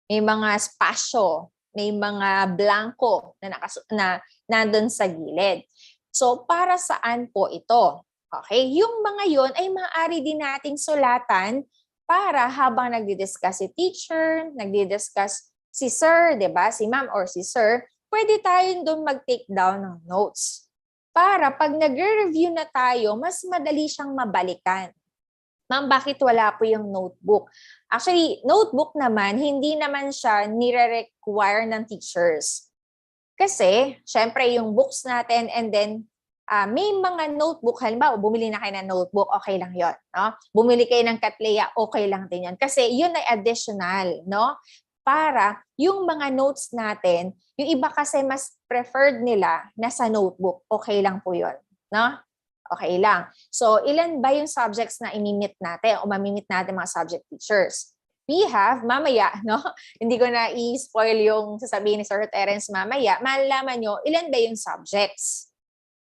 Speaker 17: May mga spasyo, may mga blanco na nandun sa gilid. So, para saan po ito? Okay? Yung mga yon ay maaari din nating sulatan para habang nagdi-discuss si teacher, nagdi-discuss si sir, di ba? Si ma'am or si sir, pwede tayong doon mag-take down ng notes. Para pag nag-review na tayo, mas madali siyang mabalikan. Ma'am, bakit wala po yung notebook? Actually, notebook naman, hindi naman siya nire-require ng teachers. Kasi, syempre, yung books natin and then may mga notebook, halimbawa, bumili na kayo ng notebook, okay lang yon, no? Bumili kayo ng Katleya, okay lang din yon. Kasi yun ay additional, no? Para yung mga notes natin, yung iba kasi mas preferred nila na sa notebook, okay lang po yon, no? Okay lang. So, ilan ba yung subjects na imimit natin o mamimit natin mga subject teachers? We have, mamaya, no? Hindi ko na i-spoil yung sasabihin ni Sir Terence mamaya. Malalaman nyo, ilan ba yung subjects?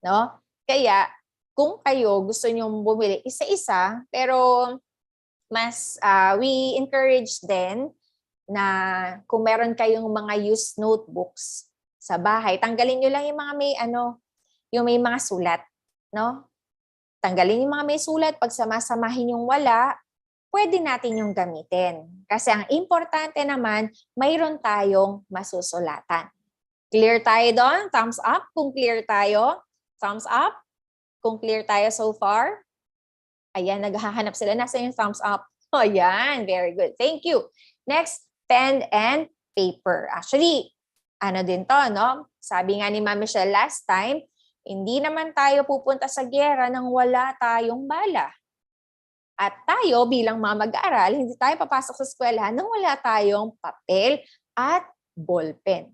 Speaker 17: No? Kaya, kung kayo gusto nyo bumili isa-isa, pero mas we encourage din na kung meron kayong mga used notebooks sa bahay, tanggalin nyo lang yung mga may, yung may mga sulat. No? Tanggalin yung mga may sulat, pag samasamahin yung wala, pwede natin yung gamitin. Kasi ang importante naman, mayroon tayong masusulatan. Clear tayo doon? Thumbs up kung clear tayo. Thumbs up kung clear tayo so far. Ayan, naghahanap sila. Nasa yung thumbs up? Oh, ayan. Very good. Thank you. Next, pen and paper. Actually, din to, no? Sabi nga ni Ma'am Michelle last time, hindi naman tayo pupunta sa giyera nang wala tayong bala. At tayo bilang mga mag-aaral, hindi tayo papasok sa eskwela nang wala tayong papel at ballpen.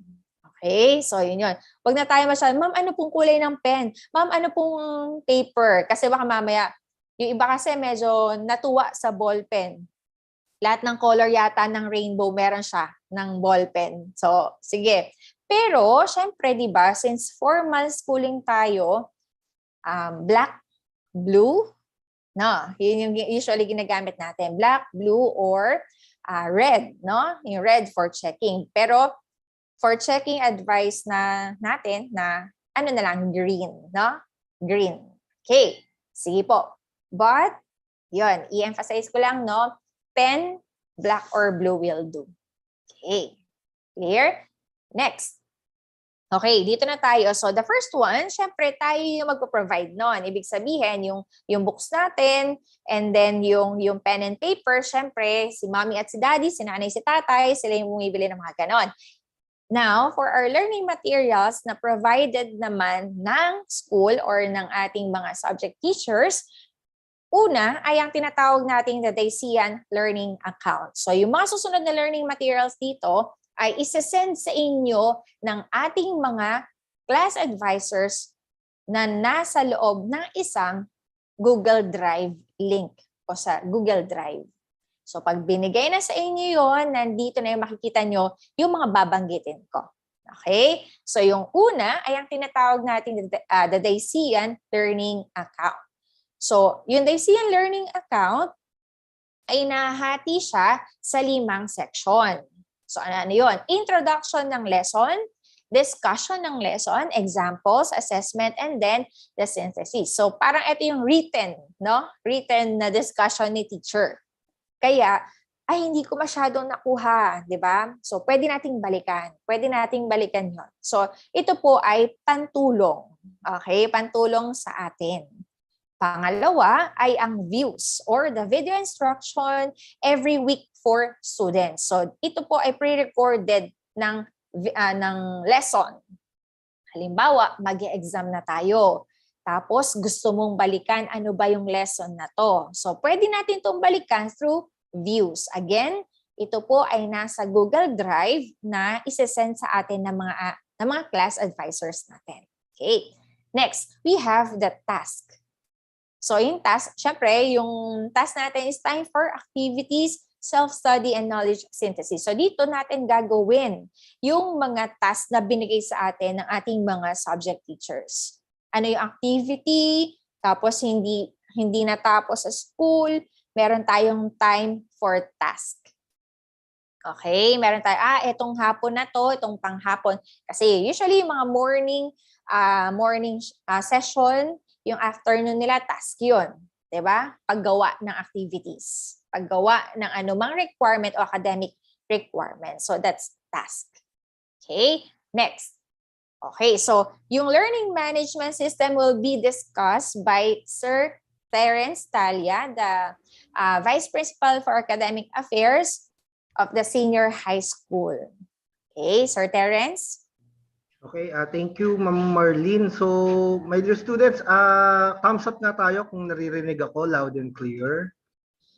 Speaker 17: Okay? So, yun yun. Huwag na tayo masyadong, ma'am, ano pong kulay ng pen? Ma'am, ano pong paper? Kasi baka mamaya, yung iba kasi medyo natuwa sa ballpen. Lahat ng color yata ng rainbow, meron siya ng ballpen. So, sige. Pero, syempre, di ba, since formal schooling tayo, black, blue, no? Yun yung usually ginagamit natin. Black, blue, or red, no? Yung red for checking. Pero, for checking, advice na natin na, na lang, green, no? Green. Okay. Sige po. But, yun, i-emphasize ko lang, no? Pen, black, or blue will do. Okay. Clear? Next. Okay, dito na tayo. So, the first one, syempre, tayo yung magpo-provide nun. Ibig sabihin, yung books natin, and then yung pen and paper, syempre, si mommy at si daddy, si nanay, si tatay, sila yung bumibili ng mga ganon. Now, for our learning materials na provided naman ng school or ng ating mga subject teachers, una ay ang tinatawag nating the Daisian Learning Account. So, yung mga susunod na learning materials dito, ay isesend sa inyo ng ating mga class advisors na nasa loob ng isang Google Drive link o sa Google Drive. So pag binigay na sa inyo yon, nandito na yung makikita nyo yung mga babanggitin ko. Okay? So yung una ay ang tinatawag natin the Daisian Learning Account. So yung Daisian Learning Account ay nahati siya sa 5 section. So ano yun? Introduction ng lesson, discussion ng lesson, examples, assessment, and then the synthesis. So parang ito yung written, no? Written na discussion ni teacher. Kaya, hindi ko masyadong nakuha, di ba? So pwede nating balikan. Pwede nating balikan yun. So ito po ay pantulong. Okay? Pantulong sa atin. Pangalawa ay ang views or the video instruction every week for students. So ito po ay pre-recorded ng lesson. Halimbawa, mag-e-exam na tayo. Tapos gusto mong balikan ano ba yung lesson na to. So pwede natin itong balikan through views. Again, ito po ay nasa Google Drive na isesend sa atin ng mga class advisors natin. Okay. Next, we have the task. So yung task, syempre, yung task natin is time for activities, self-study, and knowledge synthesis. So dito natin gagawin yung mga task na binigay sa atin ng ating mga subject teachers. Ano yung activity, tapos hindi natapos sa school, meron tayong time for task. Okay, meron tayo, itong hapon na to, itong panghapon. Kasi usually yung mga morning session, yung afternoon nila, task yun. Diba? Paggawa ng activities. Paggawa ng anumang requirement o academic requirement. So that's task. Okay? Next. Okay, so yung learning management system will be discussed by Sir Terence Talia, the Vice Principal for Academic Affairs of the Senior High School. Okay, Sir Terence.
Speaker 18: Okay, thank you, Ma'am Marlene. So, my dear students, thumbs up na tayo kung naririnig ako loud and clear.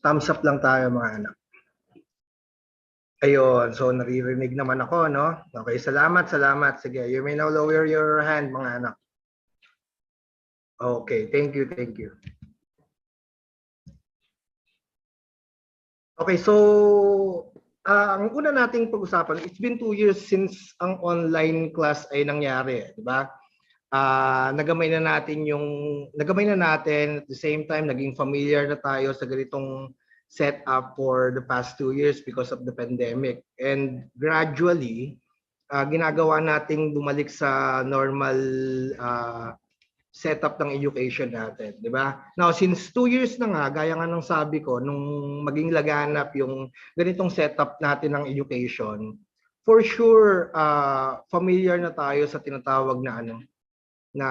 Speaker 18: Thumbs up lang tayo, mga anak. Ayun, so naririnig naman ako, no? Okay, salamat. Sige, you may now lower your hand, mga anak. Okay, thank you. Okay, so ang una nating pag-usapan, it's been 2 years since ang online class ay nangyari, di ba? Nagamay na natin at the same time naging familiar na tayo sa ganitong setup for the past 2 years because of the pandemic. And gradually, ginagawa nating bumalik sa normal setup ng education natin, di ba? Now, since 2 years na nga, gaya nga ng sabi ko, nung maging laganap yung ganitong setup natin ng education, for sure, familiar na tayo sa tinatawag na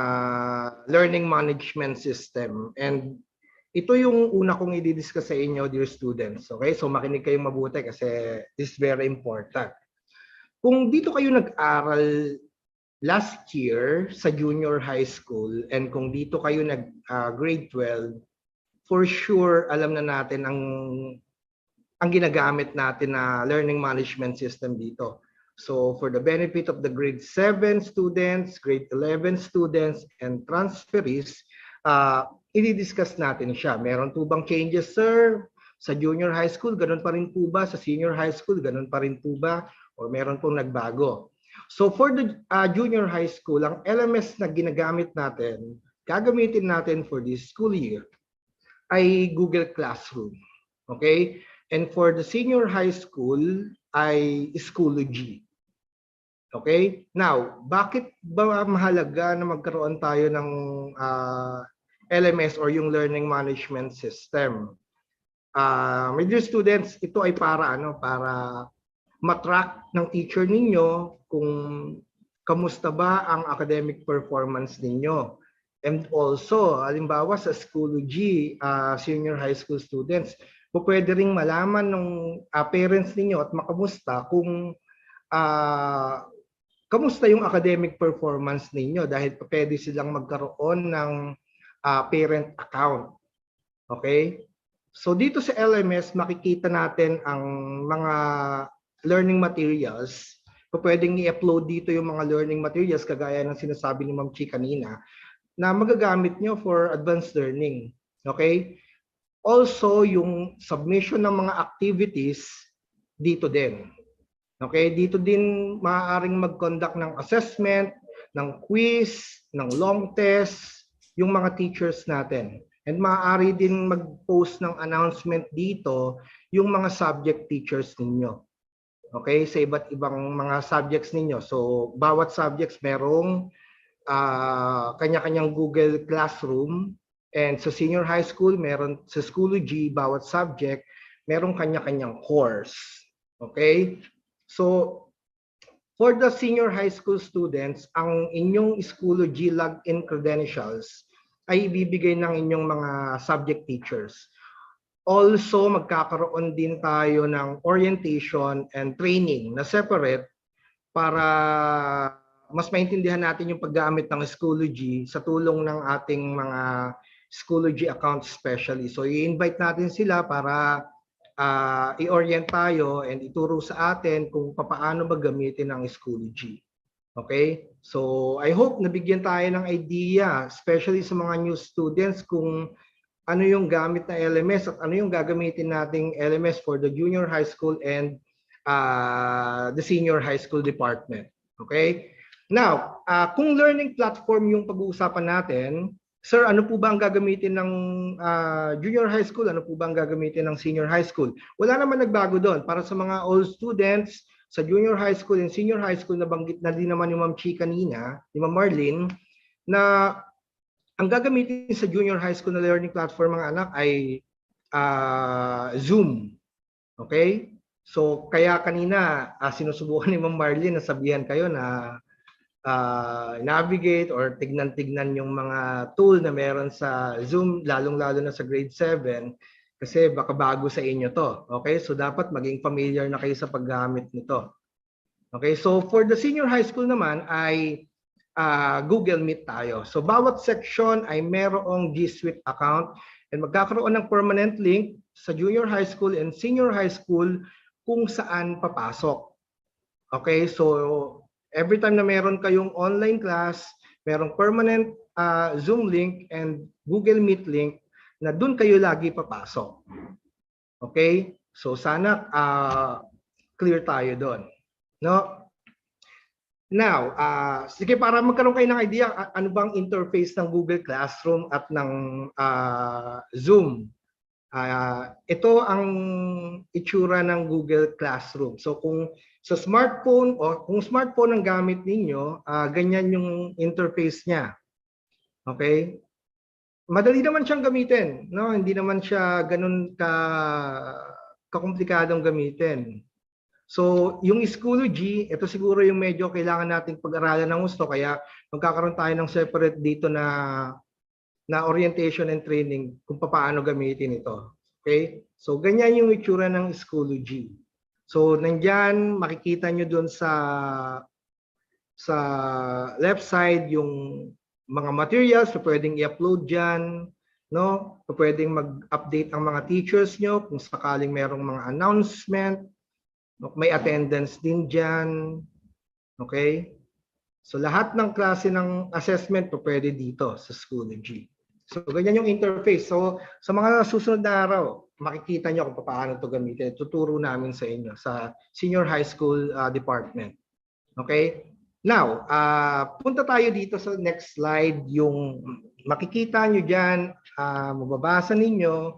Speaker 18: learning management system. And ito yung una kong i-discuss sa inyo, dear students. Okay? So makinig kayong mabuti kasi this is very important. Kung dito kayo nag-aral last year sa junior high school and kung dito kayo nag grade 12, for sure alam na natin ang ginagamit natin na learning management system dito. So for the benefit of the grade 7 students, grade 11 students, and transferees, i-discuss natin siya. Meron po bang changes, sir? Sa junior high school, ganun pa rin po ba? Sa senior high school, ganun pa rin po ba? O meron pong nagbago? So for the junior high school, ang LMS na ginagamit natin, gagamitin natin for this school year, ay Google Classroom. Okay? And for the senior high school, ay Schoology. Okay? Now, bakit ba mahalaga na magkaroon tayo ng LMS or yung learning management system? My dear students, ito ay para matrack ng teacher ninyo kung kamusta ba ang academic performance ninyo. And also, halimbawa sa Schoology, senior high school students, pwede ring malaman ng parents ninyo at makamusta kung kamusta yung academic performance ninyo dahil pwede silang magkaroon ng parent account. Okay? So dito sa LMS, makikita natin ang mga learning materials. Pwedeng i-upload dito yung mga learning materials kagaya ng sinasabi ni Ma'am Chi kanina na magagamit nyo for advanced learning. Okay? Also, yung submission ng mga activities dito din. Okay? Dito din maaaring mag-conduct ng assessment, ng quiz, ng long test, yung mga teachers natin. And maaari din mag-post ng announcement dito yung mga subject teachers ninyo. Okay, sa iba't ibang mga subjects ninyo. So, bawat subjects merong kanya-kanyang Google Classroom. And sa senior high school, meron sa Schoology, bawat subject, merong kanya-kanyang course. Okay? So, for the senior high school students, ang inyong Schoology login credentials ay ibibigay ng inyong mga subject teachers. Also, magkakaroon din tayo ng orientation and training na separate para mas maintindihan natin yung paggamit ng Schoology sa tulong ng ating mga Schoology account specialist. So, i-invite natin sila para i-orient tayo and ituro sa atin kung paano maggamitin ng Schoology. Okay? So, I hope nabigyan tayo ng idea, especially sa mga new students, kung ano yung gamit na LMS at ano yung gagamitin nating LMS for the junior high school and the senior high school department. Okay? Now, kung learning platform yung pag-uusapan natin, sir, ano po ba ang gagamitin ng junior high school? Ano po ba ang gagamitin ng senior high school? Wala naman nagbago doon. Para sa mga old students sa junior high school and senior high school, nabanggit na din naman ni Ma'am Chi kanina, ni Ma'am Marlene, na ang gagamitin sa junior high school na learning platform mga anak ay Zoom. Okay? So kaya kanina sinusubukan ni Ma'am Marlene na sabihan kayo na navigate or tignan-tignan yung mga tool na meron sa Zoom, lalong-lalo na sa grade 7, kasi baka bago sa inyo to. Okay, so dapat maging familiar na kayo sa paggamit nito. Okay, so for the senior high school naman ay Google Meet tayo. So bawat section ay merong G Suite account and magkakaroon ng permanent link sa junior high school and senior high school kung saan papasok. Okay, so every time na meron kayong online class, merong permanent Zoom link and Google Meet link na dun kayo lagi papasok. Okay? So sana clear tayo doon. No? Now, sige, para magkaroon kayo ng idea ano bang interface ng Google Classroom at ng Zoom. Ito ang itsura ng Google Classroom. So kung sa smartphone o kung smartphone ang gamit ninyo, ganyan yung interface niya. Okay? Madali naman siyang gamitin, no? Hindi naman siya ganun kakomplikadong gamitin. So, yung Schoology, ito siguro yung medyo kailangan nating pag-aralan ng gusto, kaya magkakaroon tayo ng separate dito na orientation and training kung paano gamitin ito. Okay? So, ganyan yung itsura ng Schoology. So, nandyan, makikita nyo dun sa left side yung mga materials na pwedeng i-upload dyan, no? Pwedeng mag-update ang mga teachers nyo kung sakaling merong mga announcement. May attendance din dyan. Okay? So, lahat ng klase ng assessment pwede dito sa Schoology. So, ganyan yung interface. So, sa mga susunod na araw, makikita nyo kung paano ito gamitin. Tuturo namin sa inyo sa senior high school department. Okay? Now, punta tayo dito sa next slide. Yung makikita nyo dyan, mababasa ninyo,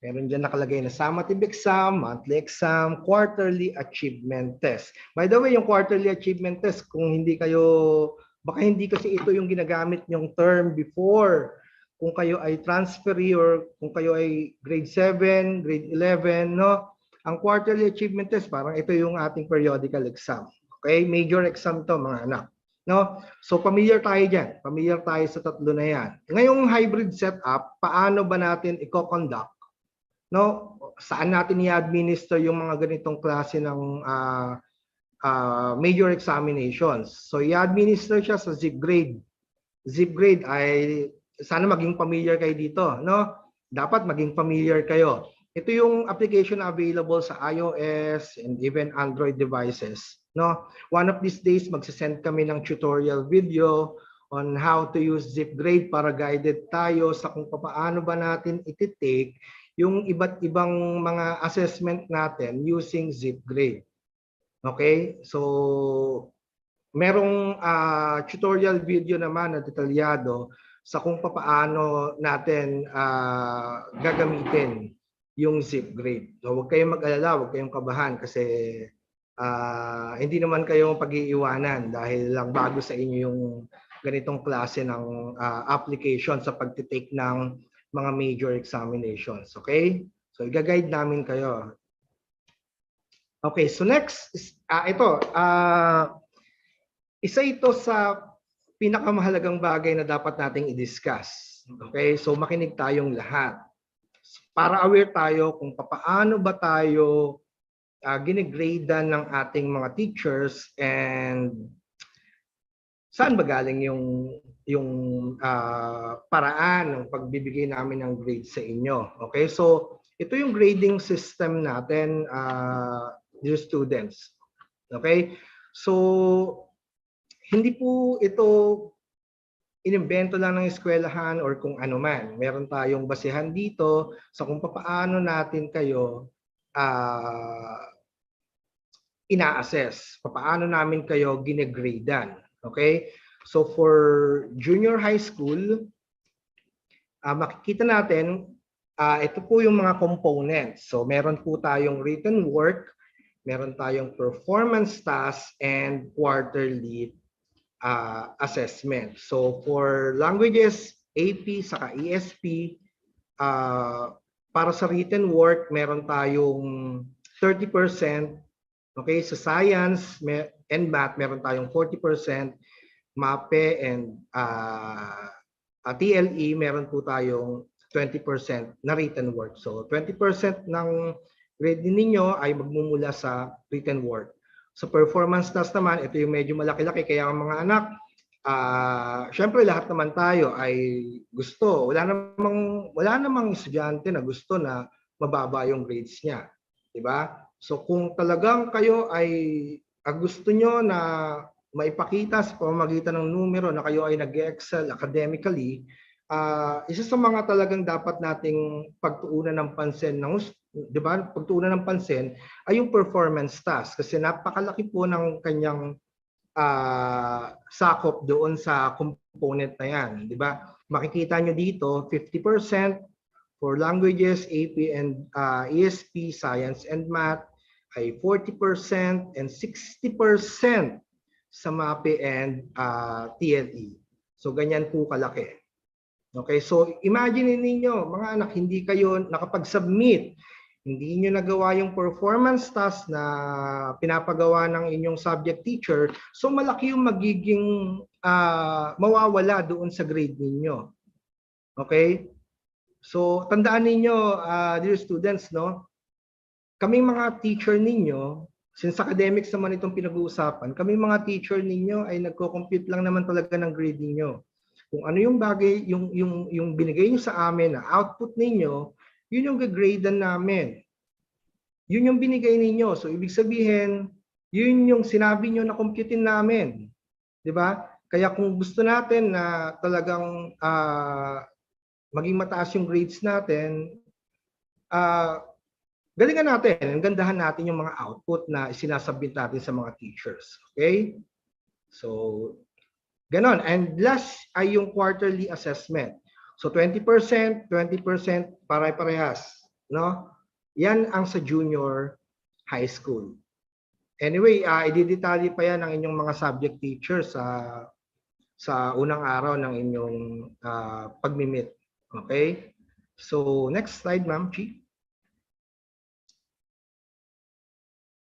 Speaker 18: meron dyan nakalagay na summative exam, monthly exam, quarterly achievement test. By the way, yung quarterly achievement test, kung hindi kayo, baka hindi kasi ito yung ginagamit yung term before. Kung kayo ay transferee or kung kayo ay grade 7, grade 11, no? Ang quarterly achievement test, parang ito yung ating periodical exam. Okay? Major exam to mga anak. No? So familiar tayo dyan. Familiar tayo sa tatlo na yan. Ngayong hybrid setup, paano ba natin i-conduct? No? Saan natin i-administer yung mga ganitong klase ng major examinations? So i-administer siya sa ZipGrade. ZipGrade ay sana maging familiar kayo dito, no? Dapat maging familiar kayo. Ito yung application available sa iOS and even Android devices, no? One of these days magsasend kami ng tutorial video on how to use ZipGrade para guided tayo sa kung paano ba natin iti-take yung iba't ibang mga assessment natin using ZipGrade. Okay? So, merong tutorial video naman na detalyado sa kung paano natin gagamitin yung ZipGrade. So, huwag kayong mag-alala, huwag kayong kabahan kasi hindi naman kayo pag-iiwanan dahil lang bago sa inyo yung ganitong klase ng application sa pagtitake ng mga major examinations. Okay? So, i-guide namin kayo. Okay, so next, isa ito sa pinakamahalagang bagay na dapat nating i-discuss. Okay? So makinig tayong lahat. Para aware tayo kung paano ba tayo gine-gradean ng ating mga teachers and saan ba galing yung paraan ng pagbibigay namin ng grade sa inyo. Okay? So ito yung grading system natin, dear students. Okay? So hindi po ito inimbento lang ng eskwelahan or kung ano man. Meron tayong basehan dito sa kung paano natin kayo ina-assess. Paano namin kayo gine-gradean. Okay? So for junior high school, makikita natin, ito po yung mga components. So meron po tayong written work, meron tayong performance task, and quarterly assessment. So for languages, AP saka ESP, para sa written work, meron tayong 30%. Okay, sa science and math, meron tayong 40%. MAPE and TLE, meron po tayong 20% na written work. So 20% ng grade ninyo ay magmumula sa written work. Sa performance task naman, ito yung medyo malaki-laki, kaya ang mga anak, syempre lahat naman tayo ay gusto. Wala namang estudyante na gusto na mababa yung grades niya. Diba? So kung talagang kayo ay gusto nyo na maipakita sa pamamagitan ng numero na kayo ay nag-excel academically, isa sa mga talagang dapat nating pagtuunan ng pansin ng, 'di ba? Pagtuunan ng pansin ay yung performance task kasi napakalaki po ng kanyang sakop doon sa component na 'yan, 'di ba? Makikita nyo dito 50% for languages, AP and ESP, science and math ay 40% and 60% sa MAPE and TLE. So ganyan po kalaki. Okay, so imagine ninyo, mga anak, hindi kayo nakapag-submit, hindi niyo nagawa yung performance task na pinapagawa ng inyong subject teacher, so malaki yung magiging mawawala doon sa grade ninyo. Okay? So tandaan ninyo, dear students, no? Kaming mga teacher ninyo, since academics naman itong pinag-uusapan, kaming mga teacher ninyo ay nagko-compute lang naman talaga ng grade ninyo. Kung ano yung bagay, yung binigay nyo sa amin na output ninyo, yun yung gagradean namin. Yun yung binigay ninyo. So ibig sabihin, yun yung sinabi nyo na computein namin. 'Di ba? Kaya kung gusto natin na talagang maging mataas yung grades natin, galingan natin, gandahan natin yung mga output na sinasubmit natin sa mga teachers. Okay? So, ganon. And last ay yung quarterly assessment. So 20%, 20%, pare-parehas, no? Yan ang sa junior high school. Anyway, i-detalye pa yan ng inyong mga subject teachers sa unang araw ng inyong pag-meet. Okay? So next slide, Ma'am Chi.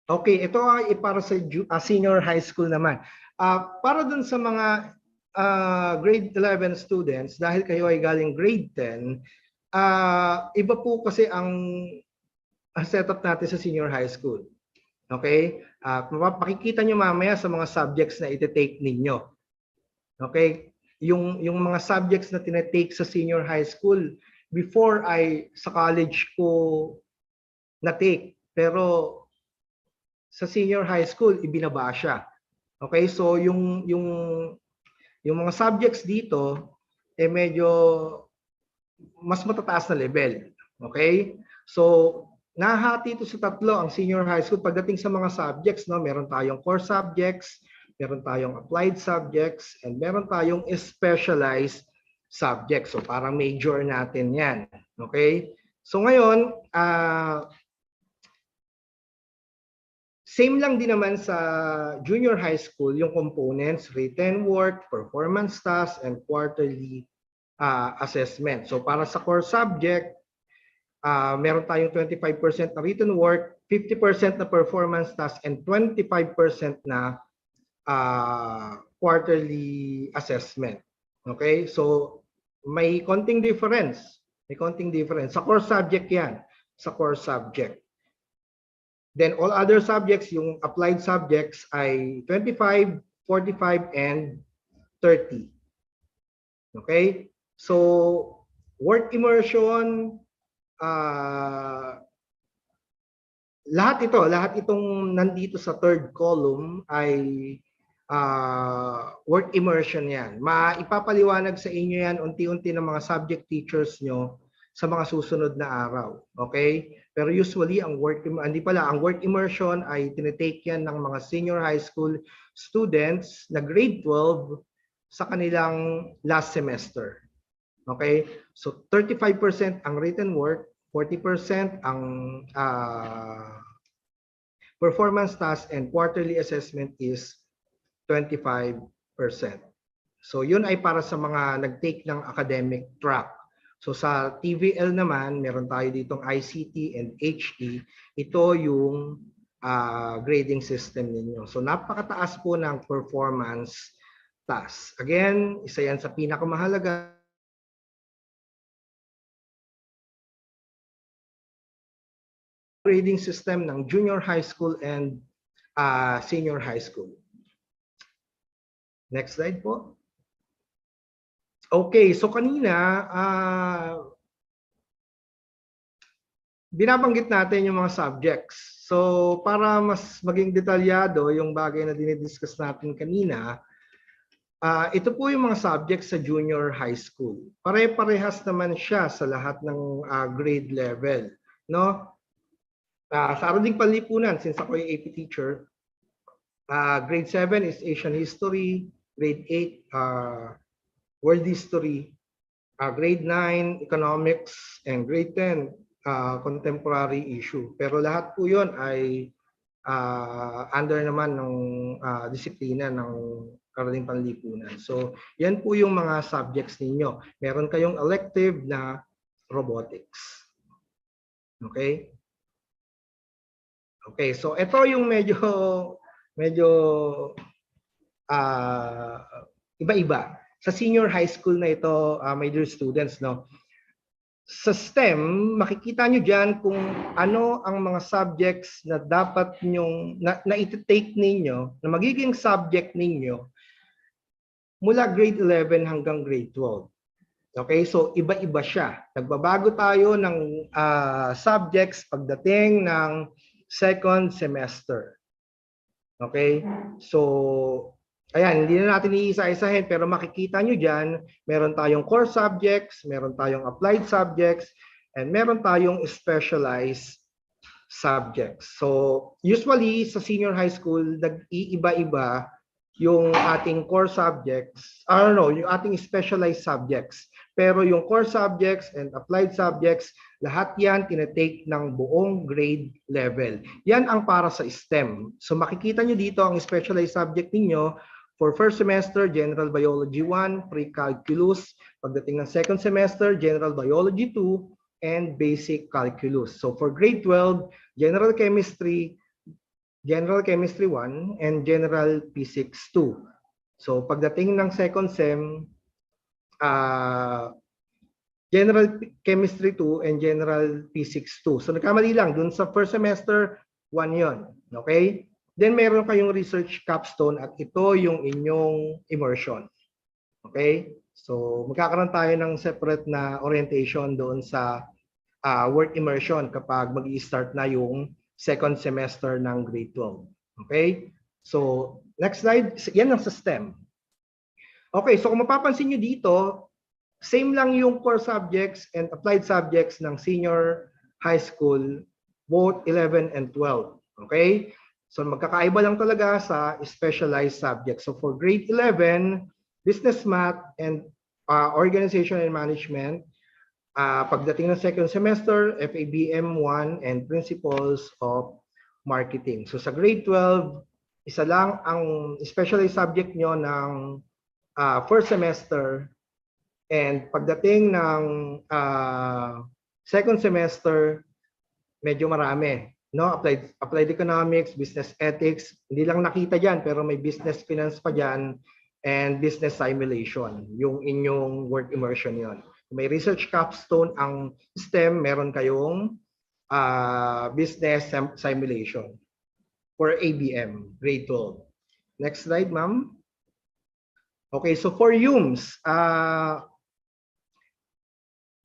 Speaker 18: Okay, ito ay para sa senior high school naman. Para dun sa mga grade 11 students, dahil kayo ay galing grade 10, iba po kasi ang setup natin sa senior high school. Okay? Makikita nyo mamaya sa mga subjects na iti-take ninyo. Okay? Yung mga subjects na tinatake sa senior high school, before ay sa college ko na-take. Pero sa senior high school, ibinaba siya. Okay? So yung mga subjects dito eh medyo mas matataas na level. Okay? So nahati ito sa tatlo ang senior high school pagdating sa mga subjects, no? Meron tayong core subjects, meron tayong applied subjects, and meron tayong specialized subjects. So parang major natin 'yan. Okay? So ngayon, same lang din naman sa junior high school yung components, written work, performance tasks, and quarterly assessment. So para sa core subject, meron tayong 25% na written work, 50% na performance tasks, and 25% na quarterly assessment. Okay? So may konting difference. May konting difference. Sa core subject yan. Sa core subject. Then all other subjects, yung applied subjects ay 25, 45, and 30. Okay? So, work immersion, lahat itong nandito sa third column ay work immersion yan. Maipapaliwanag sa inyo yan unti-unti ng mga subject teachers nyo sa mga susunod na araw. Okay? Pero usually, ang work immersion ay tinitake yan ng mga senior high school students na grade 12 sa kanilang last semester. Okay? So 35% ang written work, 40% ang performance task, and quarterly assessment is 25%. So yun ay para sa mga nag-take ng academic track. So sa TVL naman, meron tayo ditong ICT and HE. Ito yung grading system ninyo. So napakataas po ng performance task. Again, isa yan sa pinakamahalaga grading system ng junior high school and senior high school. Next slide po. Okay, so kanina, binabanggit natin yung mga subjects. So para mas maging detalyado yung bagay na dinidiscuss natin kanina, ito po yung mga subjects sa junior high school. Pare-parehas naman siya sa lahat ng grade level, no? Sa ating panlipunan, since ako yung AP teacher, grade 7 is Asian History, grade 8, World History, grade 9, Economics, and grade 10, Contemporary Issue. Pero lahat po yun ay under naman ng disiplina ng ating panlipunan. So, yan po yung mga subjects ninyo. Meron kayong elective na robotics. Okay? Okay, so ito yung medyo iba-iba. Sa senior high school na ito, my dear students, no. Sa STEM, makikita nyo dyan kung ano ang mga subjects na dapat nyong na iti-take ninyo, na magiging subject ninyo mula grade 11 hanggang grade 12. Okay, so iba-iba siya. Nagbabago tayo ng subjects pagdating ng second semester. Okay, so ayan, hindi na natin iisa-isahin pero makikita nyo dyan, meron tayong core subjects, meron tayong applied subjects, and meron tayong specialized subjects. So usually sa senior high school, nag-iiba-iba yung ating core subjects, yung ating specialized subjects. Pero yung core subjects and applied subjects, lahat yan tinetake ng buong grade level. Yan ang para sa STEM. So makikita nyo dito ang specialized subject ninyo for first semester, General Biology 1, Pre-Calculus. Pagdating ng second semester, General Biology 2, and Basic Calculus. So for grade 12, General Chemistry 1, and General Physics 2. So pagdating ng second sem, General Chemistry 2 and General Physics 2. So nagkamali lang, dun sa first semester, 1 yon. Okay? Then meron kayong research capstone at ito yung inyong immersion. Okay? So magkakaroon tayo ng separate na orientation doon sa work immersion kapag mag-i-start na yung second semester ng grade 12. Okay? So next slide, yan ang sa STEM. Okay, so kung mapapansin nyo dito, same lang yung core subjects and applied subjects ng senior high school, both 11 and 12. Okay? So magkakaiba lang talaga sa specialized subjects. So for grade 11, business math and organization and management, pagdating ng second semester, FABM 1 and principles of marketing. So sa grade 12, isa lang ang specialized subject nyo ng first semester, and pagdating ng second semester, medyo marami. No? Applied economics, business ethics, hindi lang nakita dyan, pero may business finance pa dyan, and business simulation, yung inyong work immersion yon. May research capstone ang STEM, meron kayong business simulation for ABM, grade 12. Next slide, ma'am. Okay, so for UMS,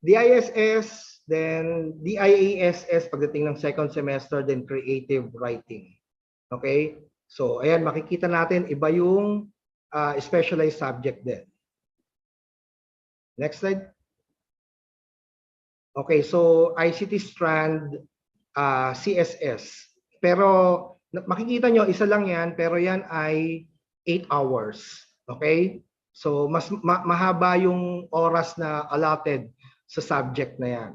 Speaker 18: DISS, then DIASS pagdating ng second semester, then creative writing. Okay? So, ayan, makikita natin, iba yung specialized subject din. Next slide. Okay, so ICT strand, CSS. Pero makikita nyo, isa lang yan, pero yan ay 8 hours. Okay? So, mas mahaba yung oras na allotted sa subject na yan.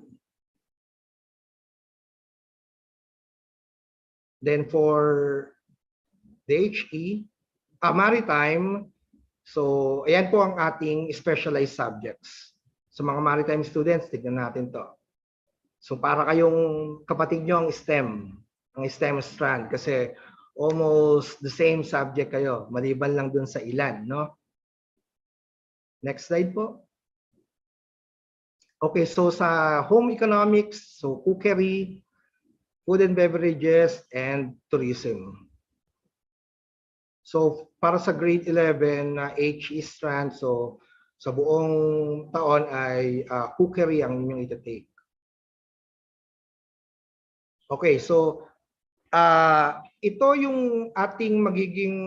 Speaker 18: Then for the HE, maritime, so ayan po ang ating specialized subjects. Sa mga maritime students, tignan natin to. So para kayong kapatid nyo ang STEM strand, kasi almost the same subject kayo, maliban lang dun sa ilan, no? Next slide po. Okay, so sa home economics, so cookery, food and beverages, and tourism. So para sa grade 11 na HE strand, so sa buong taon ay cookery ang inyong ita-take. Okay, so ito yung ating magiging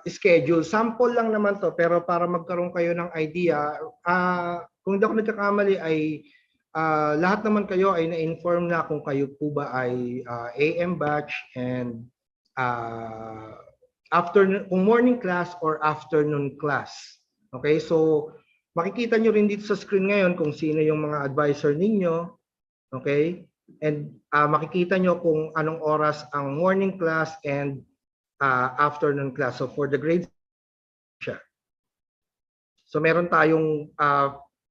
Speaker 18: schedule. Sample lang naman to, pero para magkaroon kayo ng idea, kung hindi ako nagkakamali ay lahat naman kayo ay na-inform na kung kayo po ba ay AM batch and afternoon, kung morning class or afternoon class. Okay, so makikita nyo rin dito sa screen ngayon kung sino yung mga advisor ninyo. Okay, and makikita nyo kung anong oras ang morning class and afternoon class. So for the grades, so meron tayong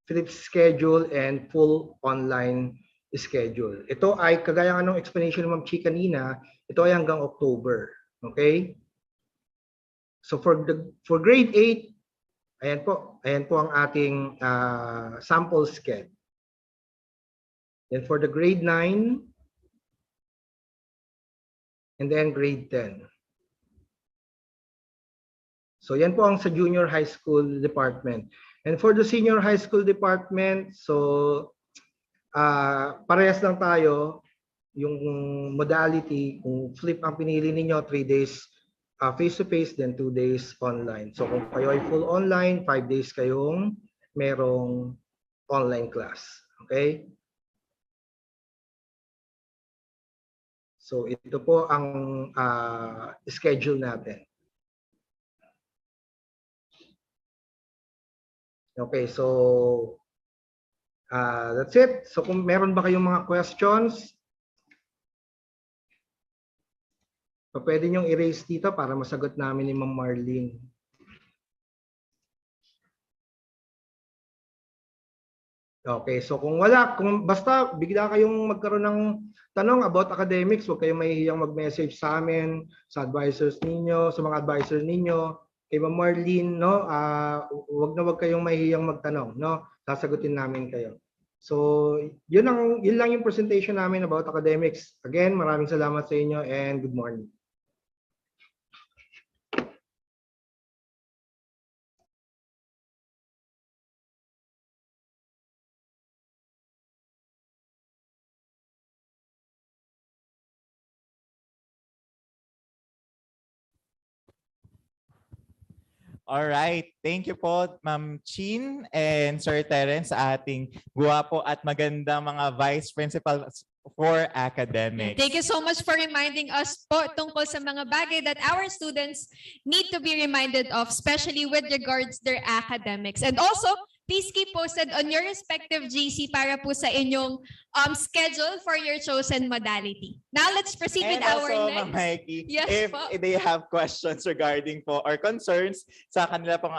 Speaker 18: flip schedule and full online schedule. Ito ay kagaya ng explanation ng Ma'am Chi kanina, ito ay hanggang October. Okay? So for grade 8, ayan po ang ating sample schedule. Then for the grade 9, and then grade 10. So yan po ang sa junior high school department. And for the senior high school department, so parehas lang tayo. Yung modality, kung flip ang pinili ninyo, 3 days face-to-face, then 2 days online. So kung kayo ay full online, 5 days kayong merong online class. Okay? So ito po ang schedule natin. Okay, so that's it. So kung meron ba kayong mga questions, so pwede nyong erase dito para masagot namin ni Ma'am Marlene. Okay, so kung basta bigla kayong magkaroon ng tanong about academics, huwag kayong mahihiyang mag-message sa amin, sa advisors ninyo, sa mga advisors ninyo, kay Ma'am Marlene, no? Huwag kayong mahihiyang magtanong, no? Sasagutin namin kayo. So, yun lang yung presentation namin about academics. Again, maraming salamat sa inyo and good morning.
Speaker 12: All right. Thank you po, Ma'am Chin and Sir Terence, sa ating guwapo at magandang mga Vice Principals for Academics.
Speaker 13: Thank you so much for reminding us po tungkol sa mga bagay that our students need to be reminded of, especially with regards their academics. And also, please keep posted on your respective GC para po sa inyong schedule for your chosen modality. Now, let's proceed with our next.
Speaker 12: Ma'am Mikey,
Speaker 13: Yes,
Speaker 12: if
Speaker 13: po.
Speaker 12: they have questions regarding po or concerns sa kanila pong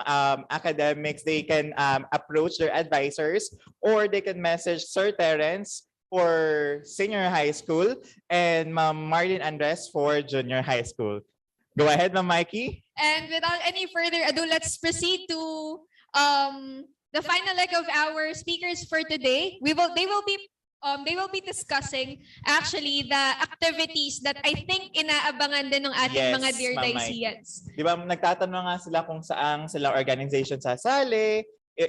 Speaker 12: academics, they can approach their advisors or they can message Sir Terence for senior high school and Ma'am Marlene Andres for junior high school. Go ahead, Ma'am Mikey.
Speaker 13: And without any further ado, let's proceed to the final leg of our speakers for today. They will be discussing actually the activities that I think inaabangan din ng ating mga dear
Speaker 12: Ma'am
Speaker 13: Daisians.
Speaker 12: Di ba nagtatanong nga sila kung saan sila organization sasali,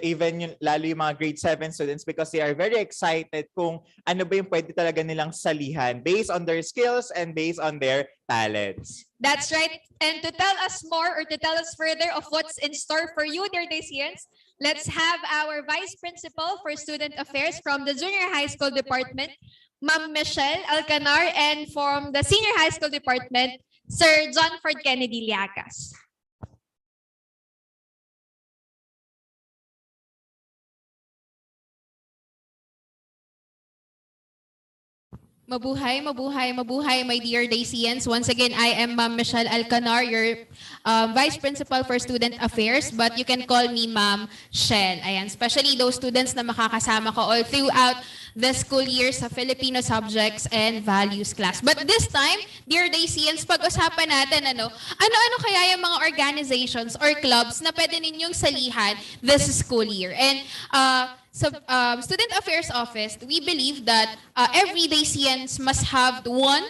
Speaker 12: even lalo yung mga grade 7 students because they are very excited kung ano ba yung pwede talaga nilang salihan based on their skills and based on their talents.
Speaker 13: That's right. And to tell us more or to tell us further of what's in store for you, dear Daisians, let's have our Vice Principal for Student Affairs from the Junior High School Department, Ma'am Michelle Alcanar, and from the Senior High School Department, Sir John Ford Kennedy Liacas. Mabuhay, mabuhay, mabuhay, my dear Dacians. Once again, I am Ma'am Michelle Alcanar, your Vice Principal for Student Affairs, but you can call me Ma'am Shell. Ayan, especially those students na makakasama ko all throughout the school year sa Filipino Subjects and Values class. But this time, dear Dacians, pag-usapan natin ano-ano kaya yung mga organizations or clubs na pwede ninyong salihan this school year. And so, Student Affairs Office, we believe that every Dacians must have one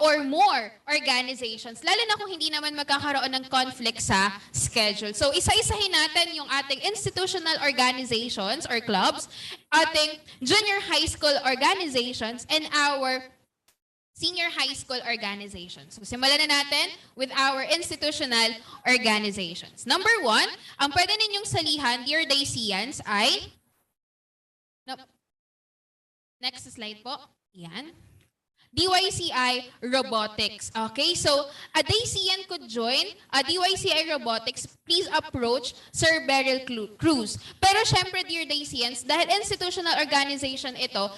Speaker 13: or more organizations, lalo na kung hindi naman magkakaroon ng conflict sa schedule. So, isa-isahin natin yung ating institutional organizations or clubs, ating junior high school organizations, and our senior high school organizations. So, simulan na natin with our institutional organizations. Number 1, ang pwede ninyong salihan, dear Dacians, ay next slide po. Yan. DYCI Robotics. Okay, so a Dacian could join DYCI Robotics. Please approach Sir Beryl Cruz. Pero syempre, dear Dacians, dahil institutional organization ito,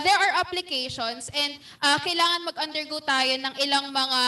Speaker 13: there are applications and kailangan mag-undergo tayo ng ilang mga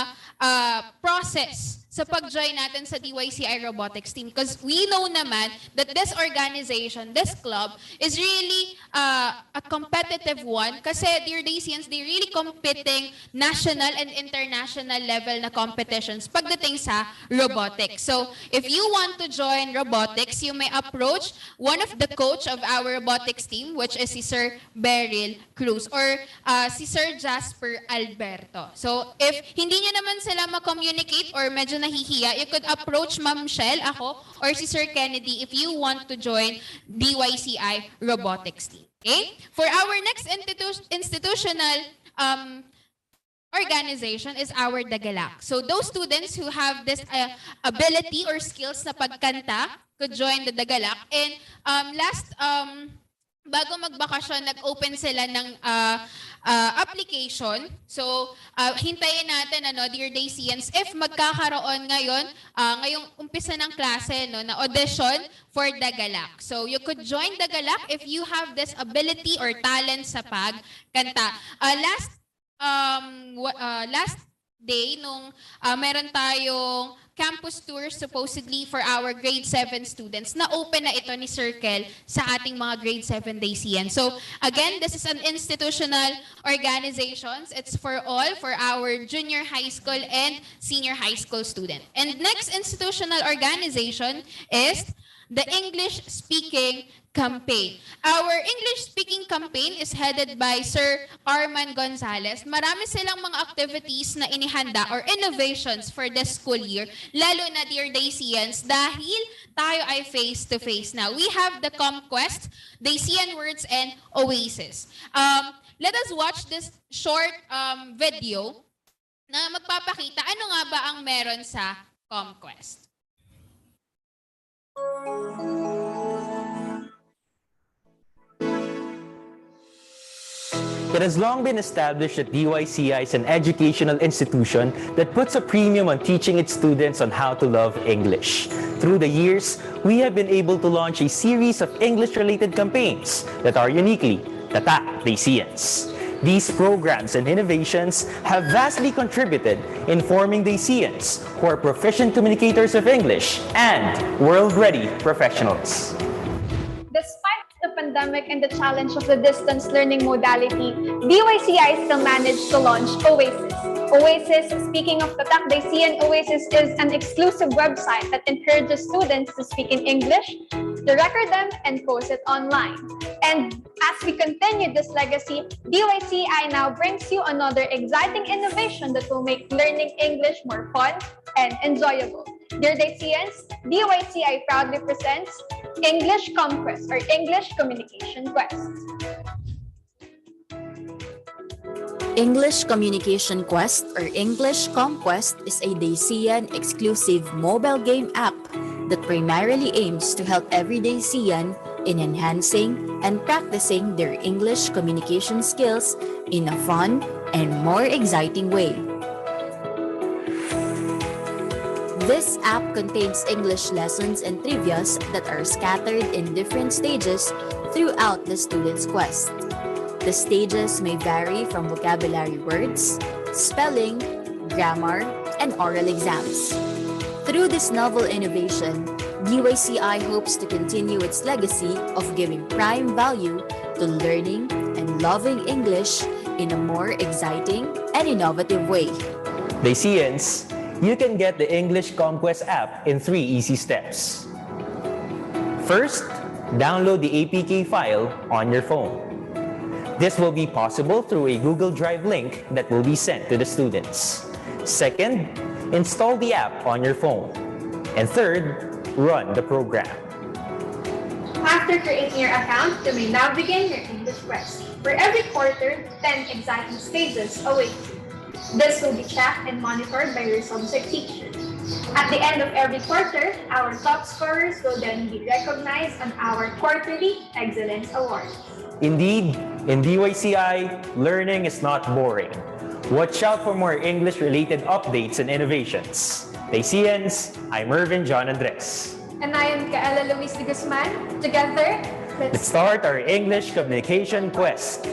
Speaker 13: process sa pag-join natin sa DYCI Robotics team, because we know naman that this organization, this club, is really a competitive one kasi, dear Dacians, they really competing national and international level na competitions pagdating sa robotics. So, if you want to join robotics, you may approach one of the coach of our robotics team, which is si Sir Beryl Cruz or si Sir Jasper Alberto. So, if hindi nyo naman sila ma-communicate or medyo nahihiya, you could approach Ma'am Shell, ako, or si Sir Kennedy if you want to join DYCI Robotics team. Okay? For our next institutional organization is our Dagalak. So those students who have this ability or skills na pagkanta could join the Dagalak. And bago magbakasyon, nag-open sila ng application. So, hintayin natin, dear Dacians, if magkakaroon ngayong umpisa ng klase, na audition for Dagalak. So, you could join Dagalak if you have this ability or talent sa pagkanta. Last day, nung meron tayong campus tour supposedly for our grade 7 students, na open na ito ni Circle sa ating mga grade 7 Dacians. So again, this is an institutional organizations. It's for all, for our junior high school and senior high school student. And next institutional organization is the English Speaking Campaign. Our English Speaking Campaign is headed by Sir Arman Gonzalez. Marami silang mga activities na inihanda or innovations for this school year, lalo na, dear Dacians, dahil tayo ay face-to-face na. We have the ComQuest, Dacian Words, and Oasis. Let us watch this short video na magpapakita ano nga ba ang meron sa ComQuest.
Speaker 19: It has long been established that DYCI is an educational institution that puts a premium on teaching its students on how to love English. Through the years, we have been able to launch a series of English-related campaigns that are uniquely Tatak Dacians. These programs and innovations have vastly contributed in forming Dacians who are proficient communicators of English and world-ready professionals.
Speaker 20: Despite the pandemic and the challenge of the distance learning modality, DYCI still managed to launch Oasis. Oasis, speaking of Tatak Dacian, Oasis is an exclusive website that encourages students to speak in English, to record them, and post it online. And as we continue this legacy, DYCI now brings you another exciting innovation that will make learning English more fun and enjoyable. Dear Dacians, DYCI proudly presents English ComQuest, or English Communication Quest.
Speaker 21: English Communication Quest, or English ComQuest, is a Dacian exclusive mobile game app that primarily aims to help every Dacian in enhancing and practicing their English communication skills in a fun and more exciting way. This app contains English lessons and trivias that are scattered in different stages throughout the student's quest. The stages may vary from vocabulary words, spelling, grammar, and oral exams. Through this novel innovation, DYCI hopes to continue its legacy of giving prime value to learning and loving English in a more exciting and innovative way.
Speaker 19: Dacians, you can get the English Conquest app in 3 easy steps. First, download the APK file on your phone. This will be possible through a Google Drive link that will be sent to the students. Second, install the app on your phone. And third, run the program.
Speaker 20: After creating your account, you may now begin your English quest. For every quarter, 10 exciting stages await you. This will be tracked and monitored by your subject teacher. At the end of every quarter, our top scorers will then be recognized on our Quarterly Excellence Awards.
Speaker 19: Indeed, in DYCI, learning is not boring. Watch out for more English-related updates and innovations. Dacians, I'm Irvin John Andres.
Speaker 20: And I am Kaela Luis de Guzman. Together,
Speaker 19: Let's start our English communication quest.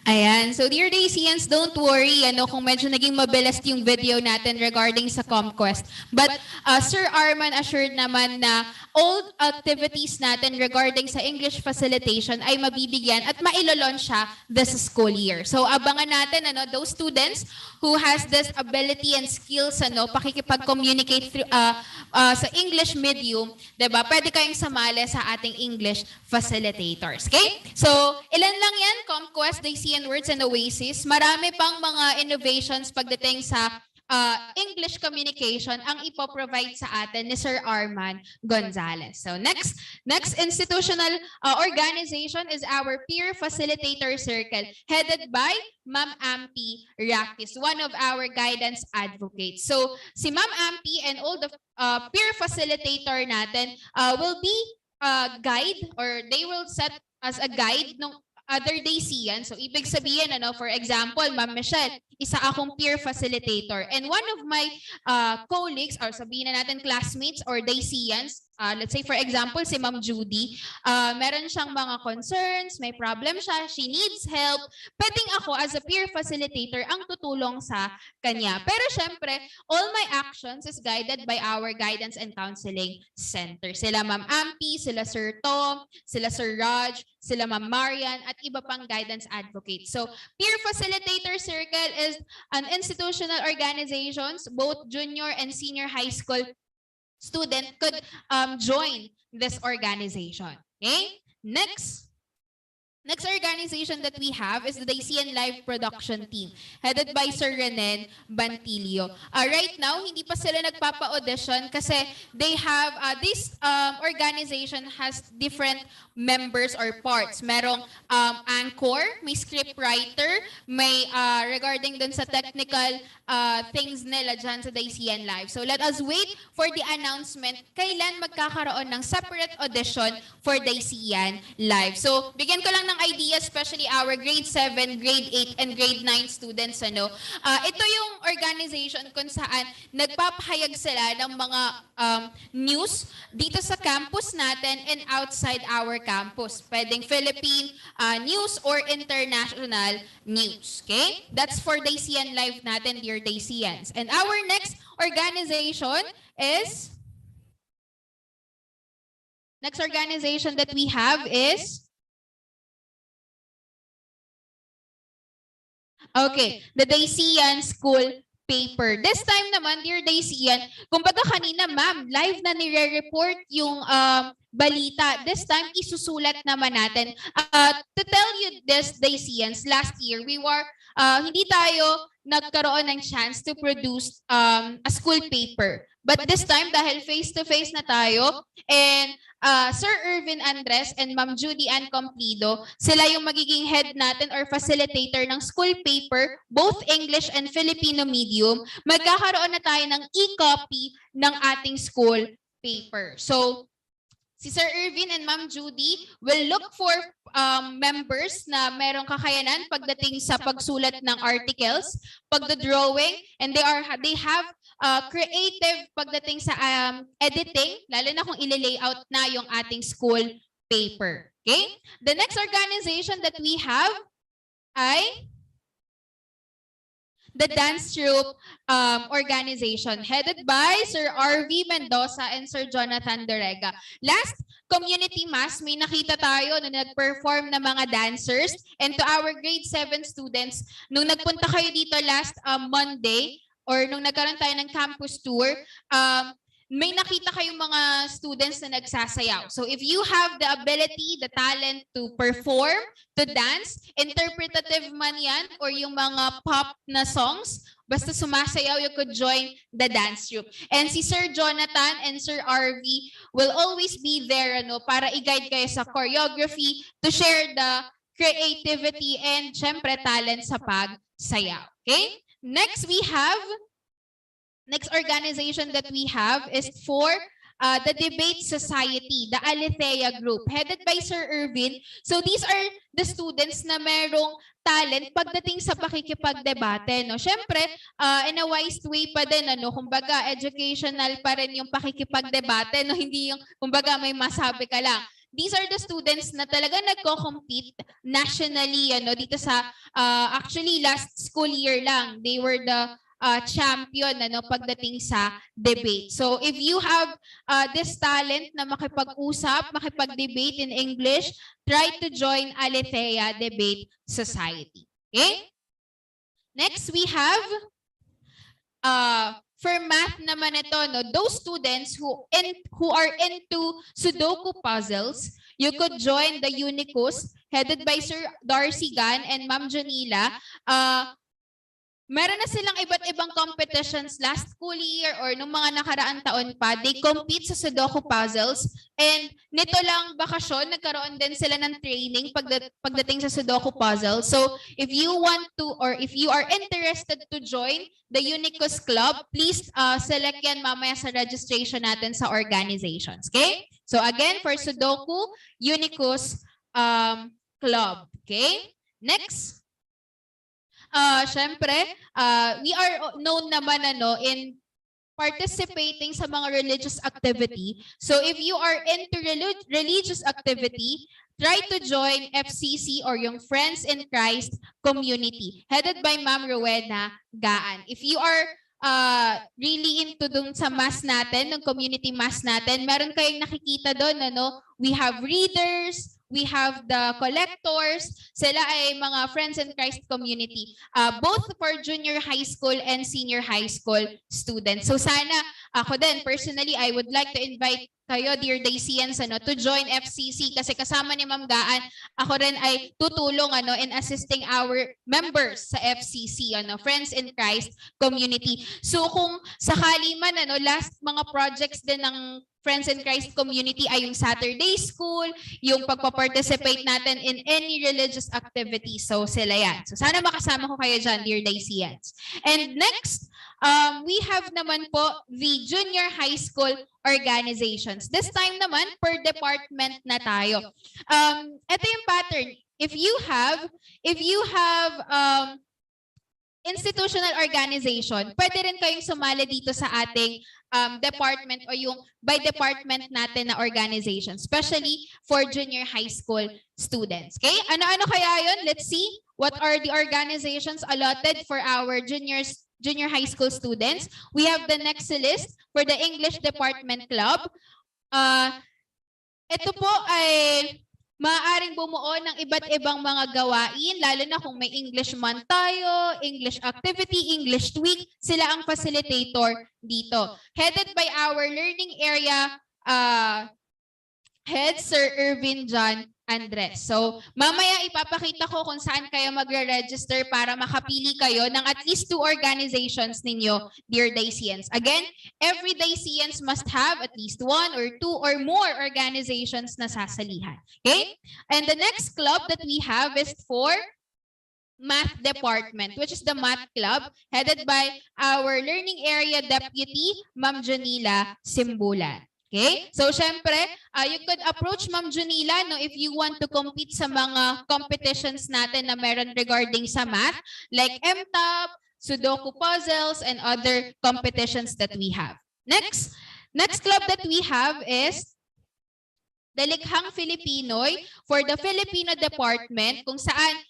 Speaker 13: Ayan. So, dear Dacians, don't worry kung medyo naging mabilis yung video natin regarding sa ComQuest. But Sir Arman assured naman na all activities natin regarding sa English facilitation ay mabibigyan at mailolaunch siya this school year. So, abangan natin those students who has this ability and skills pakikipag-communicate through sa English medium, 'di ba? Pwede kayong sumali sa ating English facilitators. Okay? So, ilan lang 'yan, ComQuest, Dacian Words and Oasis. Marami pang mga innovations pagdating sa English communication ang ipoprovide sa atin ni Sir Arman Gonzalez. So next institutional organization is our Peer Facilitator Circle headed by Ma'am Ampi Rakis, one of our guidance advocates. So si Ma'am Ampi and all the peer facilitator natin will be guide, or they will set as a guide ng other Dacian. So, ibig sabihin, for example, Ma'am Michelle, isa akong peer facilitator. And one of my colleagues, or sabihin na natin classmates or Dacians, let's say for example, si Ma'am Judy, meron siyang mga concerns, may problem siya, she needs help. Pwedeng ako as a peer facilitator ang tutulong sa kanya. Pero syempre, all my actions is guided by our guidance and counseling center. Sila Ma'am Ampi, sila Sir Tom, sila Sir Raj, sila Ma'am Marian, at iba pang guidance advocates. So, Peer Facilitator Circle is an institutional organizations, both junior and senior high school student could join this organization. Okay? Next organization that we have is the Dacian Live Production Team, headed by Sir Renen Bantilio. Right now, hindi pa sila nagpapa-audition kasi they have, this organization has different members or parts. Merong anchor, may script writer, may regarding dun sa technical things nila dyan sa Dacian Live. So let us wait for the announcement kailan magkakaroon ng separate audition for Dacian Live. So bigyan ko lang ng idea, especially our grade 7, grade 8, and grade 9 students. Ito yung organization kung saan nagpapahayag sila ng mga news dito sa campus natin and outside our campus. Pwedeng Philippine news or international news. Okay? That's for Dacian Live natin, dear Dacians. And our next organization is... Next organization that we have is... Okay, the Dacian School Paper. This time naman, dear Dacian, kumbaga kanina, ma'am, live na nire-report yung balita. This time, isusulat naman natin. To tell you this, Dacians, last year, we were, hindi tayo nagkaroon ng chance to produce a school paper. But this time, dahil face-to-face na tayo, and Sir Irvin Andres and Ma'am Judy Ann Complido, sila yung magiging head natin or facilitator ng school paper, both English and Filipino medium. Magkakaroon na tayo ng e-copy ng ating school paper. So, si Sir Irvin and Ma'am Judy will look for members na merong kakayanan pagdating sa pagsulat ng articles, pagdodrawing, and they have creative pagdating sa editing, lalo na kung ile-layout na yung ating school paper. Okay? The next organization that we have ay the dance troupe organization headed by Sir R.V. Mendoza and Sir Jonathan Dorega. Last community mass, may nakita tayo na nag-perform na mga dancers, and to our grade 7 students, nung nagpunta kayo dito last Monday or nung nagkaroon tayo ng campus tour, may nakita kayong mga students na nagsasayaw. So if you have the ability, the talent to perform, to dance, interpretative man yan, or yung mga pop na songs, basta sumasayaw, you could join the dance troupe. And si Sir Jonathan and Sir RV will always be there para i-guide kayo sa choreography, to share the creativity and syempre talent sa pagsayaw. Okay? Next organization that we have is for the Debate Society, the Alethea Group, headed by Sir Irvin. So these are the students na merong talent pagdating sa pakikipagdebate. No? Siyempre, in a wise way pa din, kumbaga educational pa rin yung pakikipagdebate, no? Hindi yung kumbaga may masabi ka lang. These are the students na talaga nagko-compete nationally dito sa actually last school year lang. They were the champion pagdating sa debate. So if you have this talent na makipag-usap, makipag-debate in English, try to join Alethea Debate Society. Okay? Next we have for math naman ito, those students who are into Sudoku puzzles, you could join the Unicus headed by Sir Darcy Gan and Ma'am Janila. Meron na silang iba't ibang competitions last school year or nung mga nakaraang taon pa. They compete sa Sudoku puzzles, and nito lang bakasyon, nagkaroon din sila ng training pagdating sa Sudoku puzzles. So if you want to or if you are interested to join the Unicus Club, please select yan mamaya sa registration natin sa organizations. Okay? So again, for Sudoku, Unicus Club. Okay? Next. Syempre, we are known naman in participating sa mga religious activity. So if you are into religious activity, try to join FCC or yung Friends in Christ community headed by Ma'am Rowena Gaan. If you are really into dun sa mass natin, ng community mass natin, meron kayong nakikita doon, we have readers, we have the collectors, sila ay mga Friends in Christ community, both for junior high school and senior high school students. So sana, ako din, personally, I would like to invite kayo, dear Daisians, to join FCC kasi kasama ni Ma'am Gaan, ako rin ay tutulong in assisting our members sa FCC, Friends in Christ community. So kung sakali man, last mga projects din ng Friends in Christ community ay yung Saturday school, yung pagpa-participate natin in any religious activity. So sila yan. So sana makasama ko kayo dyan, dear Daisians. And next, we have naman po the junior high school organizations. This time naman, per department na tayo. Ito yung pattern. If you have institutional organization, pwede rin kayong sumali dito sa ating department o yung by department natin na organization, especially for junior high school students. Okay? Ano-ano kaya yun? Let's see. What are the organizations allotted for our junior high school students? We have the next list for the English Department Club. Ito po ay maaaring bumuo ng iba't ibang mga gawain, lalo na kung may English month tayo, English activity, English week, sila ang facilitator dito. Headed by our learning area head, Sir Irvin John Andres. So, mamaya ipapakita ko kung saan kayo magre-register para makapili kayo ng at least 2 organizations ninyo, dear Daisians. Again, every Daisians must have at least 1 or 2 or more organizations na sasalihan. Okay? And the next club that we have is for Math Department, which is the Math Club, headed by our Learning Area Deputy, Ma'am Janila Simbulan. Okay? So, syempre, you could approach Ma'am Junila no, if you want to compete sa mga competitions natin na meron regarding sa math, like MTAP, Sudoku puzzles, and other competitions that we have. Next club that we have is the Likhang Filipinoy for the Filipino department, kung saan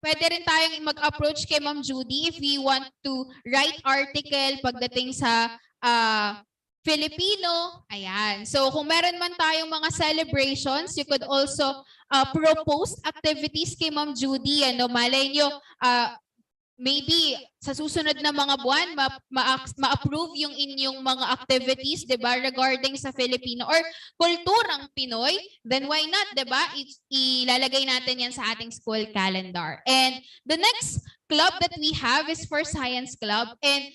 Speaker 13: pwede rin tayong mag-approach kay Ma'am Judy if we want to write article pagdating sa Filipino. Ayan. So kung meron man tayong mga celebrations, you could also propose activities kay Ma'am Judy. Ano, malay nyo, maybe sa susunod na mga buwan, ma-approve yung inyong mga activities, diba, regarding sa Filipino or kulturang Pinoy, then why not, diba? Ilalagay natin yan sa ating school calendar. And the next club that we have is for Science Club. And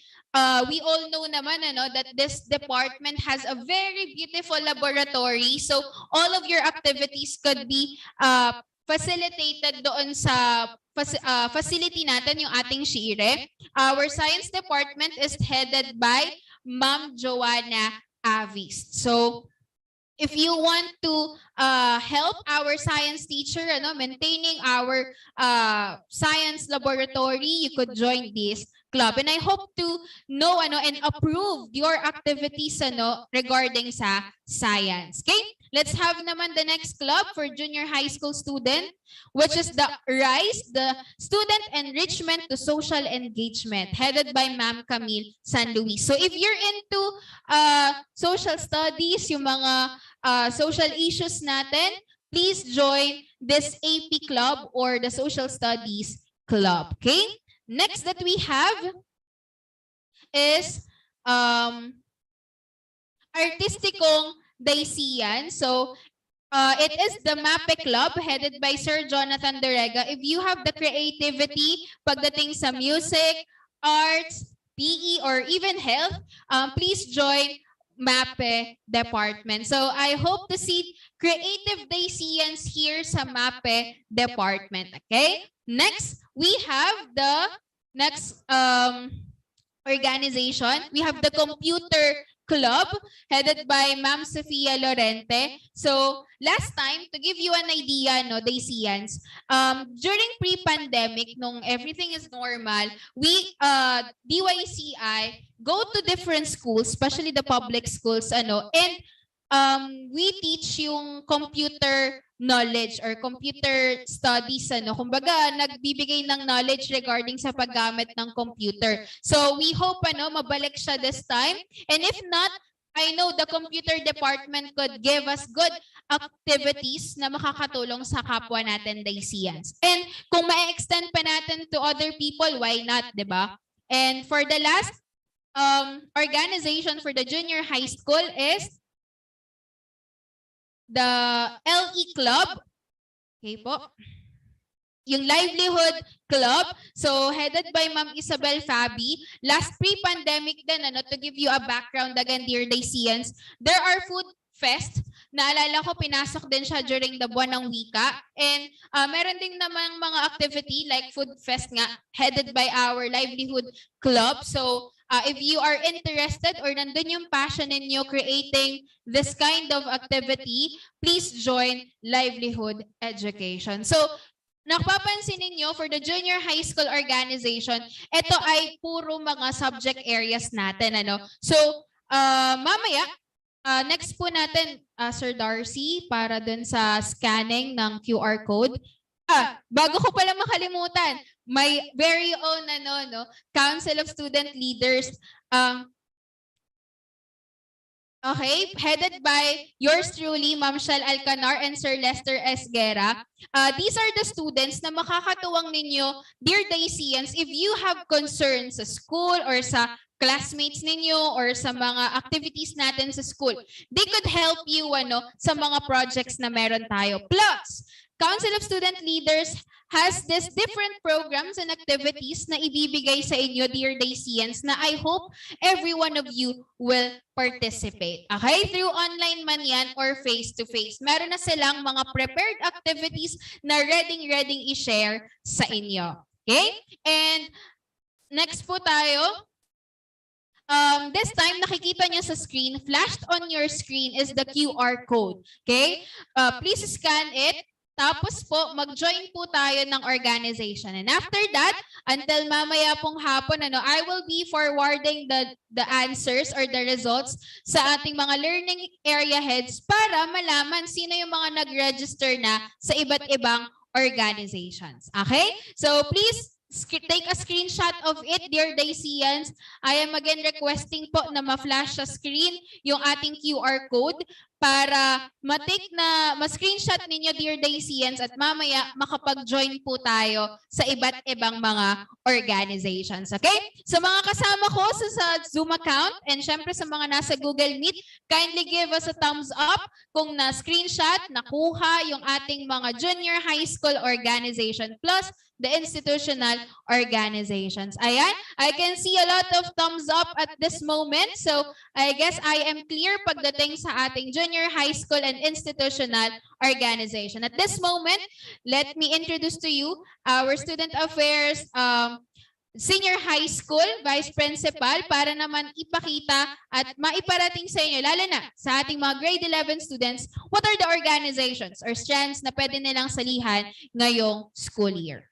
Speaker 13: we all know naman that this department has a very beautiful laboratory. So all of your activities could be facilitated doon sa facility natin, yung ating shire. Our science department is headed by Ma'am Joanna Avis. So if you want to help our science teacher maintaining our science laboratory, you could join this club. And I hope to know and approve your activities regarding sa science. Okay? Let's have naman the next club for junior high school student, which is the RISE, the Student Enrichment to Social Engagement, headed by Ma'am Camille San Luis. So if you're into social studies, yung mga social issues natin, please join this AP club or the Social Studies club. Okay? Next that we have is Artistikong Daisian. So it is the MAPE Club headed by Sir Jonathan Dorega. If you have the creativity pagdating sa music, arts, PE, or even health, please join MAPE department. So I hope to see creative Daisians here sa MAPE department. Okay? Next, we have the next organization. We have the Computer Club headed by Ma'am Sofia Lorente. So last time, to give you an idea, Daisians, during pre-pandemic, nung everything is normal, we, DYCI, go to different schools, especially the public schools, and we teach yung computer knowledge or computer studies. Kumbaga, nagbibigay ng knowledge regarding sa paggamit ng computer. So we hope mabalik siya this time. And if not, I know the computer department could give us good activities na makakatulong sa kapwa natin Daisians. And kung ma-extend pa natin to other people, why not, diba? And for the last organization for the junior high school is the LE Club. Okay po. Yung Livelihood Club. So, headed by Ma'am Isabel Fabi. Last pre-pandemic din, to give you a background again, dear Daisians, there are food fest. Naalala ko, pinasok din siya during the buwan ng wika. And meron din namang mga activity like food fest nga, headed by our Livelihood Club. So, if you are interested or nandun yung passion ninyo creating this kind of activity, please join Livelihood Education. So, napapansin ninyo, for the junior high school organization, ito ay puro mga subject areas natin. So, mamaya, next po natin, Sir Darcy, para dun sa scanning ng QR code. Bago ko pala makalimutan, my very own Council of Student Leaders, okay, headed by yours truly, Ma'am Shal Alcanar and Sir Lester Esguera. These are the students na makakatuwang ninyo, dear Daisians, if you have concerns sa school or sa classmates ninyo or sa mga activities natin sa school. They could help you sa mga projects na meron tayo. Plus, Council of Student Leaders has this different programs and activities na ibibigay sa inyo, dear Daisians, na I hope every one of you will participate. Okay? Through online man yan or face-to-face. Meron na silang mga prepared activities na ready i-share sa inyo. Okay? And next po tayo, this time, nakikita nyo sa screen, flashed on your screen is the QR code. Okay? Please scan it. Tapos po, mag-join po tayo ng organization. And after that, until mamaya pong hapon, I will be forwarding the answers or the results sa ating mga learning area heads para malaman sino yung mga nag-register na sa iba't ibang organizations. Okay? So please, take a screenshot of it, dear Daisians. I am again requesting po na ma-flash sa screen yung ating QR code para ma-screenshot ninyo, dear Daisians, at mamaya makapag-join po tayo sa iba't ibang mga organizations. Okay? So mga kasama ko sa Zoom account and syempre sa mga nasa Google Meet, kindly give us a thumbs up kung na-screenshot, nakuha yung ating mga junior high school organization plus the institutional organizations. Ayan, I can see a lot of thumbs up at this moment. So I guess I am clear pagdating sa ating junior high school and institutional organization. At this moment, let me introduce to you our student affairs senior high school vice principal para naman ipakita at maiparating sa inyo, lalo na sa ating mga grade 11 students, what are the organizations or strands na pwede nilang salihan ngayong school year.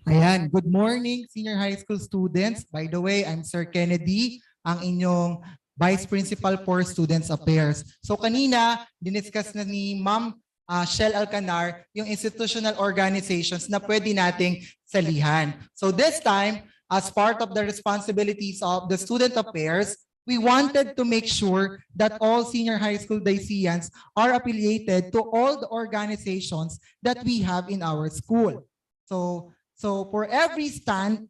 Speaker 3: Ayan, good morning senior high school students. By the way, I'm Sir Kennedy, ang inyong Vice Principal for Students Affairs. So kanina, diniscuss na ni Ma'am Shell Alcanar yung institutional organizations na pwede nating salihan. So this time, as part of the responsibilities of the student affairs, we wanted to make sure that all senior high school Daisians are affiliated to all the organizations that we have in our school. So for every strand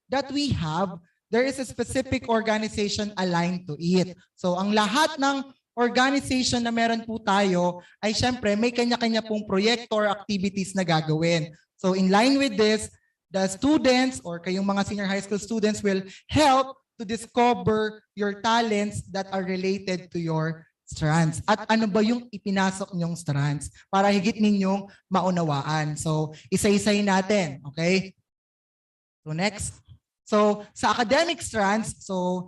Speaker 3: that we have, there is a specific organization aligned to it. So ang lahat ng organization na meron po tayo ay syempre may kanya-kanya pong proyekto or activities na gagawin. So in line with this, the students or kayong mga senior high school students will help to discover your talents that are related to your strands. At ano ba yung ipinasok nyong strands para higit ninyong maunawaan. So, isa-isay natin. Okay? So, next. So, sa academic strands, so,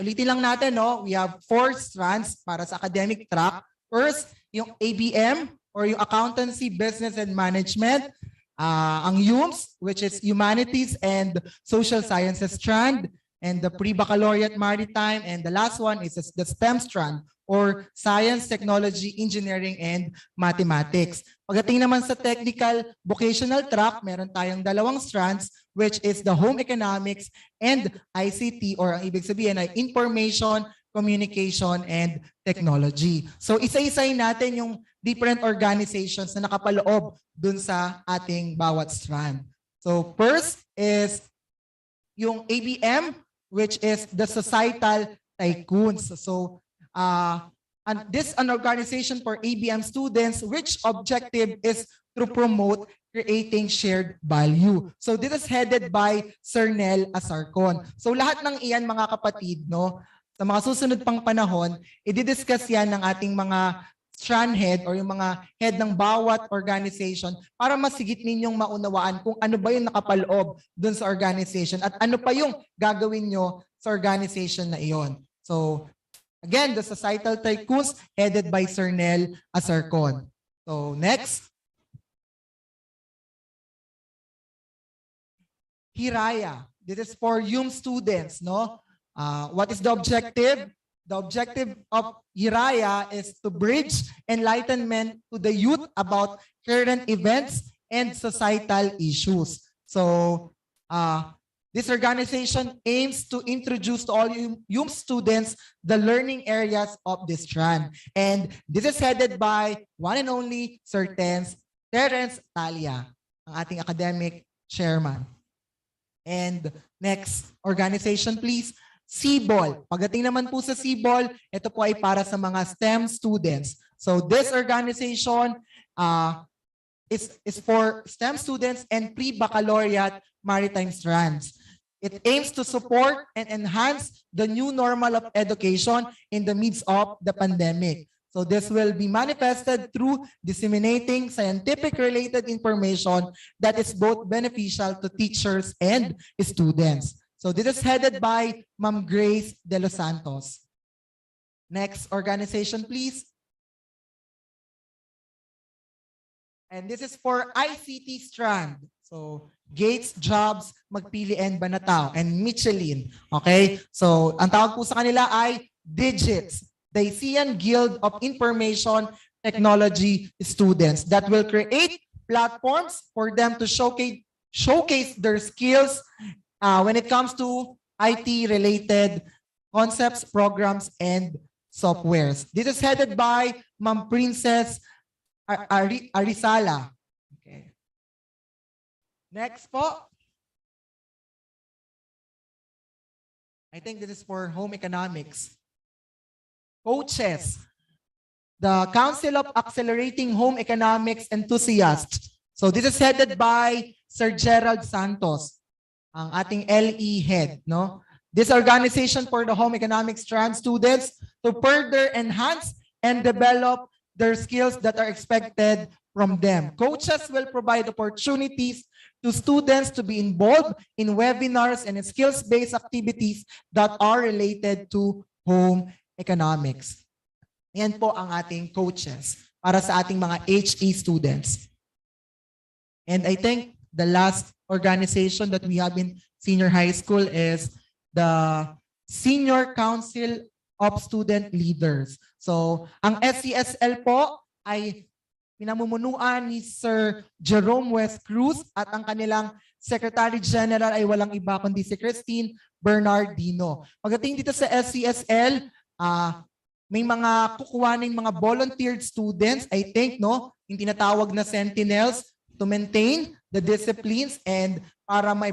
Speaker 3: ulitin lang natin, no? We have 4 strands para sa academic track. First, yung ABM or yung Accountancy, Business and Management. Ang UMS, which is Humanities and Social Sciences strand. And the Pre-Baccalaureate Maritime. And the last one is the STEM strand or Science, Technology, Engineering, and Mathematics. Pagdating naman sa technical vocational track, meron tayong 2 strands, which is the Home Economics and ICT, or ang ibig sabihin ay Information, Communication, and Technology. So isa-isay natin yung different organizations na nakapaloob dun sa ating bawat strand. So first is yung ABM, which is the Societal Tycoons. So this an organization for ABM students which objective is to promote creating shared value. So this is headed by Sir Nel Asarcon. So lahat ng iyan mga kapatid, no, sa mga susunod pang panahon, i-discuss yan ng ating mga strand head or yung mga head ng bawat organization para masigit ninyong maunawaan kung ano ba yung nakapaloob dun sa organization at ano pa yung gagawin nyo sa organization na iyon. So again, the Societal Tycoons headed by Sir Nel Asarcon. So next. Hiraya. This is for YUM students, no? What is the objective? The objective of Hiraya is to bridge enlightenment to the youth about current events and societal issues. So this organization aims to introduce to all YUM students the learning areas of this strand. And this is headed by one and only Sir Terence Talia, ang ating academic chairman. And next organization, please. CBOL. Pagdating naman po sa CBOL, ito po ay para sa mga STEM students. So this organization is for STEM students and pre-baccalaureate maritime strands. It aims to support and enhance the new normal of education in the midst of the pandemic. So this will be manifested through disseminating scientific-related information that is both beneficial to teachers and students. So this is headed by Ma'am Grace De Los Santos. Next organization, please. And this is for ICT Strand. So Gates, Jobs, Magpili, and Banatao, and Michelin. Okay? So ang tawag po sa kanila ay Digits, the ASEAN Guild of Information Technology students that will create platforms for them to showcase their skills when it comes to IT-related concepts, programs, and softwares. This is headed by Ma'am Princess Arisala. Okay. Next po. I think this is for home economics. Coaches, the Council of Accelerating Home Economics Enthusiasts. So this is headed by Sir Gerald Santos, ang ating LE head, no? This organization for the home economics strand students to further enhance and develop their skills that are expected from them. Coaches will provide opportunities to students to be involved in webinars and skills-based activities that are related to home economics. Yan po ang ating coaches para sa ating mga HE students. And I think the last organization that we have in senior high school is the Senior Council of Student Leaders. So, ang SCSL po ay pinamumunuan ni Sir Jerome West Cruz at ang kanilang Secretary General ay walang iba kundi si Christine Bernardino. Pagdating dito sa SCSL, may mga kukuha ng mga volunteered students, I think, no? Yung tinatawag na sentinels to maintain the disciplines and para may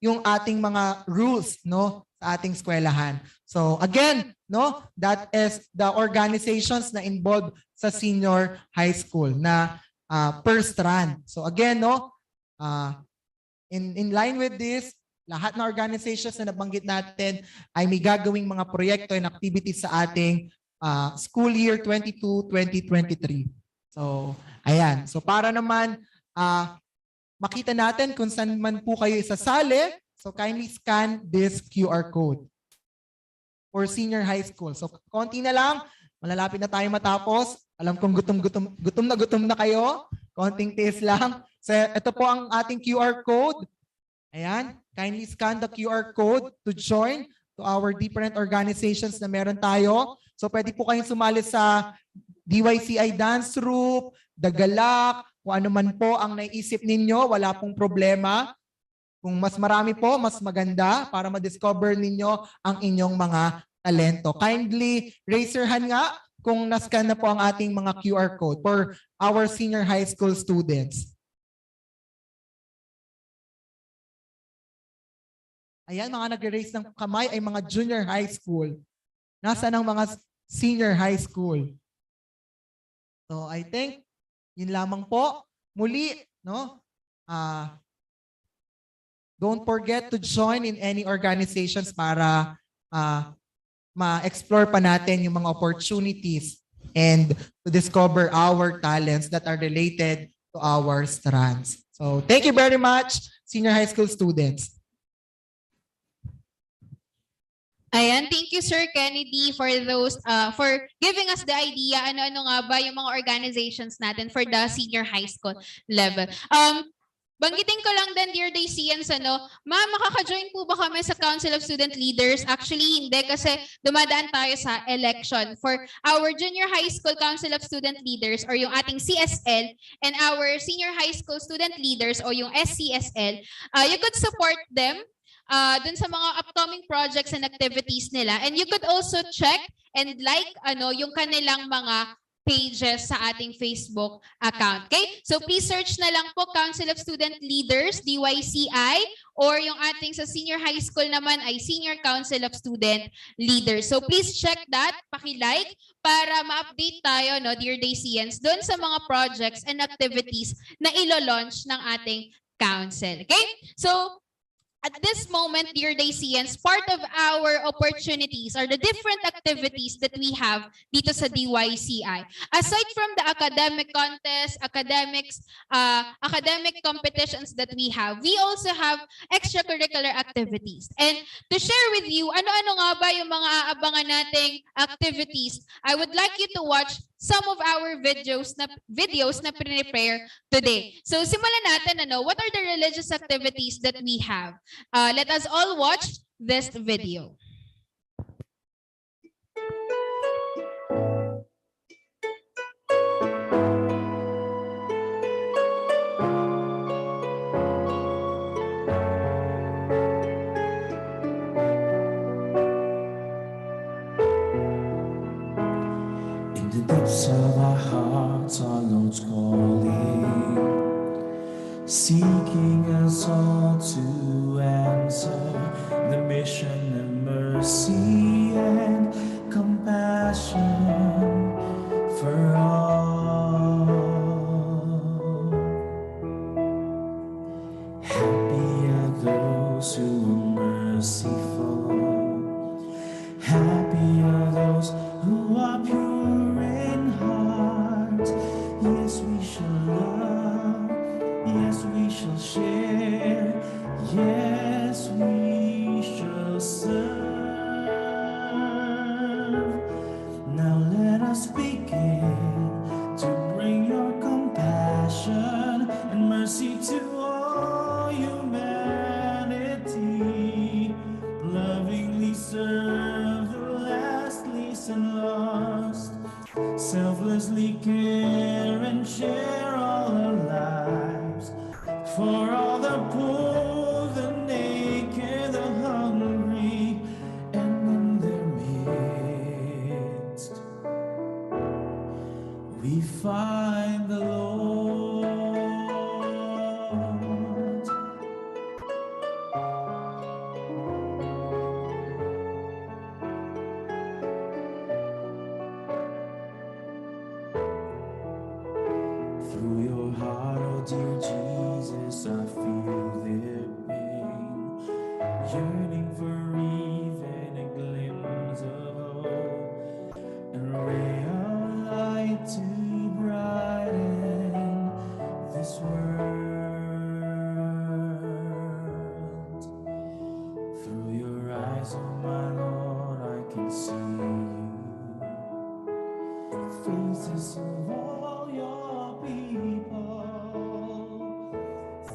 Speaker 3: yung ating mga rules, no, sa ating eskwelahan. So again, no, that is the organizations na involved sa senior high school na per strand. So again, no, in line with this, lahat na organizations na nabanggit natin ay may gagawing mga proyekto and activities sa ating school year 22-2023. So, ayan. So, para naman makita natin kung saan man po kayo isasali, so kindly scan this QR code for senior high school. So, konti na lang. Malalapit na tayo matapos. Alam kong gutom na kayo. Konting tiis lang. So, ito po ang ating QR code. Ayan. Kindly scan the QR code to join to our different organizations na meron tayo. So pwede po kayong sumali sa DYCI Dance Group, Dagalak, kung ano man po ang naisip ninyo, wala pong problema. Kung mas marami po, mas maganda para ma-discover ninyo ang inyong mga talento. Kindly raise your hand nga kung nascan na po ang ating mga QR code for our senior high school students. Ayan, mga nag-raise ng kamay ay mga junior high school. Nasaan ang mga senior high school? So I think yun lamang po. Muli, no? Don't forget to join in any organizations para ma-explore pa natin yung mga opportunities and to discover our talents that are related to our strands. So thank you very much, senior high school students.
Speaker 13: Ayan, thank you Sir Kennedy for those for giving us the idea ano-ano nga ba yung mga organizations natin for the senior high school level. Banggitin ko lang din, dear Dacians, ma'am, makaka-join po ba kami sa Council of Student Leaders? Actually, hindi kasi dumadaan tayo sa election for our Junior High School Council of Student Leaders or yung ating CSL and our Senior High School Student Leaders o yung SCSL. You could support them dun sa mga upcoming projects and activities nila. And you could also check and like yung kanilang mga pages sa ating Facebook account. Okay? So please search na lang po Council of Student Leaders, DYCI, or yung ating sa senior high school naman ay Senior Council of Student Leaders. So please check that, paki-like, para ma-update tayo, no, dear Dacians, doon sa mga projects and activities na ilo-launch ng ating council. Okay? So at this moment, dear Dacians, part of our opportunities are the different activities that we have dito sa DYCI. Aside from the academic contests, academic competitions that we have, we also have extracurricular activities. And to share with you, ano-ano nga ba yung mga aabangan nating activities, I would like you to watch some of our videos na prepare today. So simulan natin, what are the religious activities that we have? Let us all watch this video.
Speaker 7: In the depths of our hearts, our Lord's calling, seeking us all to answer the mission of mercy and compassion for all. Happy are those who are merciful. Happy are those who are pure in heart. Yes, we shall love. Yes, we shall share. Yes, we shall serve. Now let us begin to bring your compassion and mercy to all humanity. Lovingly serve the last, least, and lost. Selflessly care and share all our lives. For all the poor, the naked, the hungry, and in their midst we find the Lord. Through your heart, oh dear Jesus, I feel their pain, yearning for even a glimpse of hope, and a ray of light to brighten this world. Through your eyes, oh my Lord, I can see you, faces of all your people,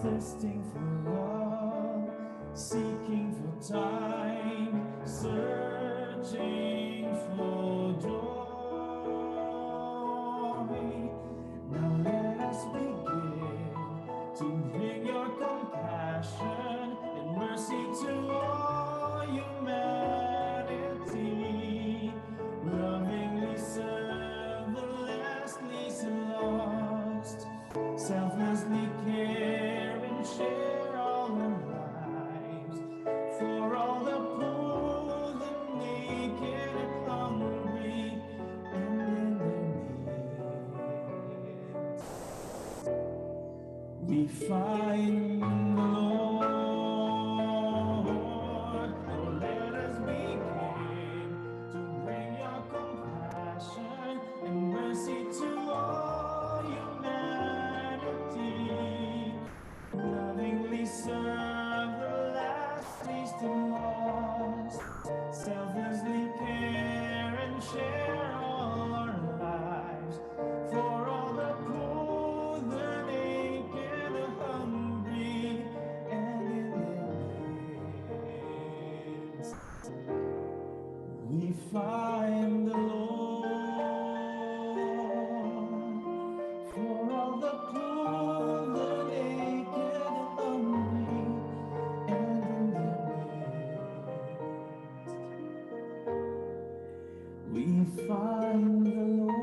Speaker 7: thirsting for love, seeking for time, searching for joy. Now let us begin to bring your compassion and mercy to all humanity. Lovingly serve the last, least, and lost. Selflessly care and share all our lives. For all the poor, the naked, and hungry, and in their midst we find the Lord. Oh, let us begin to bring your compassion and mercy to all humanity. Lovingly serve the last, least, and lost. Selflessly care and share all our lives. For all the poor, the naked, the hungry, and in their midst we find the Lord. For all the poor, the naked, the hungry, and in their midst we find the Lord.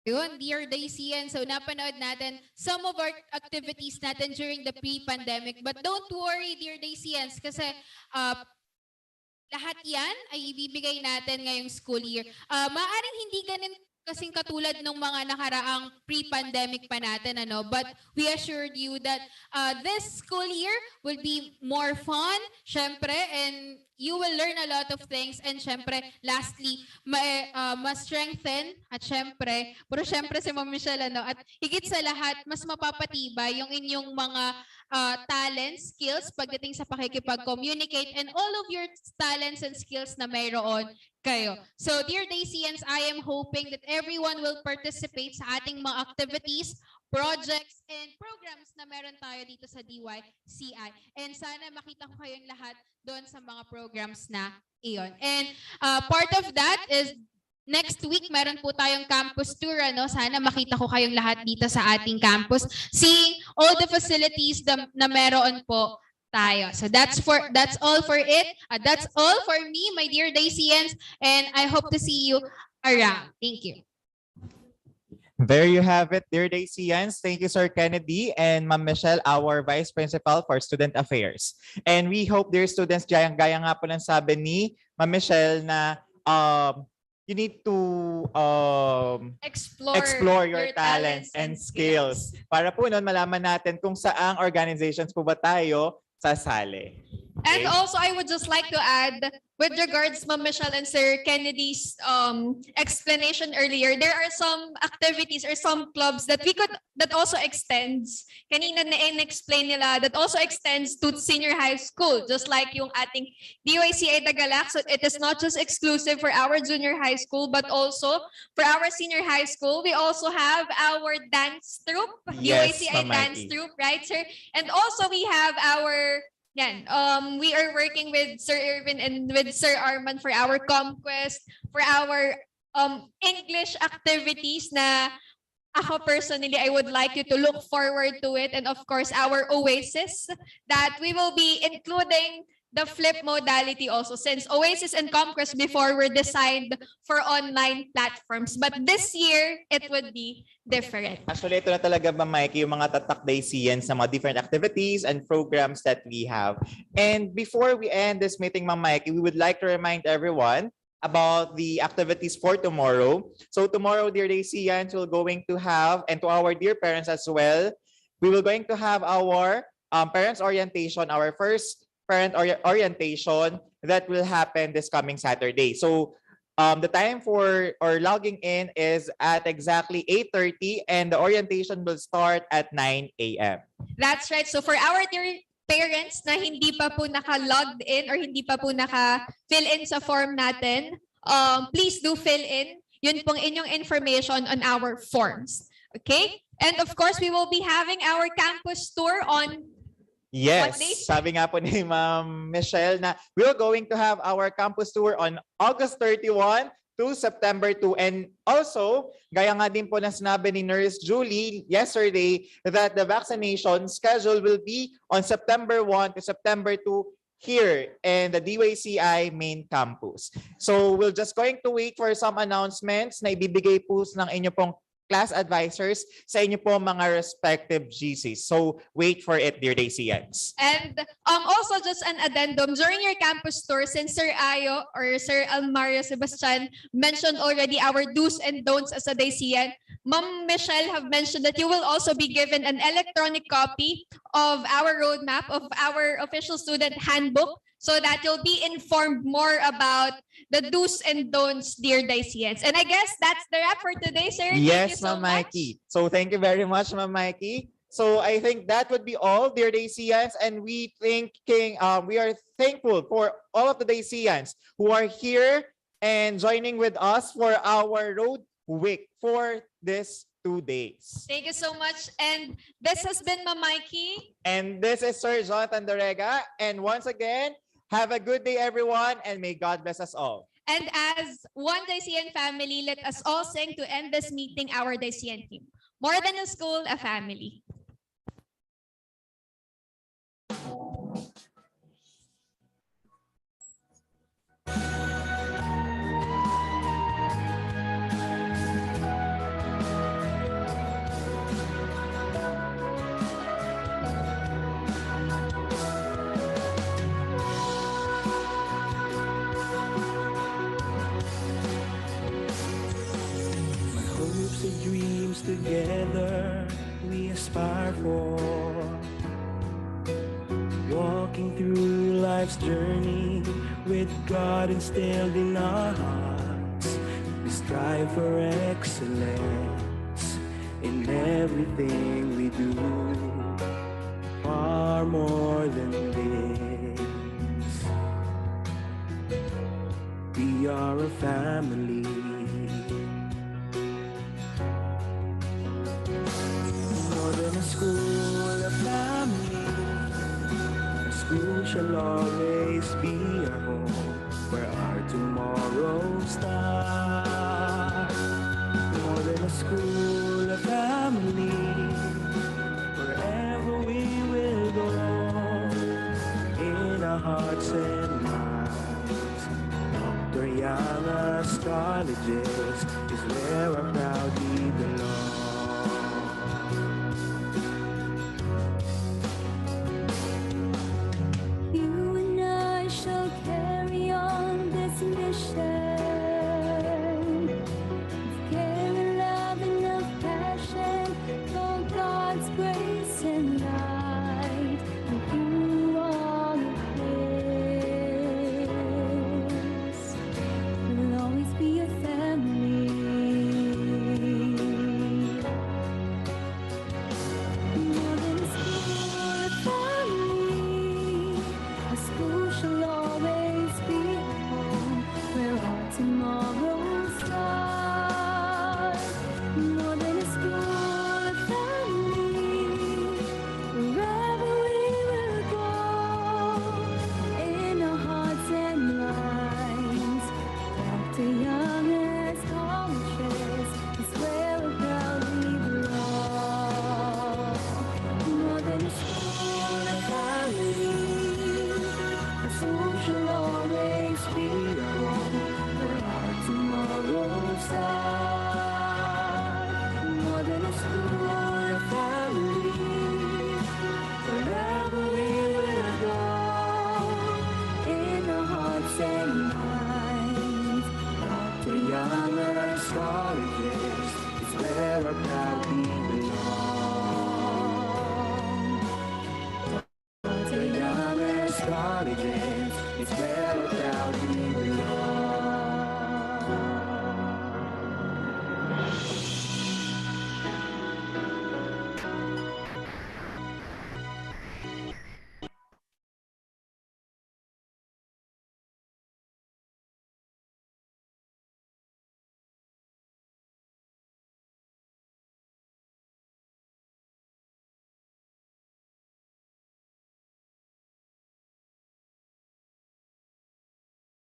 Speaker 6: Yun, Dear Daisyan. So napanood natin some of our activities natin during the pre-pandemic. But don't worry, Dear Daisians, kasi lahat yan ay ibibigay natin ngayong school year. Maaring hindi ganun kasing katulad ng mga nakaraang pre-pandemic pa natin, ano? But we assured you that this school year will be more fun, syempre, and you will learn a lot of things. And syempre, lastly, ma-strengthen at syempre, pero syempre si Ma'am Michelle, ano? At higit sa lahat, mas mapapatibay yung inyong mga talents, skills pagdating sa pakikipag-communicate and all of your talents and skills na mayroon kayo. So, dear Daisians, I am hoping that everyone will participate sa ating mga activities, projects, and programs na meron tayo dito sa DYCI. And sana makita ko kayong lahat doon sa mga programs na iyon. And part of that is next week, meron po tayong campus tour. Ano? Sana makita ko kayong lahat dito sa ating campus. Seeing all the facilities na meron po tayo. So that's all for it. That's all for me, my dear Daisians. And I hope to see you around. Thank you.
Speaker 12: There you have it, dear Daisians. Thank you, Sir Kennedy and Ma'am Michelle, our Vice Principal for Student Affairs. And we hope, dear students, gaya nga po ng sabi ni Ma'am Michelle na you need to explore your talents and skills. Para po noon malaman natin kung saang organizations po ba tayo sasali. Okay?
Speaker 13: And also, I would just like to add, with regards Ma'am Michelle and Sir Kennedy's explanation earlier, there are some activities or some clubs that also extends. Kanina na-explain nila, that also extends to senior high school, just like yung ating DYCI Dagalak. So it is not just exclusive for our junior high school, but also for our senior high school. We also have our dance troupe,
Speaker 12: Yes,
Speaker 13: DYCI dance troupe, right, sir? And also we have our we are working with Sir Irvin and with Sir Arman for our conquest, for our English activities na ako personally, I would like you to look forward to it. And of course, our Oasis that we will be including the flip modality also, since Oasis and Conquest before were designed for online platforms. But this year, it would be different.
Speaker 12: Actually, ito na talaga, Ma'am Mikey, yung mga tatak Daisians sa mga different activities and programs that we have. And before we end this meeting, Ma'am Mikey, we would like to remind everyone about the activities for tomorrow. So tomorrow, dear Daisians, we're going to have, and to our dear parents as well, we will going to have our parents orientation, our first parent orientation that will happen this coming Saturday. So the time for logging in is at exactly 8:30 and the orientation will start at 9 a.m.
Speaker 13: That's right. So for our dear parents na hindi pa po naka-logged in or hindi pa po naka-fill in sa form natin, please do fill in yun pong inyong information on our forms. Okay? And of course, we will be having our campus tour on
Speaker 12: Yes, sabi nga po ni Ma'am Michelle na we're going to have our campus tour on August 31 to September 2. And also, gaya nga din po na sinabi ni Nurse Julie yesterday that the vaccination schedule will be on September 1 to September 2 here in the DYCI main campus. So we're just going to wait for some announcements na ibibigay po ng inyo pong class advisors sa inyo po mga respective GCs. So wait for it, dear Daisians.
Speaker 13: And also just an addendum, during your campus tour, since Sir Ayo or Sir Almario Sebastian mentioned already our do's and don'ts as a Daisian, Ma'am Michelle have mentioned that you will also be given an electronic copy of our roadmap, of our official student handbook, so that you'll be informed more about the do's and don'ts, dear Daisians. And I guess that's the wrap for today, sir.
Speaker 12: Yes, Ma'am Mikey. So thank you very much, Ma'am Mikey. So I think that would be all, dear Daisians, and we are thankful for all of the Daisians who are here and joining with us for our road week for this 2 days.
Speaker 13: Thank you so much. And this has been Ma'am Mikey.
Speaker 12: And this is Sir Jonathan Dorega. And once again, have a good day, everyone, and may God bless us all.
Speaker 13: And as one Daisian family, let us all sing to end this meeting our Daisian team. More than a school, a family.
Speaker 7: life's journey with God instilled in our hearts. We strive for excellence in everything we do. Far more than this, we are a family. More than a school, a family. Our school shall always be our home, where our tomorrows start. More than a school, a family. Wherever we will go, in our hearts and minds, Dr. Yana's colleges is where I proudly belong.